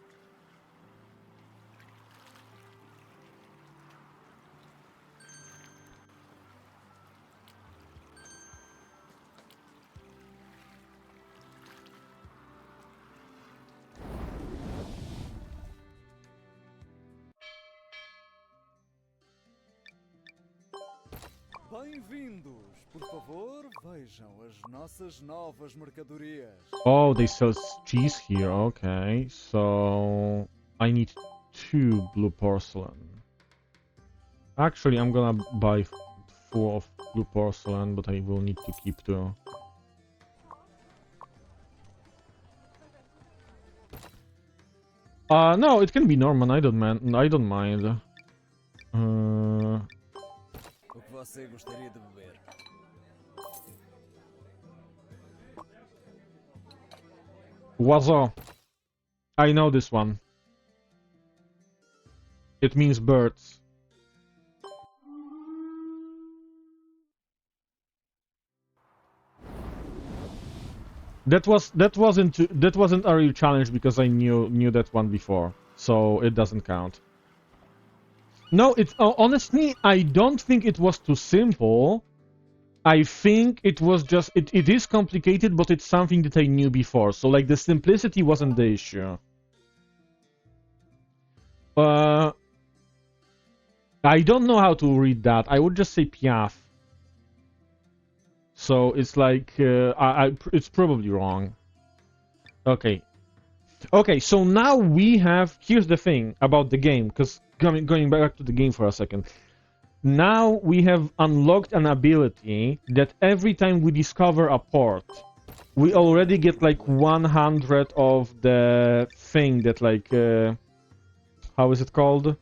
Bem-vindos! Por favor, vejam as nossas novas mercadorias. Oh, they sell cheese here. Okay, so I need 2 blue porcelain. Actually, I'm gonna buy 4 of blue porcelain, but I will need to keep 2. No, it can be Norman. I don't mind. O que você gostaria de beber? Wazo. I know this one. It means birds. That wasn't a real challenge because I knew that one before, so it doesn't count. No, it's honestly, I don't think it was too simple. I think it was just it is complicated, but it's something that I knew before. So like the simplicity wasn't the issue. I don't know how to read that. I would just say Piaf. So it's like it's probably wrong. Okay. Okay, so now we have, here's the thing about the game, because going back to the game for a second. Now we have unlocked an ability that every time we discover a port, we already get like 100 of the thing that like, how is it called?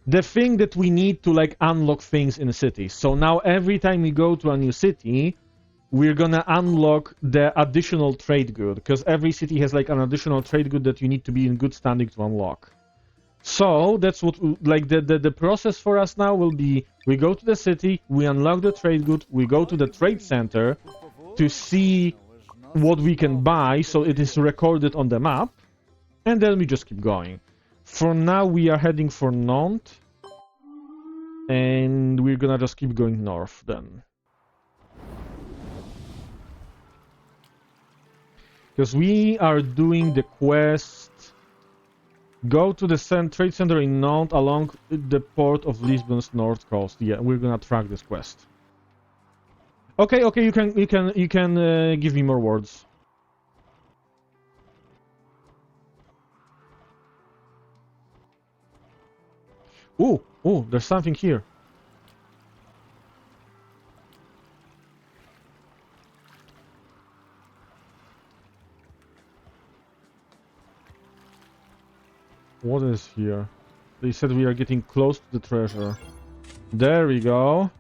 The thing that we need to like unlock things in a city. So now every time we go to a new city, we're gonna unlock the additional trade good, because every city has like an additional trade good that you need to be in good standing to unlock. So that's what like the process for us now will be: we go to the city, we unlock the trade good, we go to the trade center to see what we can buy, so it is recorded on the map, and then we just keep going. For now, we are heading for Nantes, and we're gonna just keep going north then. Because we are doing the quest, go to the trade center in Nantes along the port of Lisbon's north coast. Yeah, we're gonna track this quest. Okay, okay, you can give me more words. Ooh, ooh, there's something here. What is here? They said we are getting close to the treasure. There we go.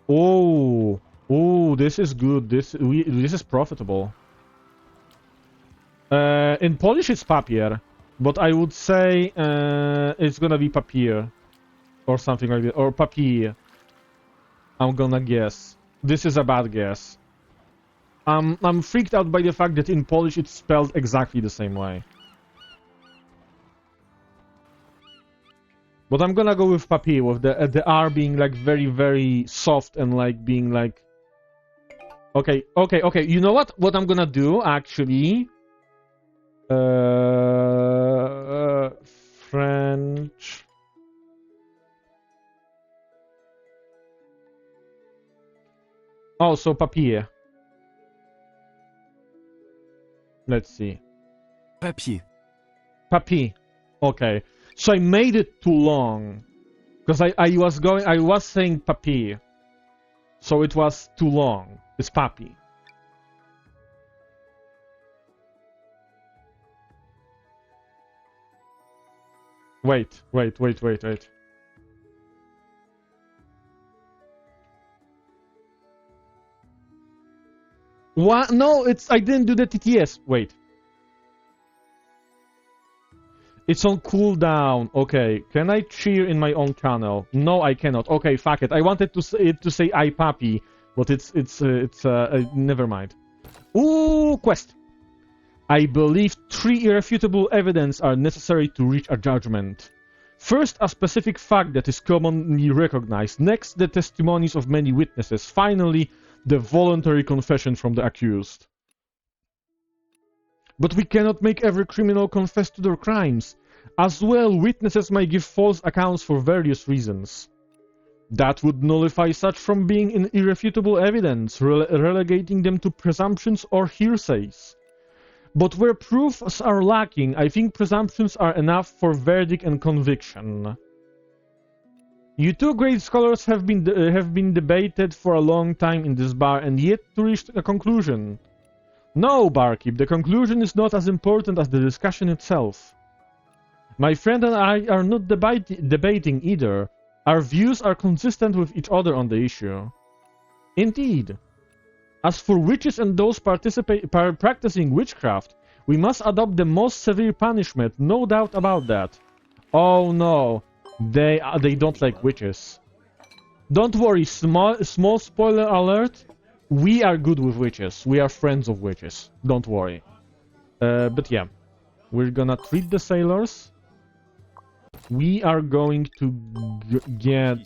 Oh, oh, this is good. This is profitable. In Polish it's papier, but I would say it's gonna be papier or something like that, or papier. I'm gonna guess. This is a bad guess. I'm freaked out by the fact that in Polish it's spelled exactly the same way. But I'm gonna go with papier, with the R being like very, very soft and like being like... Okay, okay, okay. You know what? What I'm gonna do, actually... French... Oh, so papier. Let's see. Papier. Papier. Okay. So I made it too long. Because I was saying papier. So it was too long. It's papi. Wait. What? No, I didn't do the TTS. Wait. It's on cooldown. Okay. Can I cheer in my own channel? No, I cannot. Okay, fuck it. I wanted to say I papi, but it's never mind. Ooh, quest. I believe 3 irrefutable evidence are necessary to reach a judgment. First, a specific fact that is commonly recognized. Next, the testimonies of many witnesses. Finally, the voluntary confession from the accused. But we cannot make every criminal confess to their crimes. As well, witnesses may give false accounts for various reasons. That would nullify such from being in irrefutable evidence, relegating them to presumptions or hearsays. But where proofs are lacking, I think presumptions are enough for verdict and conviction. You two great scholars have been debated for a long time in this bar and yet to reach a conclusion. No, Barkeep, the conclusion is not as important as the discussion itself. My friend and I are not debating either. Our views are consistent with each other on the issue. Indeed. As for witches and those practicing witchcraft, we must adopt the most severe punishment, no doubt about that. Oh no, they don't like witches. Don't worry, small spoiler alert. We are good with witches. We are friends of witches. Don't worry. But yeah, we're gonna treat the sailors. We are going to get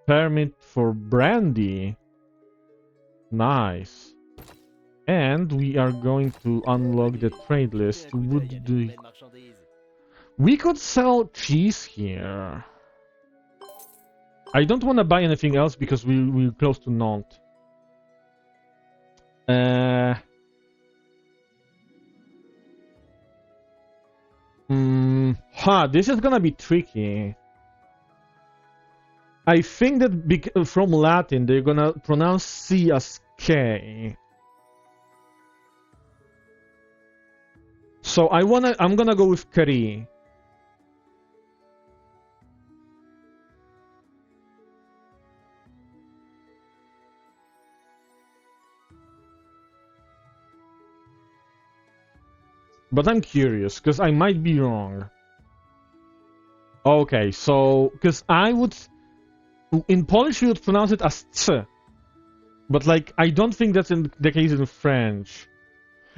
permit for brandy. Nice. And we are going to unlock the trade list. We could sell cheese here. I don't want to buy anything else because we're close to Nantes. This is gonna be tricky. I think that from Latin they're gonna pronounce C as K. So I'm gonna go with Kari. But I'm curious, because I might be wrong. Okay, so, because in Polish you would pronounce it as C. But like, I don't think that's the case in French.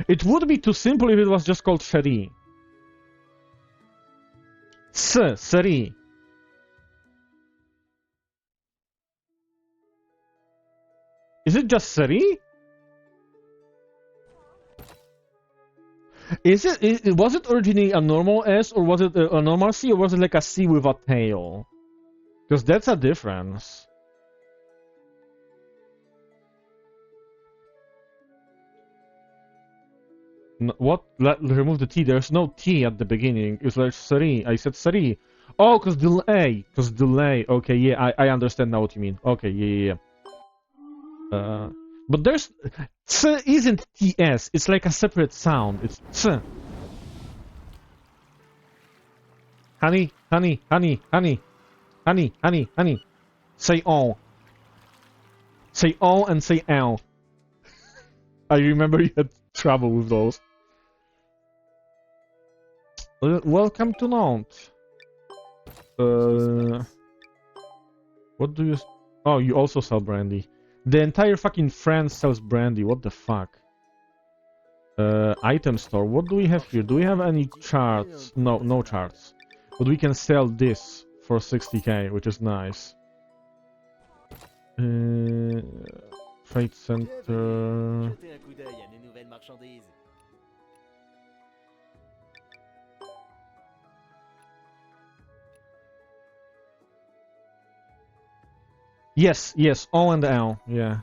It would be too simple if it was just called Cherie. Cherie. Is it just Cherie? Was it originally a normal S, or was it a normal C, or was it like a C with a tail? Because that's a difference. What? Remove the T. There's no T at the beginning. It's like Sari. I said Sari. Oh, because delay. Because delay. Okay, yeah, I understand now what you mean. Okay, yeah. But there's... C isn't TS. It's like a separate sound. It's C. Honey. Say on. Say on and say ow. I remember you had trouble with those. Welcome to Nantes. What do you... Oh, you also sell brandy. The entire fucking France sells brandy. What the fuck? Item store. What do we have here? Do we have any charts? No, no charts. But we can sell this for 60k, which is nice. Trade center. Yes, O and L, yeah.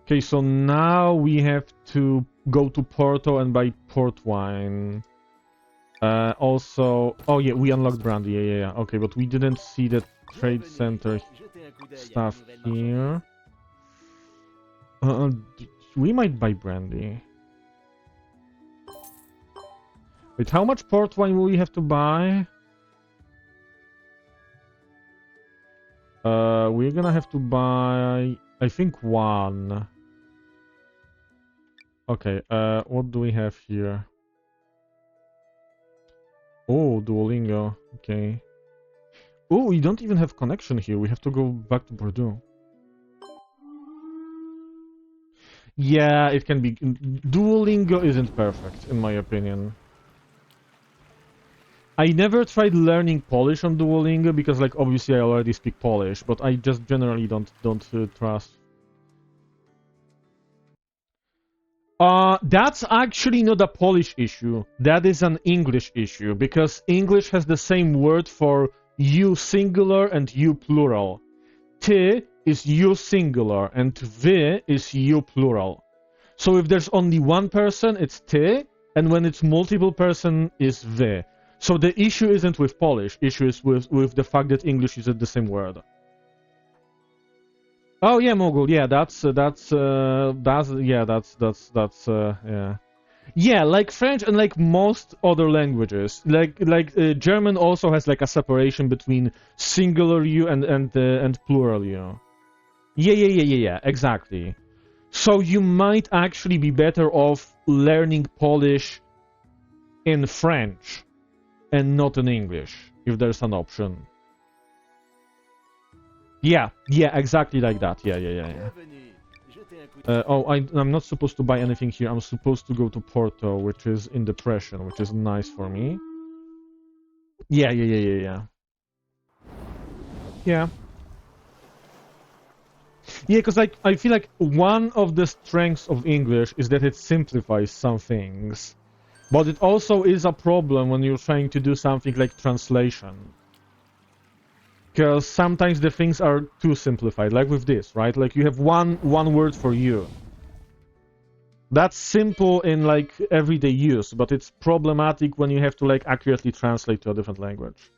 Okay, so now we have to go to Porto and buy port wine. Also, oh yeah, we unlocked brandy, yeah. Okay, but we didn't see the trade center stuff here. We might buy brandy. Wait, how much port wine will we have to buy? We're gonna have to buy, I think, one. Okay, what do we have here? Oh, Duolingo, okay. Oh, we don't even have connection here. We have to go back to Bordeaux. Yeah, it can be. Duolingo isn't perfect, in my opinion. I never tried learning Polish on Duolingo because, like, obviously I already speak Polish, but I just generally don't trust. That's actually not a Polish issue. That is an English issue because English has the same word for you singular and you plural. Ty is you singular and wy is you plural. So if there's only one person, it's ty, and when it's multiple person, is wy. So the issue isn't with Polish, issue is with the fact that English uses the same word. Oh yeah, Mogul, yeah, yeah, like French and like most other languages, like German also has like a separation between singular you and plural you. Yeah, exactly. So you might actually be better off learning Polish in French. and not in English, if there's an option. Yeah, exactly like that. Yeah. Bienvenue. Jetez un coup d'œil. Oh, I'm not supposed to buy anything here. I'm supposed to go to Porto, which is in depression, which is nice for me. Yeah. Yeah, because like I feel like one of the strengths of English is that it simplifies some things. But it also is a problem when you're trying to do something like translation. Because sometimes the things are too simplified, like with this, right? Like you have one word for you. That's simple in like everyday use, but it's problematic when you have to like accurately translate to a different language.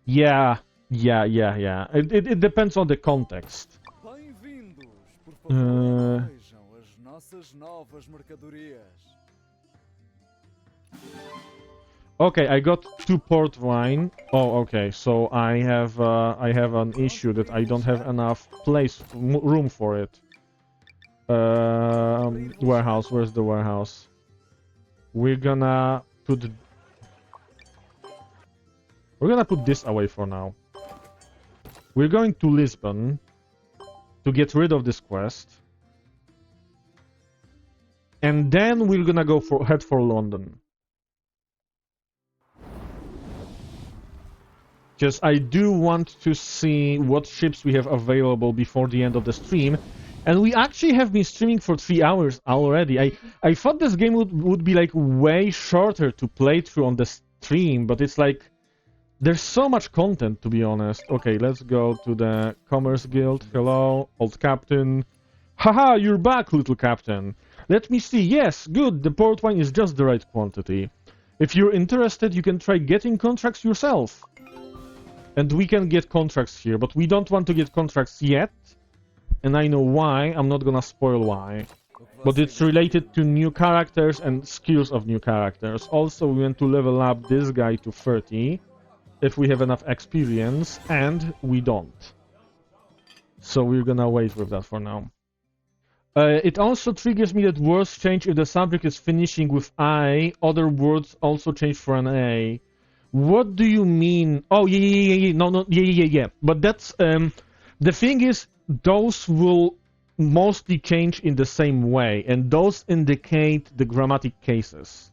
Yeah. It depends on the context. Bem-vindos! Por favor, Uh, vejam as nossas novas mercadorias. Okay, I got 2 port wine. Oh, okay. So I have an issue that I don't have enough room for it. Warehouse. Where's the warehouse? We're gonna put this away for now. We're going to Lisbon to get rid of this quest, and then we're gonna head for London. Because I do want to see what ships we have available before the end of the stream. And we actually have been streaming for 3 hours already. I thought this game would be like way shorter to play through on the stream, but it's like there's so much content, to be honest. Okay, let's go to the Commerce Guild. Hello, old captain. Haha, you're back, little captain. Let me see. Yes, good. The port wine is just the right quantity. If you're interested, you can try getting contracts yourself. And we can get contracts here, but we don't want to get contracts yet. And I know why. I'm not gonna spoil why. But it's related to new characters and skills of new characters. Also, we want to level up this guy to 30. If we have enough experience, and we don't. So we're gonna wait with that for now. It also triggers me that words change if the subject is finishing with I. Other words also change for an A. What do you mean? Oh, yeah. No, yeah. But that's, the thing is, those will mostly change in the same way, and those indicate the grammatic cases.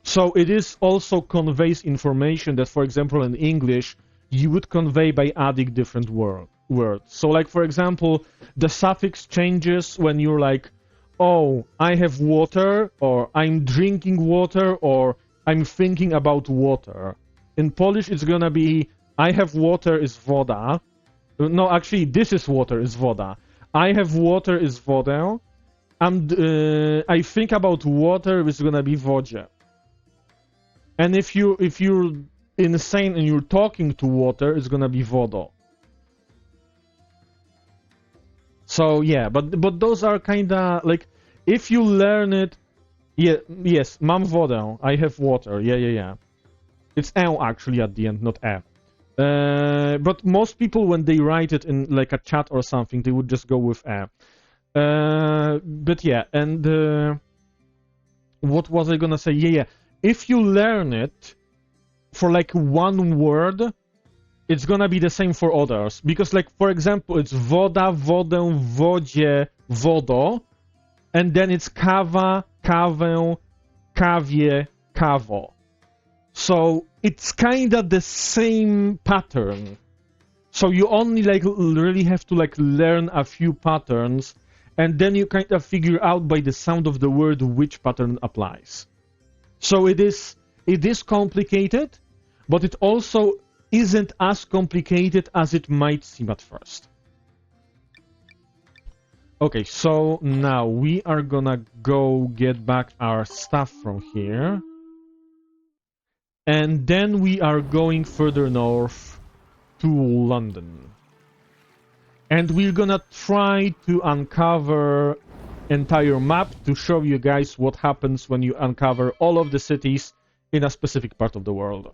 So it is also conveys information that, for example, in English, you would convey by adding different words. So, like, for example, the suffix changes when you're like, oh, I have water, or I'm drinking water, or I'm thinking about water. In Polish, it's gonna be I have water is woda. No, actually, this is water is woda. I have water is wodę. And I think about water is gonna be wodzie. And if you're insane and you're talking to water, it's gonna be wodo. So yeah, but those are kinda like if you learn it. Yeah, yes, mam wodę. I have water. Yeah. It's L actually at the end, not E. But most people, when they write it in like a chat or something, they would just go with E. But yeah, and what was I gonna say? Yeah. If you learn it for like one word, it's gonna be the same for others. Because like, for example, it's woda, wodę, wodzie, wodo. And then it's kawa, kawę, kawie, kawo. So it's kinda the same pattern. So you only like really have to like learn a few patterns, and then you kind of figure out by the sound of the word which pattern applies. So it is complicated, but it also isn't as complicated as it might seem at first. Okay, so now we are gonna go get back our stuff from here. And then we are going further north to London. And we're gonna try to uncover entire map to show you guys what happens when you uncover all of the cities in a specific part of the world.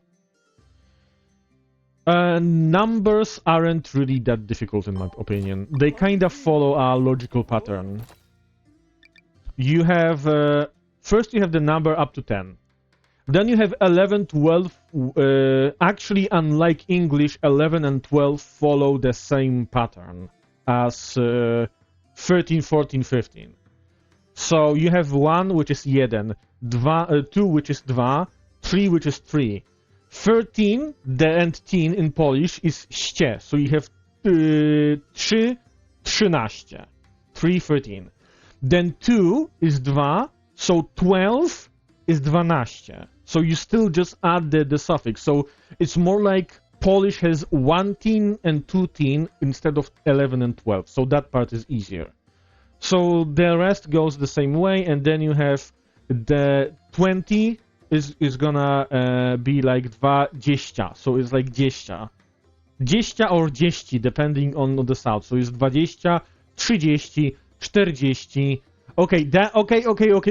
Numbers aren't really that difficult in my opinion. They kind of follow a logical pattern. You have First you have the number up to 10. Then you have 11, 12. Actually, unlike English, 11 and 12 follow the same pattern as 13, 14, 15. So you have 1, which is jeden, 2, which is 2, 3, which is 3. 13, the end teen in Polish is ście, so you have 3, 13. 3, 13. Then 2 is 2, so 12 is 12. So you still just add the suffix. So it's more like Polish has 1 teen and 2 teen instead of 11 and 12. So that part is easier. So the rest goes the same way, and then you have the 20 is gonna be like 20. So it's like 20. 20 or 10, depending on the south. So it's 20, 30, 40. Okay,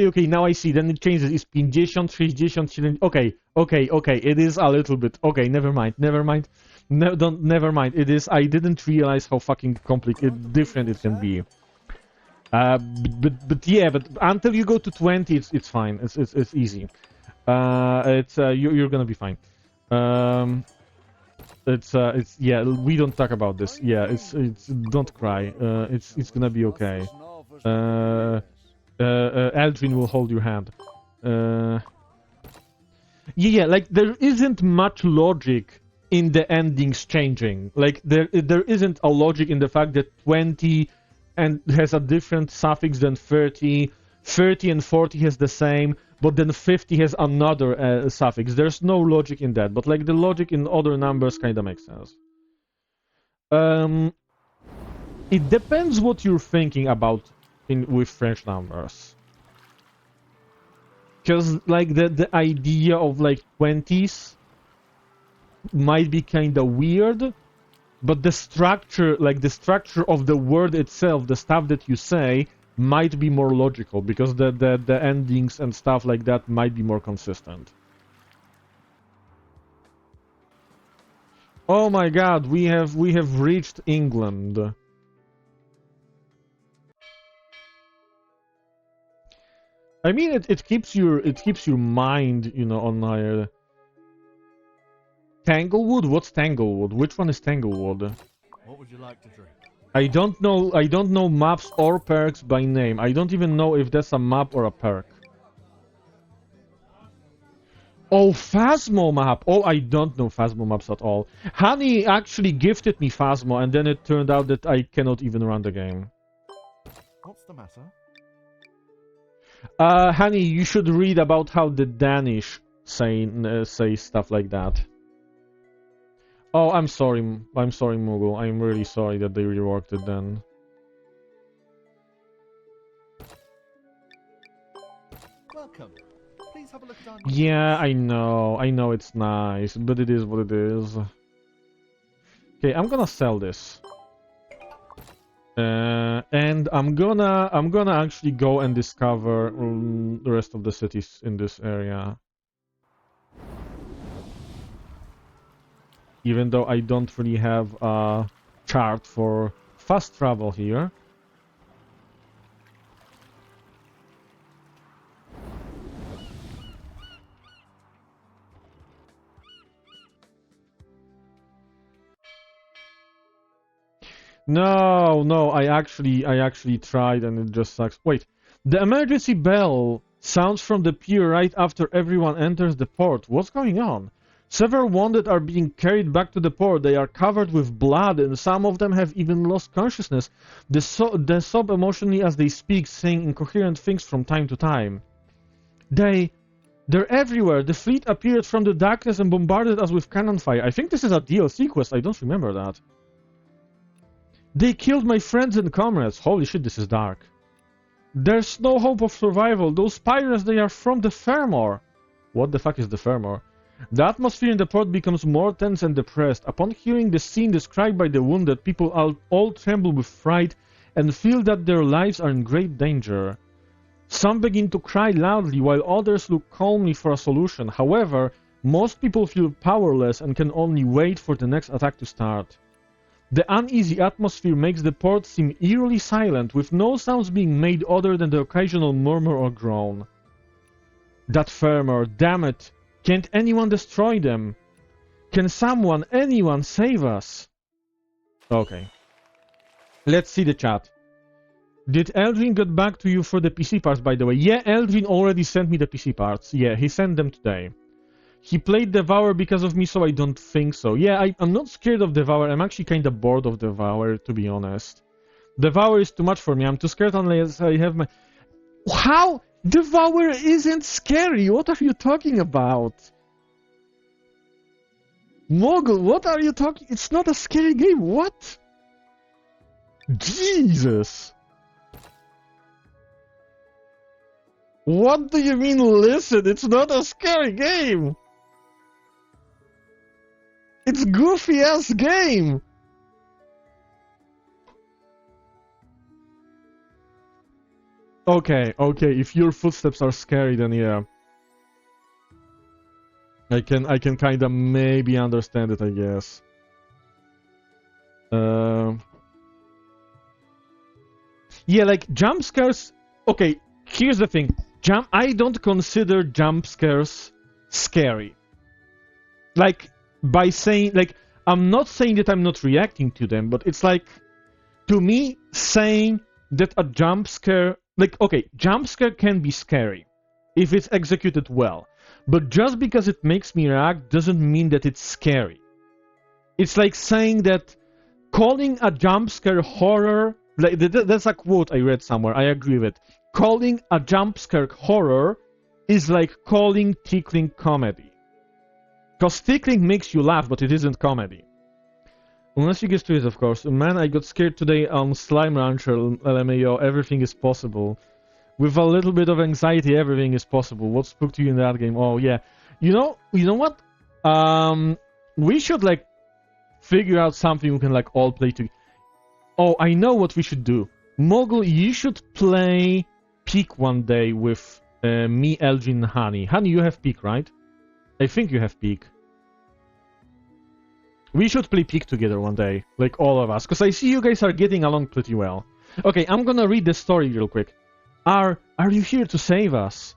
okay. Now I see. Then it changes. It's 50, 60, 70. Okay. It is a little bit. Okay, never mind. Never mind. It is. I didn't realize how fucking complicated, different it can be. But yeah. But until you go to 20, it's fine. It's easy. You're gonna be fine. It's yeah. We don't talk about this. Yeah. It's don't cry. It's gonna be okay. Eldrin will hold your hand. Yeah, like there isn't much logic in the endings changing. Like there isn't a logic in the fact that 20 and has a different suffix than 30. 30 and 40 has the same, but then 50 has another suffix. There's no logic in that, but like the logic in other numbers kind of makes sense. It depends what you're thinking about with French numbers. Because like the idea of like 20s might be kind of weird, but the structure of the word itself, the stuff that you say, might be more logical because the endings and stuff like that might be more consistent. Oh my god, we have reached England. I mean, it keeps your mind, you know, on higher. Tanglewood? What's Tanglewood? Which one is Tanglewood? What would you like to drink? I don't know maps or perks by name. I don't even know if that's a map or a perk. Oh, Phasmo map. Oh, I don't know Phasmo maps at all. Honey actually gifted me Phasmo, and then it turned out that I cannot even run the game. What's the matter? Honey, you should read about how the Danish say stuff like that. Oh, I'm sorry, Moogle. I'm really sorry that they reworked it then. Welcome. Please have a look down. Yeah, I know it's nice, but it is what it is. Okay, I'm gonna sell this. And I'm gonna actually go and discover the rest of the cities in this area. Even though I don't really have a chart for fast travel here. No, I actually tried and it just sucks. Wait, the emergency bell sounds from the pier right after everyone enters the port. What's going on? Several wounded are being carried back to the port. They are covered with blood and some of them have even lost consciousness. They sob emotionally as they speak, saying incoherent things from time to time. They're everywhere. The fleet appeared from the darkness and bombarded us with cannon fire. I think this is a DLC quest. I don't remember that. They killed my friends and comrades. Holy shit, this is dark. There's no hope of survival. Those pirates, they are from the Fermor. What the fuck is the Fermor? The atmosphere in the port becomes more tense and depressed. Upon hearing the scene described by the wounded, people all tremble with fright and feel that their lives are in great danger. Some begin to cry loudly while others look calmly for a solution. However, most people feel powerless and can only wait for the next attack to start. The uneasy atmosphere makes the port seem eerily silent, with no sounds being made other than the occasional murmur or groan. That farmer, damn it. Can't anyone destroy them? Can someone, anyone save us? Okay. Let's see the chat. Did Eldrin get back to you for the PC parts, by the way? Yeah, Eldrin already sent me the PC parts. Yeah, he sent them today. He played Devour because of me, so I don't think so. Yeah, I'm not scared of Devour. I'm actually kind of bored of Devour, to be honest. Devour is too much for me. I'm too scared unless I have my... How? Devour isn't scary. What are you talking about? Mogul, what are you talking? It's not a scary game. What? Jesus. What do you mean, listen? It's not a scary game. It's goofy-ass game. Okay, if your footsteps are scary, then yeah. I can kinda maybe understand it, I guess. Yeah, like jump scares. Okay, here's the thing. I don't consider jump scares scary. Like by saying, like, I'm not saying that I'm not reacting to them, but it's like, to me, saying that a jump scare, like, okay, jump scare can be scary if it's executed well. But just because it makes me react doesn't mean that it's scary. It's like saying that calling a jump scare horror, like that's a quote I read somewhere, I agree with. Calling a jump scare horror is like calling tickling comedy. Because tickling makes you laugh, but it isn't comedy. Unless you get to it, of course. Man, I got scared today on Slime Rancher LMAO, everything is possible. With a little bit of anxiety, everything is possible. What spooked you in that game? Oh, yeah. You know what? We should, like, figure out something we can, like, all play together. Oh, I know what we should do. Mogul, you should play Peak one day with me, Elgin, and Honey. Honey, you have Peak, right? I think you have Peak. We should play Peak together one day. Like, all of us. Because I see you guys are getting along pretty well. Okay, I'm gonna read the story real quick. Are you here to save us?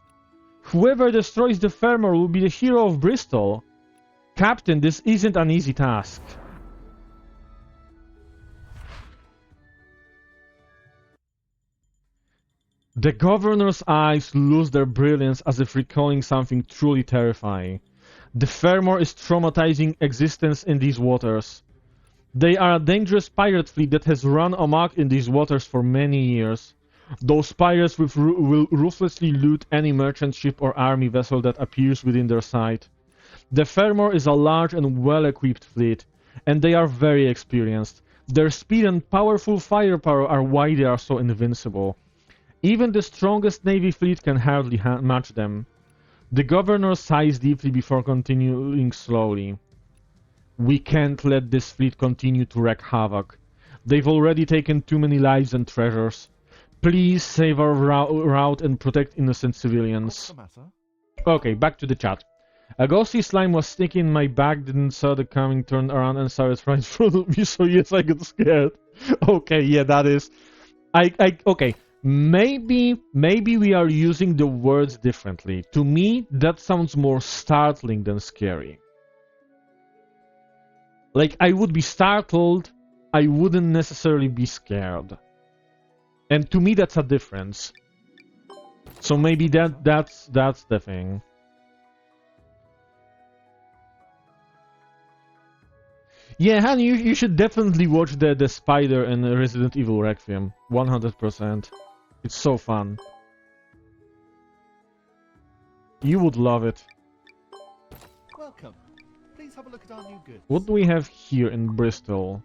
Whoever destroys the farmer will be the hero of Bristol. Captain, this isn't an easy task. The governor's eyes lose their brilliance as if recalling something truly terrifying. The farmer is traumatizing existence in these waters. They are a dangerous pirate fleet that has run amok in these waters for many years. Those pirates will ruthlessly loot any merchant ship or army vessel that appears within their sight. The farmer is a large and well-equipped fleet, and they are very experienced. Their speed and powerful firepower are why they are so invincible. Even the strongest navy fleet can hardly match them. The governor sighs deeply before continuing slowly. We can't let this fleet continue to wreak havoc. They've already taken too many lives and treasures. Please save our route and protect innocent civilians. Okay, back to the chat. A ghostly slime was sticking in my back, didn't saw the coming, turned around and saw it right in front of me, so yes, I got scared. Okay, yeah, that is... Okay, maybe we are using the words differently. To me, that sounds more startling than scary. Like, I would be startled, I wouldn't necessarily be scared. And to me, that's a difference. So maybe that's the thing. Yeah, Han, you should definitely watch the Spider and Resident Evil Requiem. 100%. It's so fun. You would love it. Welcome. Please have a look at our new goods. What do we have here in Bristol?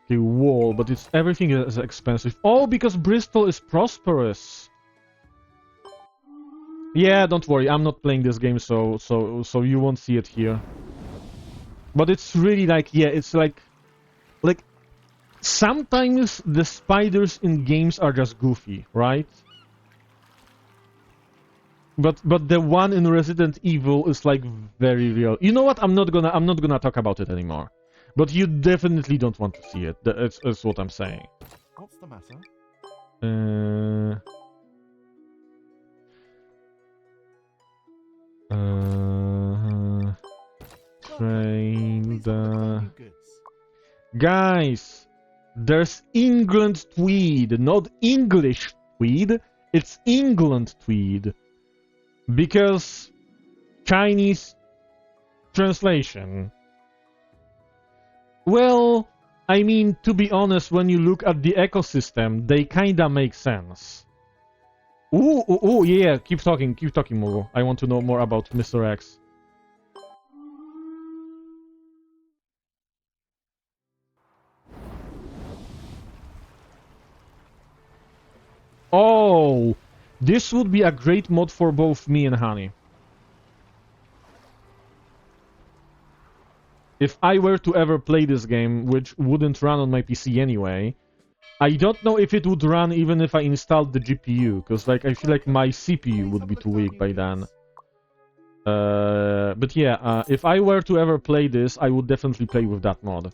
The wall, but everything is expensive. Oh, because Bristol is prosperous. Yeah, don't worry, I'm not playing this game, so you won't see it here. But it's really like, yeah, it's like sometimes the spiders in games are just goofy, right? But the one in Resident Evil is like very real. You know what? I'm not gonna talk about it anymore. But you definitely don't want to see it. That's what I'm saying. What's the matter? Trade. Guys, there's England Tweed, not English Tweed. It's England Tweed. Because Chinese translation. Well, I mean, to be honest, when you look at the ecosystem, they kinda make sense. Ooh, yeah, keep talking, Mogo. I want to know more about Mr. X. Oh, this would be a great mod for both me and Honey. If I were to ever play this game, which wouldn't run on my PC anyway, I don't know if it would run even if I installed the GPU, because like I feel like my CPU would be too weak by then. But yeah, if I were to ever play this, I would definitely play with that mod.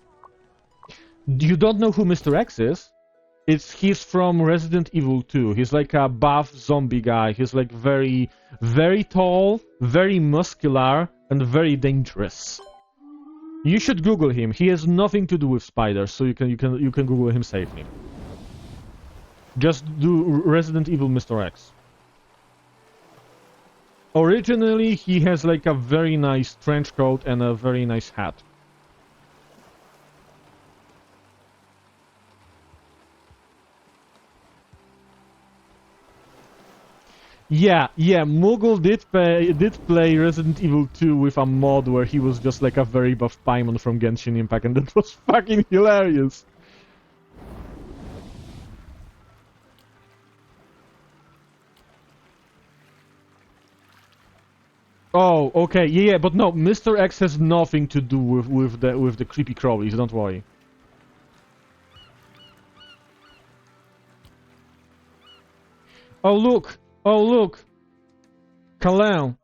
You don't know who Mr. X is? He's from Resident Evil 2. He's like a buff zombie guy. He's like very, very tall, very muscular, and very dangerous. You should Google him. He has nothing to do with spiders, so you can Google him safely. Just do Resident Evil Mr. X. Originally, he has like a very nice trench coat and a very nice hat. Yeah, Moogle did play Resident Evil 2 with a mod where he was just like a very buff Paimon from Genshin Impact, and that was fucking hilarious. Oh, okay, yeah, but no, Mr. X has nothing to do with the creepy crawlies, don't worry. Oh look! Oh look! Kalel!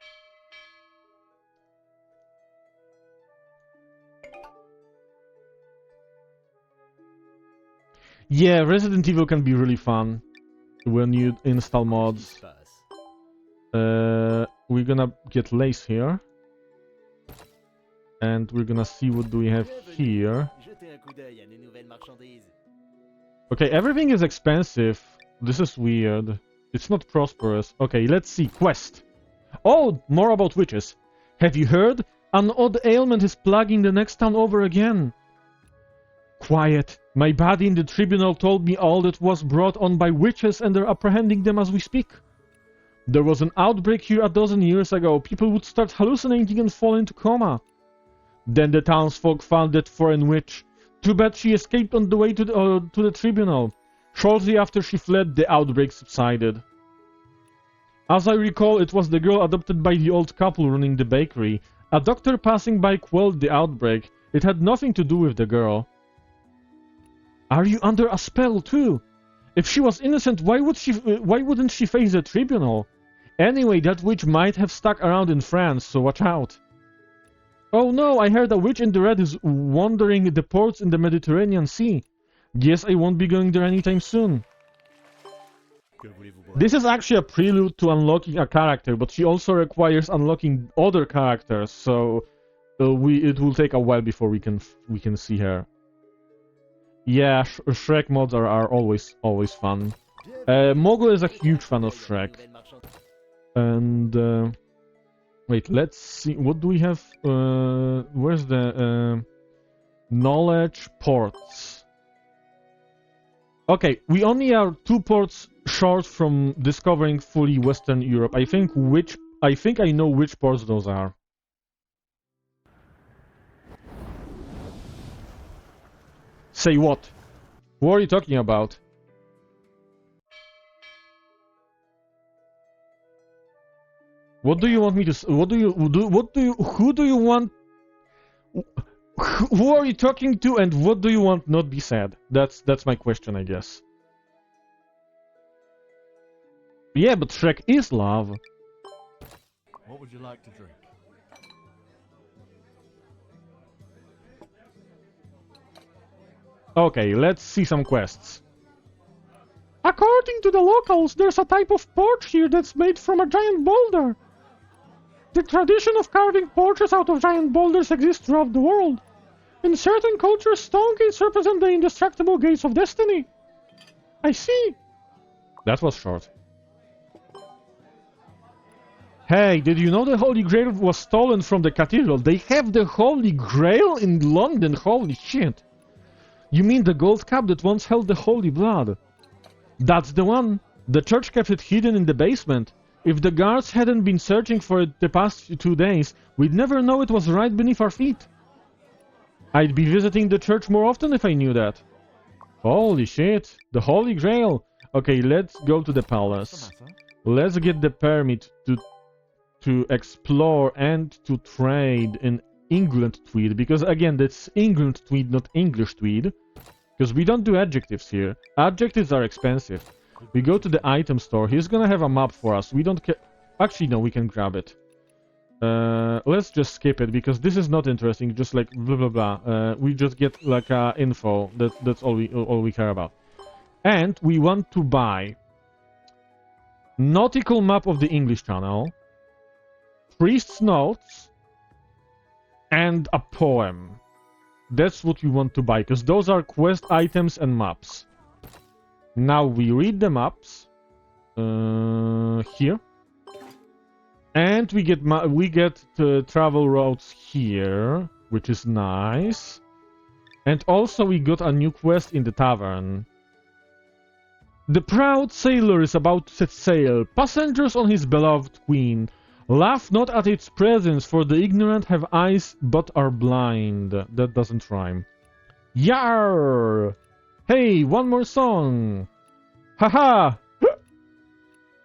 Yeah, Resident Evil can be really fun when you install mods. We're gonna get Lace here. And we're gonna see what do we have here. Okay, everything is expensive. This is weird. It's not prosperous. Okay, let's see. Quest. Oh, more about witches. Have you heard? An odd ailment is plaguing the next town over again. Quiet. My buddy in the tribunal told me all that was brought on by witches and they're apprehending them as we speak. There was an outbreak here a dozen years ago. People would start hallucinating and fall into coma. Then the townsfolk found that foreign witch. Too bad she escaped on the way to the tribunal. Shortly after she fled, the outbreak subsided. As I recall, it was the girl adopted by the old couple running the bakery. A doctor passing by quelled the outbreak. It had nothing to do with the girl. Are you under a spell too? If she was innocent, why wouldn't she face the tribunal? Anyway, that witch might have stuck around in France, so watch out. Oh no, I heard a witch in the red is wandering the ports in the Mediterranean Sea. Guess I won't be going there anytime soon. This is actually a prelude to unlocking a character, but she also requires unlocking other characters, so it will take a while before we can see her. Yeah, Shrek mods are always fun. Mogul is a huge fan of Shrek. And wait, let's see. What do we have? Where's the knowledge ports? Okay, we only are 2 ports short from discovering fully Western Europe. I think I know which ports those are. Say what? What are you talking about? What do you want me to? Who do you want? Who are you talking to, and what do you want not be said? That's my question, I guess. Yeah, but Shrek is love. What would you like to drink? Okay, let's see some quests. According to the locals, there's a type of porch here that's made from a giant boulder. The tradition of carving portraits out of giant boulders exists throughout the world. In certain cultures, stone gates represent the indestructible gates of destiny. I see. That was short. Hey, did you know the Holy Grail was stolen from the cathedral? They have the Holy Grail in London, holy shit. You mean the gold cup that once held the Holy Blood? That's the one. The church kept it hidden in the basement. If the guards hadn't been searching for it the past 2 days, we'd never know it was right beneath our feet. I'd be visiting the church more often if I knew that. Holy shit, the Holy Grail. Okay, let's go to the palace. Let's get the permit to explore and to trade in England tweed, because again, that's England tweed, not English tweed. Because we don't do adjectives here. Adjectives are expensive. We go to the item store. He's gonna have a map for us. We don't care. Actually, no, we can grab it. Let's just skip it because this is not interesting. Just like blah blah blah. We just get like info. That's all we care about. And we want to buy nautical map of the English Channel, priest's notes, and a poem. That's what we want to buy because those are quest items and maps. Now we read the maps here, and we get travel routes here, which is nice. And also we got a new quest in the tavern. The proud sailor is about to set sail. Passengers on his beloved queen. Laugh not at its presence, for the ignorant have eyes but are blind. That doesn't rhyme. Yar! Hey, one more song! Haha!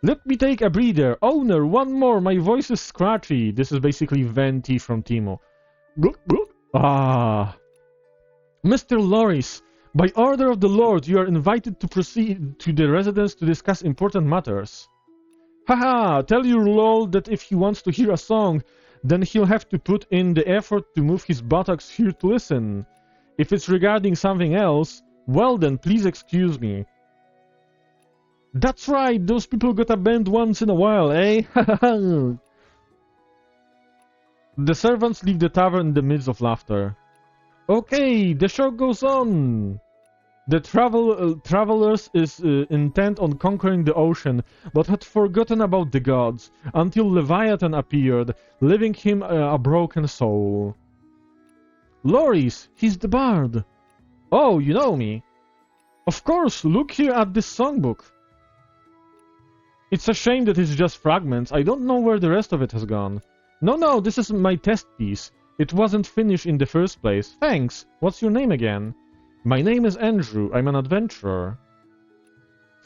Let me take a breather. Owner, one more. My voice is scratchy. This is basically Venti from Timo. Ah. Mr. Loris, by order of the Lord, you are invited to proceed to the residence to discuss important matters. Haha! Tell your Lord that if he wants to hear a song, then he'll have to put in the effort to move his buttocks here to listen. If it's regarding something else, well then, please excuse me. That's right, those people gotta bend once in a while, eh? The servants leave the tavern in the midst of laughter. Okay, the show goes on. The travelers is intent on conquering the ocean, but had forgotten about the gods, until Leviathan appeared, leaving him a broken soul. Loris, he's the bard. Oh, you know me. Of course, look here at this songbook. It's a shame that it's just fragments. I don't know where the rest of it has gone. No, this is my test piece. It wasn't finished in the first place. Thanks. What's your name again? My name is Andrew. I'm an adventurer.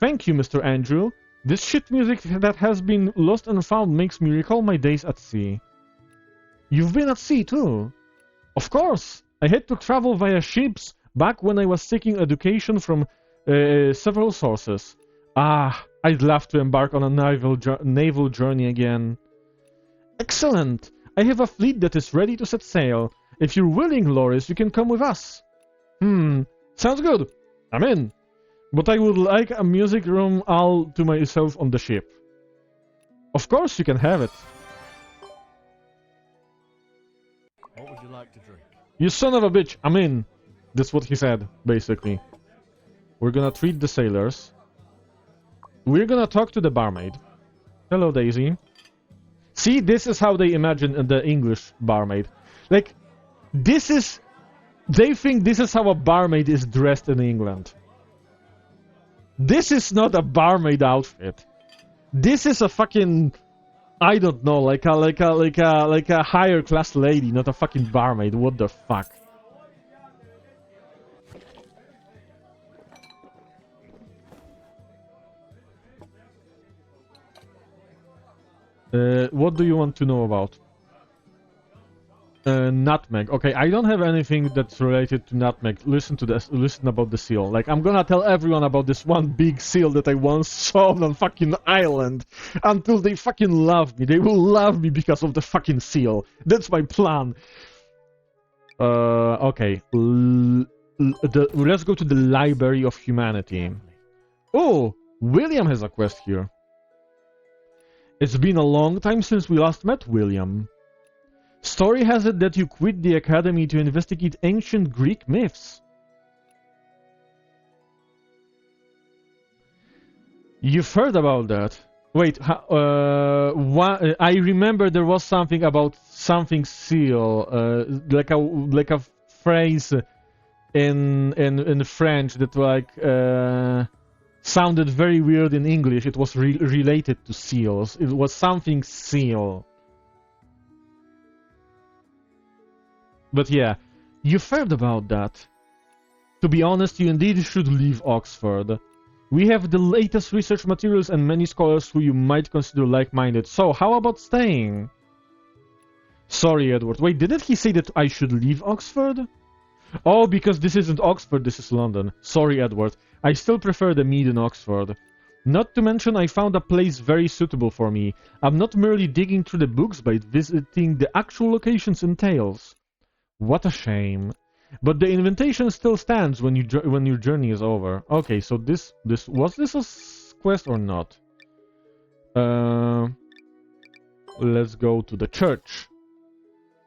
Thank you, Mr. Andrew. This shit music that has been lost and found makes me recall my days at sea. You've been at sea too? Of course. I had to travel via ships back when I was seeking education from several sources. Ah, I'd love to embark on a naval journey again. Excellent! I have a fleet that is ready to set sail. If you're willing, Loris, you can come with us. Sounds good. I'm in. But I would like a music room all to myself on the ship. Of course you can have it. What would you like to drink? You son of a bitch, I'm in. That's what he said, basically. We're gonna treat the sailors. We're gonna talk to the barmaid. Hello, Daisy. See, this is how they imagine the English barmaid. Like, this is... They think this is how a barmaid is dressed in England. This is not a barmaid outfit. This is a fucking... I don't know, like a higher class lady, not a fucking barmaid. What the fuck? What do you want to know about? Nutmeg. Okay, I don't have anything that's related to nutmeg. Listen to this. Listen about the seal. Like, I'm gonna tell everyone about this one big seal that I once saw on a fucking island until they fucking love me. They will love me because of the fucking seal. That's my plan. Okay. Let's go to the Library of Humanity. Oh, William has a quest here. It's been a long time since we last met, William. Story has it that you quit the academy to investigate ancient Greek myths. You've heard about that? Wait, I remember there was something about something seal, like a phrase in French that like sounded very weird in English. It was related to seals. It was something seal. But yeah, you've heard about that. To be honest, you indeed should leave Oxford. We have the latest research materials and many scholars who you might consider like-minded. So, how about staying? Sorry, Edward. Wait, didn't he say that I should leave Oxford? Oh, because this isn't Oxford, this is London. Sorry, Edward. I still prefer the mead in Oxford. Not to mention I found a place very suitable for me. I'm not merely digging through the books, but visiting the actual locations and tales. What a shame. But the invitation still stands when your journey is over. Okay, so this was this a quest or not? Let's go to the church.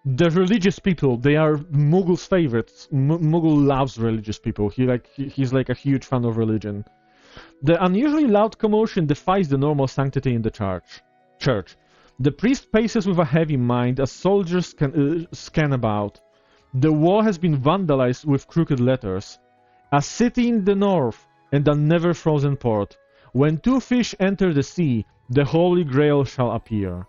The religious people, they are Mughul's favorites. Mughal loves religious people. He's like a huge fan of religion. The unusually loud commotion defies the normal sanctity in the church. The priest paces with a heavy mind as soldiers scan about. The wall has been vandalized with crooked letters. A city in the north and a never-frozen port. When two fish enter the sea, the Holy Grail shall appear.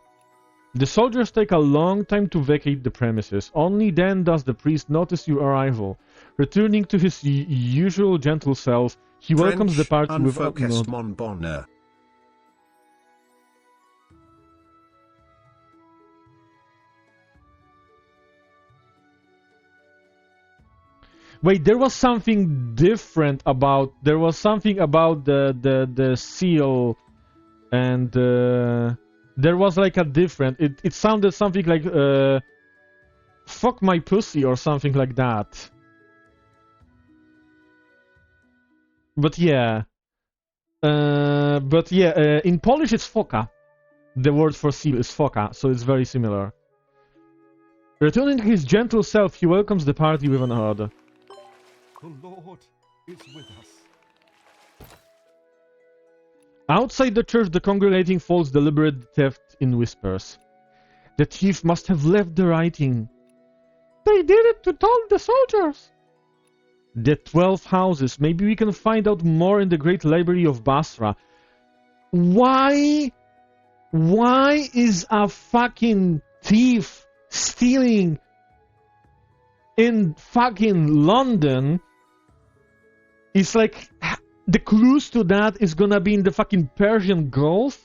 The soldiers take a long time to vacate the premises. Only then does the priest notice your arrival. Returning to his usual gentle self, he welcomes the party with unfocused mon bonheur. Wait, there was something different about. There was something about the seal, and there was like a different. It sounded something like "fuck my pussy" or something like that. But yeah, in Polish it's foka. The word for seal is foka, so it's very similar. Returning to his gentle self, he welcomes the party with an ode. The Lord is with us. Outside the church, the congregating folks deliberate the theft in whispers. The thief must have left the writing. They did it to taunt the soldiers. The 12 houses. Maybe we can find out more in the great library of Basra. Why is a fucking thief stealing in fucking London? It's like the clues to that is gonna be in the fucking Persian Gulf,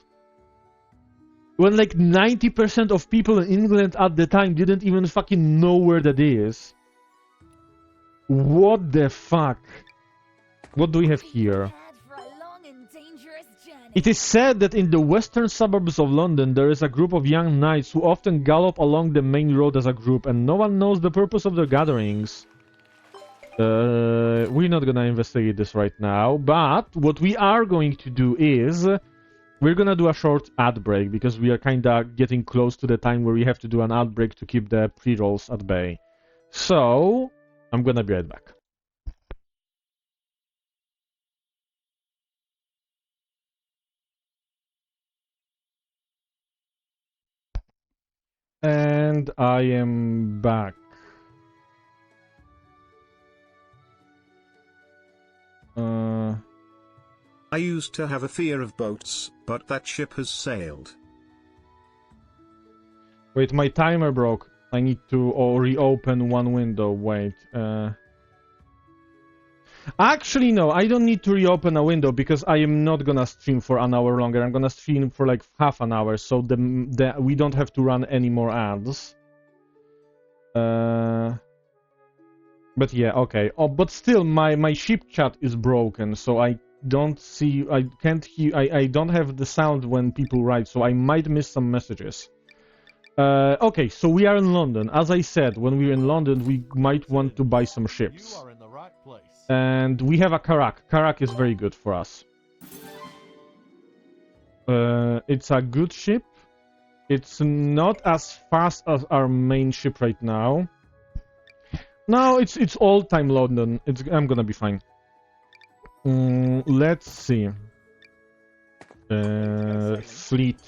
when like 90% of people in England at the time didn't even fucking know where that is. What the fuck? What do we have here? It is said that in the western suburbs of London there is a group of young knights who often gallop along the main road as a group, and no one knows the purpose of their gatherings. We're not gonna investigate this right now, but what we are going to do is we're gonna do a short ad break, because we are kinda getting close to the time where we have to do an ad break to keep the pre-rolls at bay. So, I'm gonna be right back. And I am back. I used to have a fear of boats, but that ship has sailed. Wait, my timer broke. I need to reopen one window. Wait. Actually, no, I don't need to reopen a window because I am not gonna stream for an hour longer. I'm gonna stream for like half an hour, so we don't have to run any more ads. But yeah, okay. Oh, but still, my ship chat is broken, so I don't see. I can't hear. I don't have the sound when people write, so I might miss some messages. Okay, so we are in London. As I said, when we're in London, we might want to buy some ships. You are in the right place. And we have a Karak. Karak is very good for us. It's a good ship. It's not as fast as our main ship right now. No, it's all-time London. I'm gonna be fine. Let's see. Fleet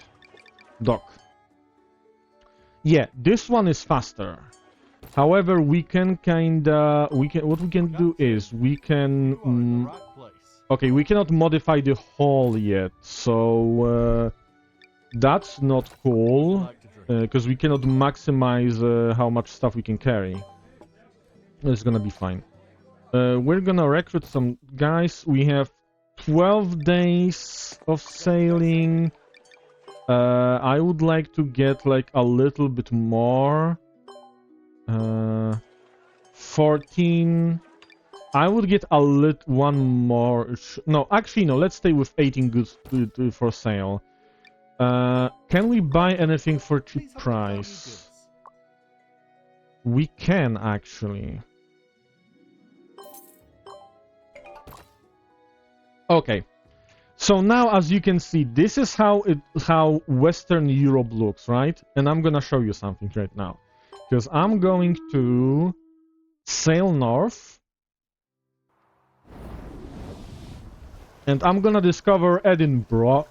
dock. Yeah, this one is faster. However, what we can do is we can. Okay, we cannot modify the hull yet, so that's not cool because we cannot maximize how much stuff we can carry. It's gonna be fine. We're gonna recruit some guys. We have 12 days of sailing. I would like to get like a little bit more. 14. I would get one more. No, actually no. Let's stay with 18 goods for sale. Can we buy anything for cheap price? We can actually. Okay. So now, as you can see, this is how Western Europe looks, right? And I'm gonna show you something right now, because I'm going to sail north, and I'm gonna discover Edinburgh,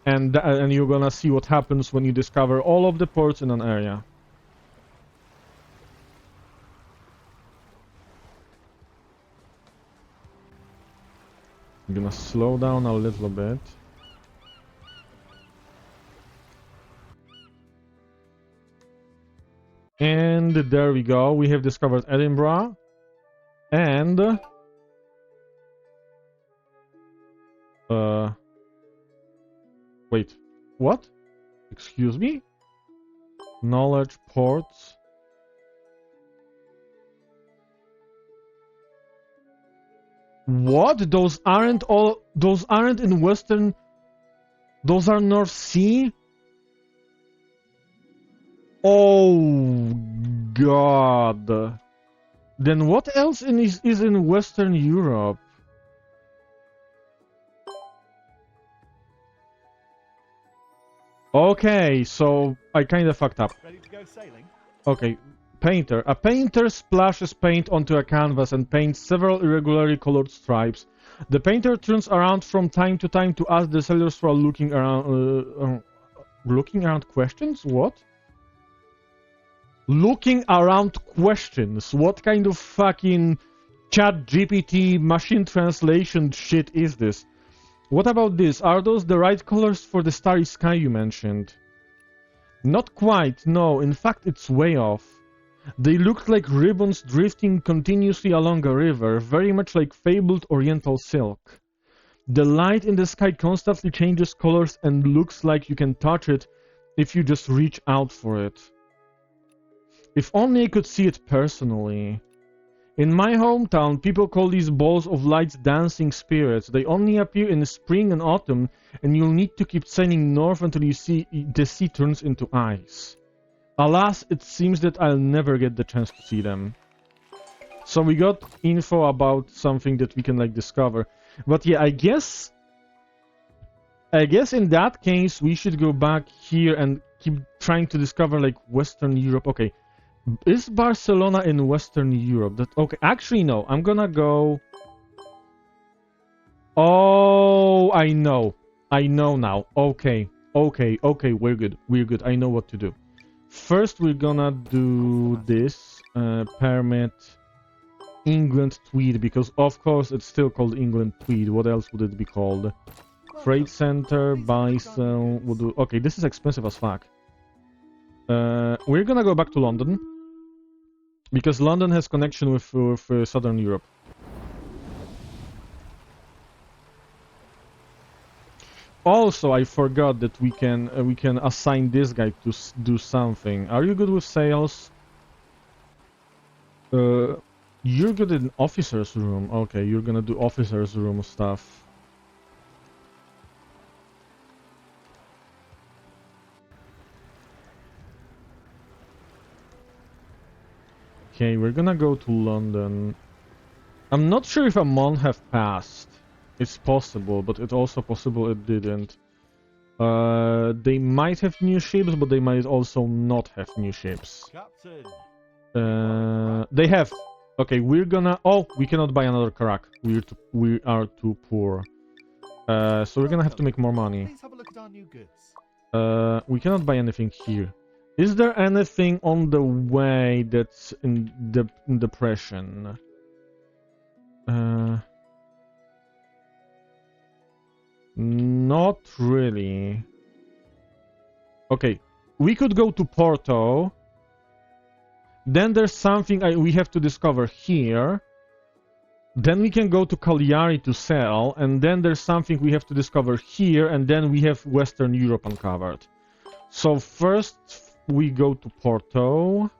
and you're gonna see what happens when you discover all of the ports in an area. I'm gonna slow down a little bit. And there we go. We have discovered Edinburgh. And wait. What? Excuse me? Knowledge ports. What? Those aren't in Western. Those are North Sea? Oh God. Then what else is in Western Europe? Okay, so I kinda fucked up. Ready to go sailing? Okay. Painter. A painter splashes paint onto a canvas and paints several irregularly colored stripes. The painter turns around from time to time to ask the sailors while looking around. Looking around questions? What? Looking around questions? What kind of fucking ChatGPT machine translation shit is this? What about this? Are those the right colors for the starry sky you mentioned? Not quite, no. In fact, it's way off. They looked like ribbons drifting continuously along a river, very much like fabled oriental silk. The light in the sky constantly changes colors and looks like you can touch it if you just reach out for it. If only I could see it personally. In my hometown, people call these balls of lights dancing spirits. They only appear in spring and autumn, and you'll need to keep sailing north until you see the sea turns into ice. Alas, it seems that I'll never get the chance to see them. So we got info about something that we can like discover. But yeah, I guess in that case we should go back here and keep trying to discover like Western Europe. Okay. Is Barcelona in Western Europe? Okay, actually no. I'm gonna go. Oh, I know now. Okay, we're good. I know what to do. First, we're gonna do this. Permit England Tweed, because of course it's still called England Tweed. What else would it be called? Trade Center, buy, sell. We'll do. Okay, this is expensive as fuck. We're gonna go back to London, because London has connection with Southern Europe. Also, I forgot that we can assign this guy to do something. Are you good with sales? You're good in officer's room. Okay, you're gonna do officer's room stuff. Okay, we're gonna go to London. I'm not sure if a month have passed. It's possible, but it's also possible it didn't. They might have new ships, but they might also not have new ships. Captain. They have. Okay, we're gonna. Oh, we cannot buy another Karak. We are too poor. So we're gonna have to make more money. Please have a look at our new goods. We cannot buy anything here. Is there anything on the way that's in depression? Not really. Okay, we could go to Porto. Then there's something we have to discover here. Then we can go to Cagliari to sell, and then there's something we have to discover here, and then we have Western Europe uncovered. So first we go to Porto.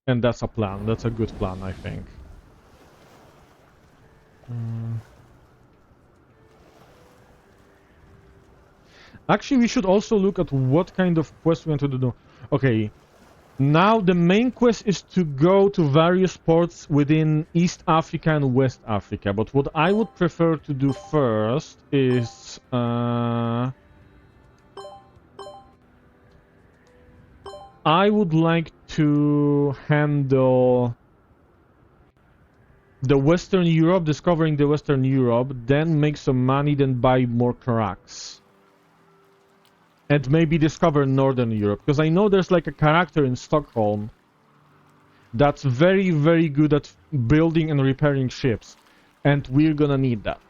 And that's a plan. That's a good plan, I think. Actually, we should also look at what kind of quest we want to do. Okay. Now the main quest is to go to various ports within East Africa and West Africa. But what I would prefer to do first is... I would like to handle the Western Europe, discovering the Western Europe, then make some money, then buy more Karaks. And maybe discover Northern Europe, because I know there's like a character in Stockholm that's very, very good at building and repairing ships, and we're gonna need that.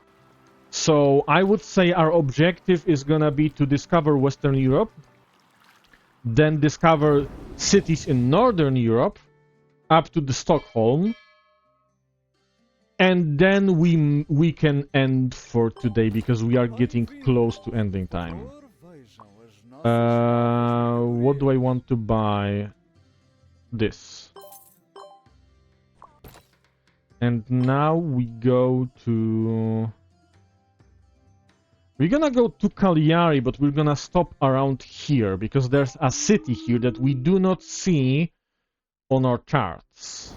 So I would say our objective is gonna be to discover Western Europe, then discover cities in Northern Europe, up to the Stockholm, and then we can end for today, because we are getting close to ending time. What do I want to buy? This. And now we go to... We're gonna go to Cagliari, but we're gonna stop around here, because there's a city here that we do not see on our charts.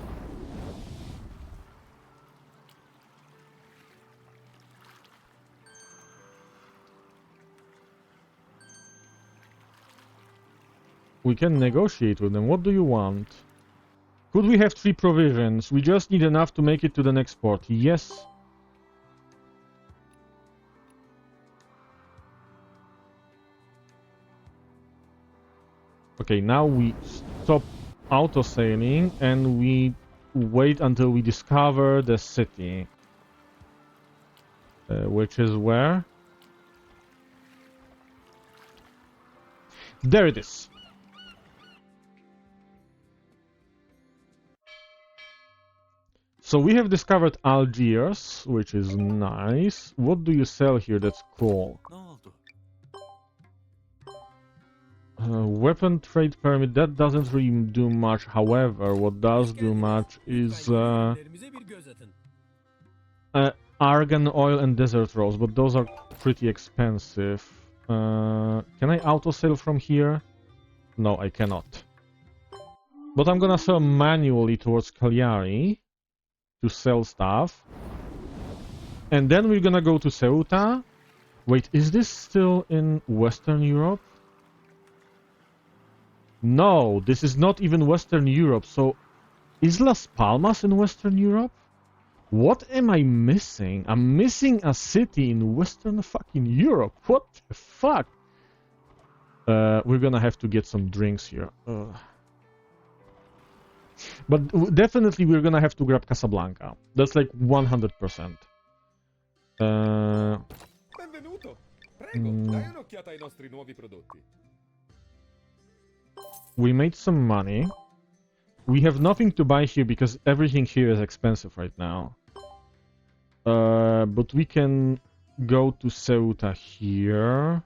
We can negotiate with them. What do you want? Could we have 3 provisions? We just need enough to make it to the next port. Yes. Okay, now we stop auto-sailing and we wait until we discover the city. Which is where? There it is. So we have discovered Algiers, which is nice. What do you sell here that's cool? Weapon trade permit, that doesn't really do much. However, what does do much is argan oil and desert rose, but those are pretty expensive. Can I auto-sell from here? No, I cannot. But I'm gonna sell manually towards Cagliari to sell stuff. And then we're gonna go to Ceuta. Wait, is this still in Western Europe? No, this is not even Western Europe. So, is Las Palmas in Western Europe? What am I missing? I'm missing a city in Western fucking Europe. What the fuck? We're gonna have to get some drinks here. But definitely we're gonna have to grab Casablanca. That's like 100%. Benvenuto. Prego, dai un'occhiata ai nostri nuovi prodotti. We made some money. We have nothing to buy here because everything here is expensive right now. But we can go to Ceuta here.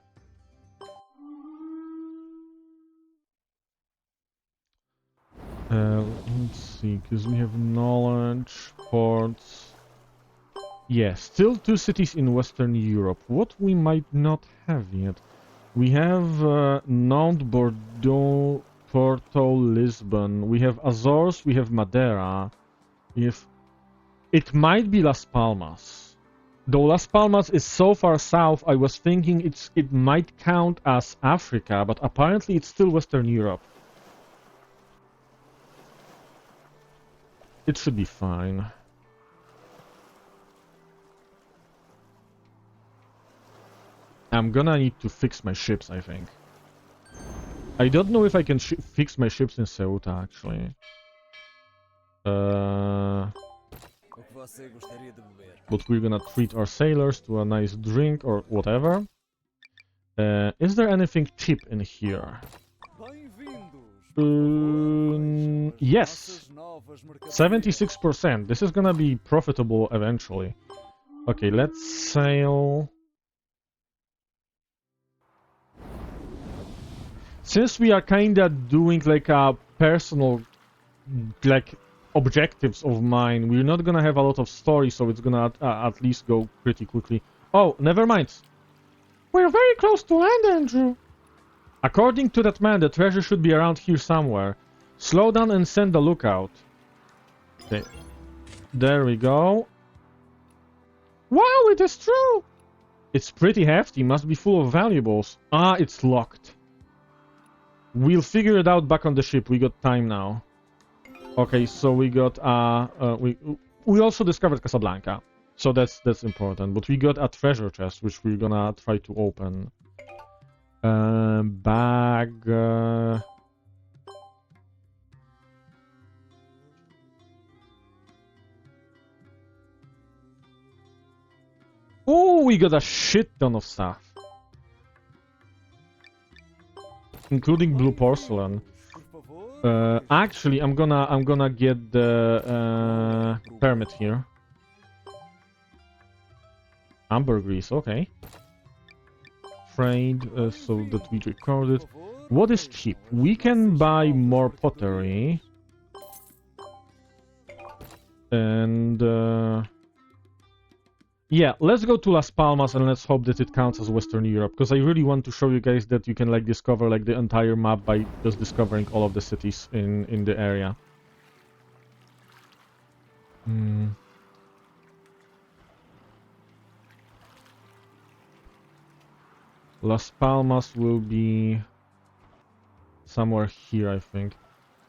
Let's see, because we have knowledge, ports. Yeah, still 2 cities in Western Europe. What we might not have yet. We have Nantes, Bordeaux, Porto, Lisbon. We have Azores, we have Madeira. We have... It might be Las Palmas. Though Las Palmas is so far south, I was thinking it might count as Africa, but apparently it's still Western Europe. It should be fine. I'm gonna need to fix my ships, I think. I don't know if I can fix my ships in Ceuta, actually. But we're gonna treat our sailors to a nice drink or whatever. Is there anything cheap in here? Yes! 76%. This is gonna be profitable eventually. Okay, let's sail. Since we are kinda doing like a personal, like, objectives of mine, we're not gonna have a lot of story, so it's gonna at least go pretty quickly. Oh, never mind. We're very close to land, Andrew. According to that man, the treasure should be around here somewhere. Slow down and send a lookout. Okay. There we go. Wow, it is true! It's pretty hefty, must be full of valuables. Ah, it's locked. We'll figure it out back on the ship, we got time now. Okay, so we got, we also discovered Casablanca. So that's important, but we got a treasure chest, which we're gonna try to open. Bag... Oh, we got a shit ton of stuff. Including blue porcelain. Actually, I'm gonna get the permit here. Ambergris, okay. Trade, so that we recorded. What is cheap? We can buy more pottery. And yeah, let's go to Las Palmas and let's hope that it counts as Western Europe, because I really want to show you guys that you can like discover like the entire map by just discovering all of the cities in the area. Las Palmas will be somewhere here, I think.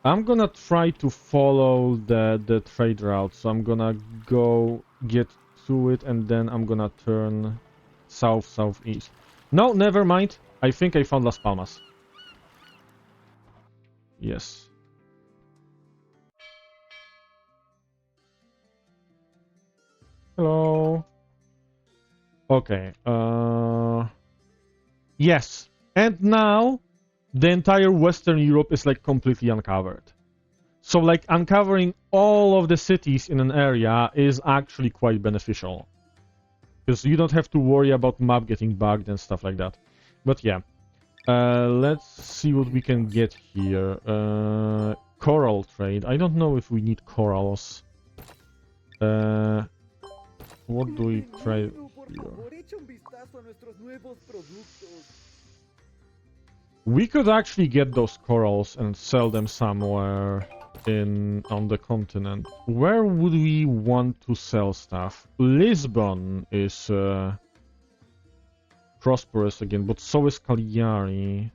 I'm gonna try to follow the trade route, so I'm gonna go get to it and then I'm gonna turn southeast. No, never mind. I think I found Las Palmas. Yes. Hello. Okay. Yes. And now the entire Western Europe is like completely uncovered. So like uncovering all of the cities in an area is actually quite beneficial. Because you don't have to worry about map getting bugged and stuff like that. But yeah. Let's see what we can get here. Coral trade. I don't know if we need corals. What do we trade here? We could actually get those corals and sell them somewhere on the continent. Where would we want to sell stuff? Lisbon is prosperous again, but so is Cagliari.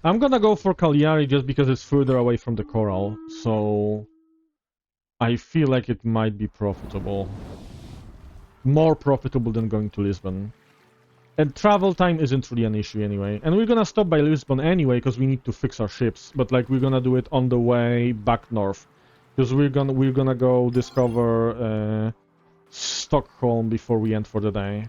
I'm gonna go for Cagliari just because it's further away from the coral, so I feel like it might be profitable. More profitable than going to Lisbon. And travel time isn't really an issue anyway. And we're gonna stop by Lisbon anyway, because we need to fix our ships. But like we're gonna do it on the way back north. Because we're gonna go discover Stockholm before we end for the day.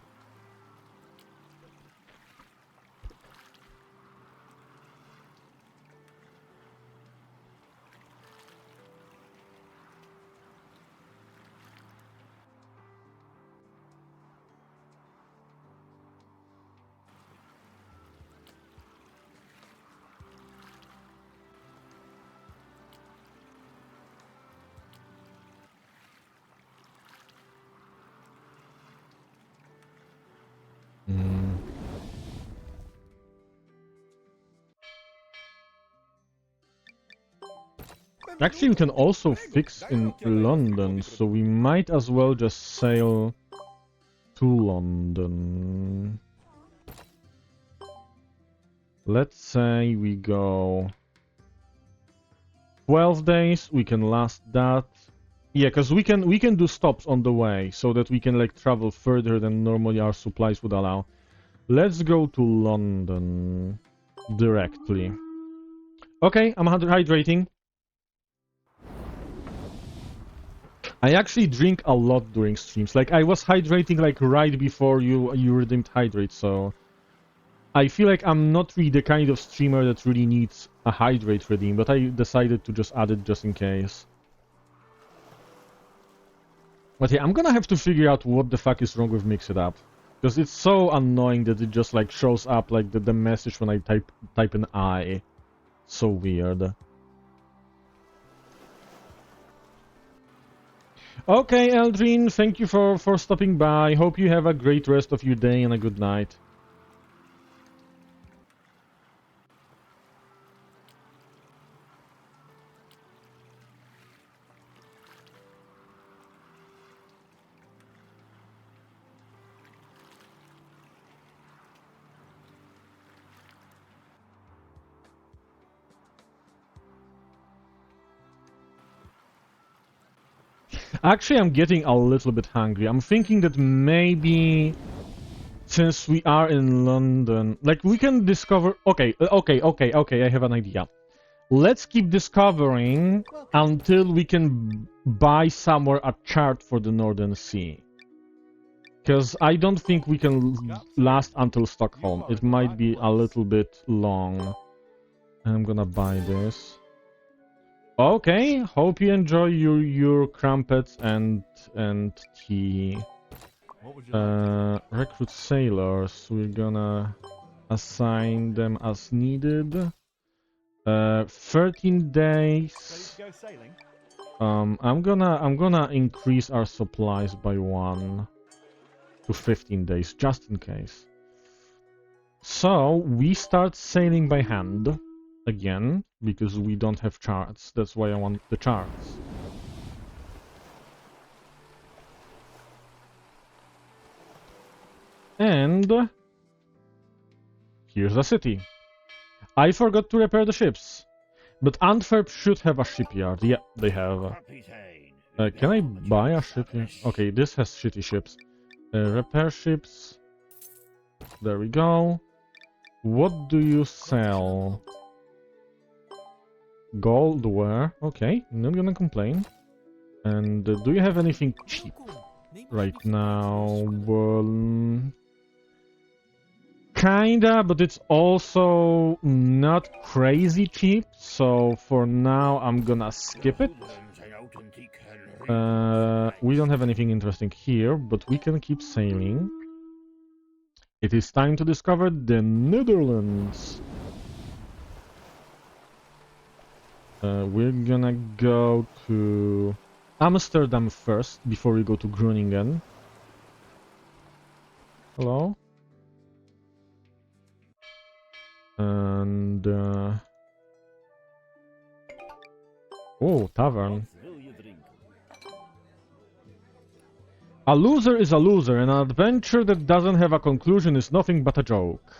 Actually, we can also fix in London, so we might as well just sail to London. Let's say we go 12 days, we can last that. Yeah, because we can do stops on the way, so that we can like travel further than normally our supplies would allow. Let's go to London directly. Okay, I'm hydrating. I actually drink a lot during streams. Like, I was hydrating like right before you redeemed hydrate, so I feel like I'm not really the kind of streamer that really needs a hydrate redeem, but I decided to just add it just in case. But yeah, I'm gonna have to figure out what the fuck is wrong with Mix It Up. Because it's so annoying that it just like shows up like the message when I type an I. So weird. Okay, Eldrin, thank you for stopping by. Hope you have a great rest of your day and a good night. Actually, I'm getting a little bit hungry. I'm thinking that maybe since we are in London, like we can discover... Okay, I have an idea. Let's keep discovering until we can buy somewhere a chart for the Northern Sea. Because I don't think we can last until Stockholm. It might be a little bit long. I'm gonna buy this. Okay, hope you enjoy your crumpets and tea. Recruit sailors. We're gonna assign them as needed. 13 days. I'm gonna increase our supplies by 1 to 15 days, just in case. So we start sailing by hand. Again, because we don't have charts. That's why I want the charts. And here's a city. I forgot to repair the ships. But Antwerp should have a shipyard. Yeah, they have. Can I buy a shipyard? Okay, this has shitty ships. Repair ships. There we go. What do you sell? Goldware. Okay, not gonna complain. And do you have anything cheap right now? Well, kinda, but it's also not crazy cheap. So for now, I'm gonna skip it. We don't have anything interesting here, but we can keep sailing. It is time to discover the Netherlands. We're gonna go to Amsterdam first, before we go to Groningen. Hello? And... Oh, tavern. A loser is a loser, and an adventure that doesn't have a conclusion is nothing but a joke.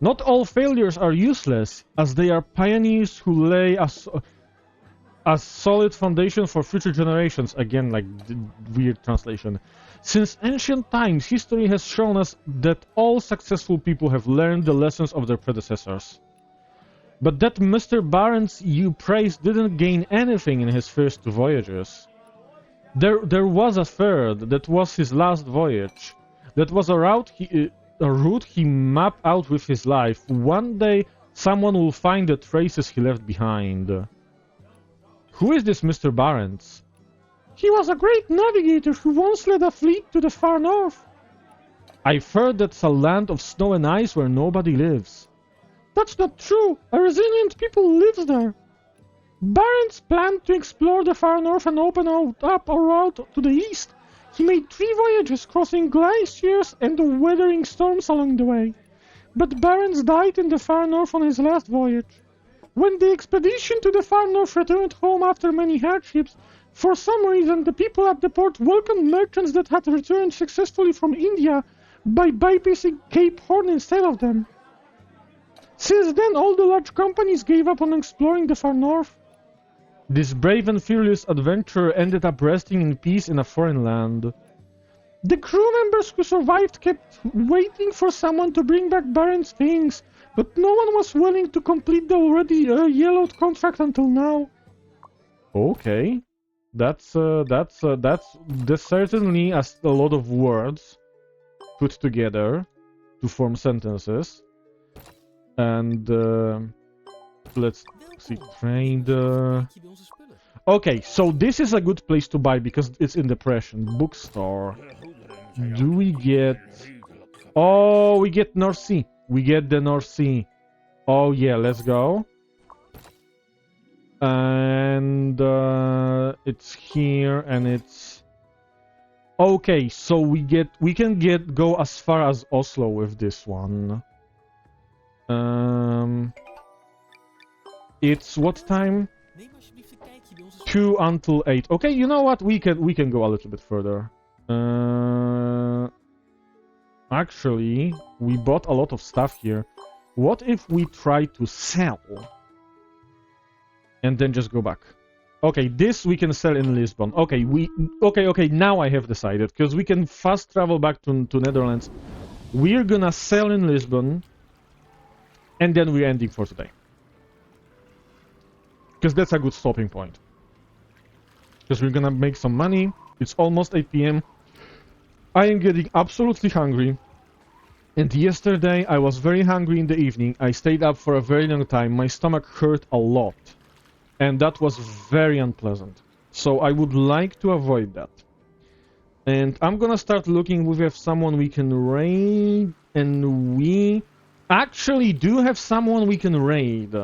Not all failures are useless, as they are pioneers who lay a solid foundation for future generations. Again, like, weird translation. Since ancient times, history has shown us that all successful people have learned the lessons of their predecessors. But that Mr. Barents you praised didn't gain anything in his first 2 voyages. There was a third, that was his last voyage. That was a route he mapped out with his life. One day, someone will find the traces he left behind. Who is this Mr. Barents? He was a great navigator who once led a fleet to the far north. I've heard that's a land of snow and ice where nobody lives. That's not true. A resilient people lives there. Barents planned to explore the far north and open up a route to the east. He made 3 voyages, crossing glaciers and weathering storms along the way. But Barents died in the far north on his last voyage. When the expedition to the far north returned home after many hardships, for some reason the people at the port welcomed merchants that had returned successfully from India by bypassing Cape Horn instead of them. Since then, all the large companies gave up on exploring the far north. This brave and fearless adventurer ended up resting in peace in a foreign land. The crew members who survived kept waiting for someone to bring back Baron's things, but no one was willing to complete the already yellowed contract until now. Okay, that's certainly a lot of words put together to form sentences. And let's see, trade. Okay, so this is a good place to buy because it's in depression. Bookstore. Do we get? Oh, we get North Sea. We get the North Sea. Oh yeah, let's go. And it's here, and it's okay. So we can go as far as Oslo with this one. It's what time? 2 until 8. Okay, you know what? We can go a little bit further. Actually, we bought a lot of stuff here. What if we try to sell? And then just go back. Okay, this we can sell in Lisbon. Okay, okay, now I have decided. Because we can fast travel back to Netherlands. We're gonna sell in Lisbon. And then we're ending for today. Because that's a good stopping point. Because we're gonna make some money. It's almost 8 PM. I am getting absolutely hungry. And yesterday I was very hungry in the evening. I stayed up for a very long time. My stomach hurt a lot. And that was very unpleasant. So I would like to avoid that. And I'm gonna start looking if we have someone we can raid. And we actually do have someone we can raid.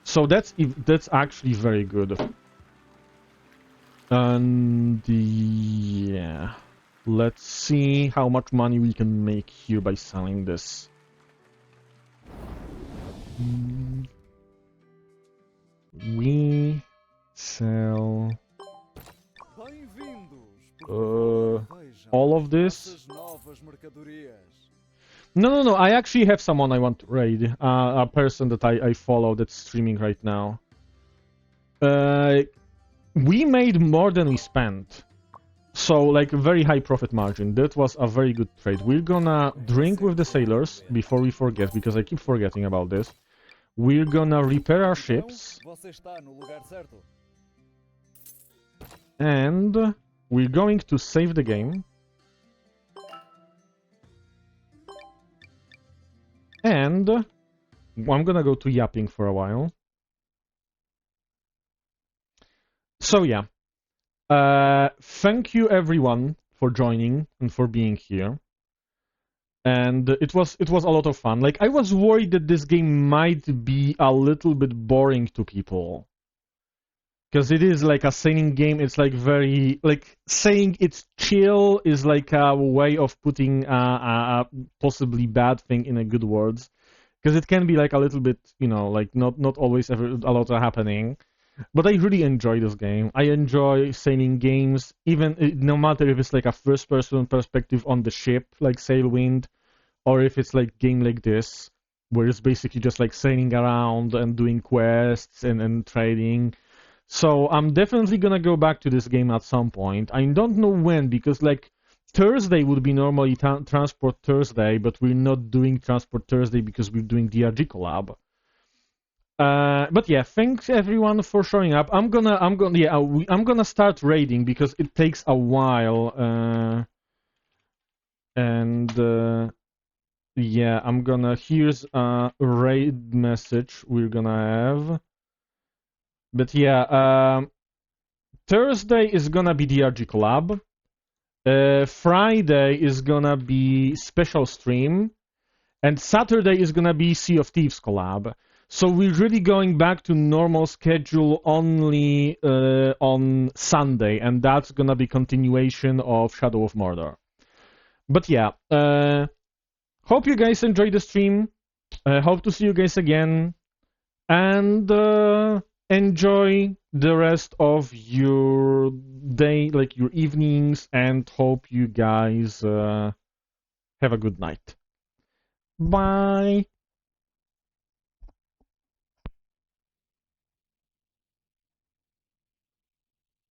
So that's actually very good. And yeah, let's see how much money we can make here by selling this. We sell all of this. No. I actually have someone I want to raid. A person that I follow that's streaming right now. We made more than we spent. So, like, a very high profit margin. That was a very good trade. We're gonna drink with the sailors before we forget, because I keep forgetting about this. We're gonna repair our ships. And we're going to save the game. And I'm gonna go to yapping for a while. So yeah, thank you everyone for joining and for being here. And it was a lot of fun. Like, I was worried that this game might be a little bit boring to people. Because it is like a sailing game. It's like very, like, saying it's chill is like a way of putting a possibly bad thing in a good words. Because it can be like a little bit, you know, like not always a lot are happening. But I really enjoy this game. I enjoy sailing games, even no matter if it's like a first-person perspective on the ship, like Sailwind, or if it's like game like this, where it's basically just like sailing around and doing quests and trading. So I'm definitely gonna go back to this game at some point. I don't know when, because like Thursday would be normally Transport Thursday, but we're not doing Transport Thursday because we're doing DRG collab. But yeah, thanks everyone for showing up. I'm gonna start raiding because it takes a while. Yeah, I'm gonna. Here's a raid message we're gonna have. But yeah, Thursday is gonna be DRG collab. Friday is gonna be special stream, and Saturday is gonna be Sea of Thieves collab. So we're really going back to normal schedule only on Sunday, and that's gonna be continuation of Shadow of Mordor. But yeah, hope you guys enjoyed the stream. Hope to see you guys again. and enjoy the rest of your day, like your evenings, and hope you guys have a good night. Bye.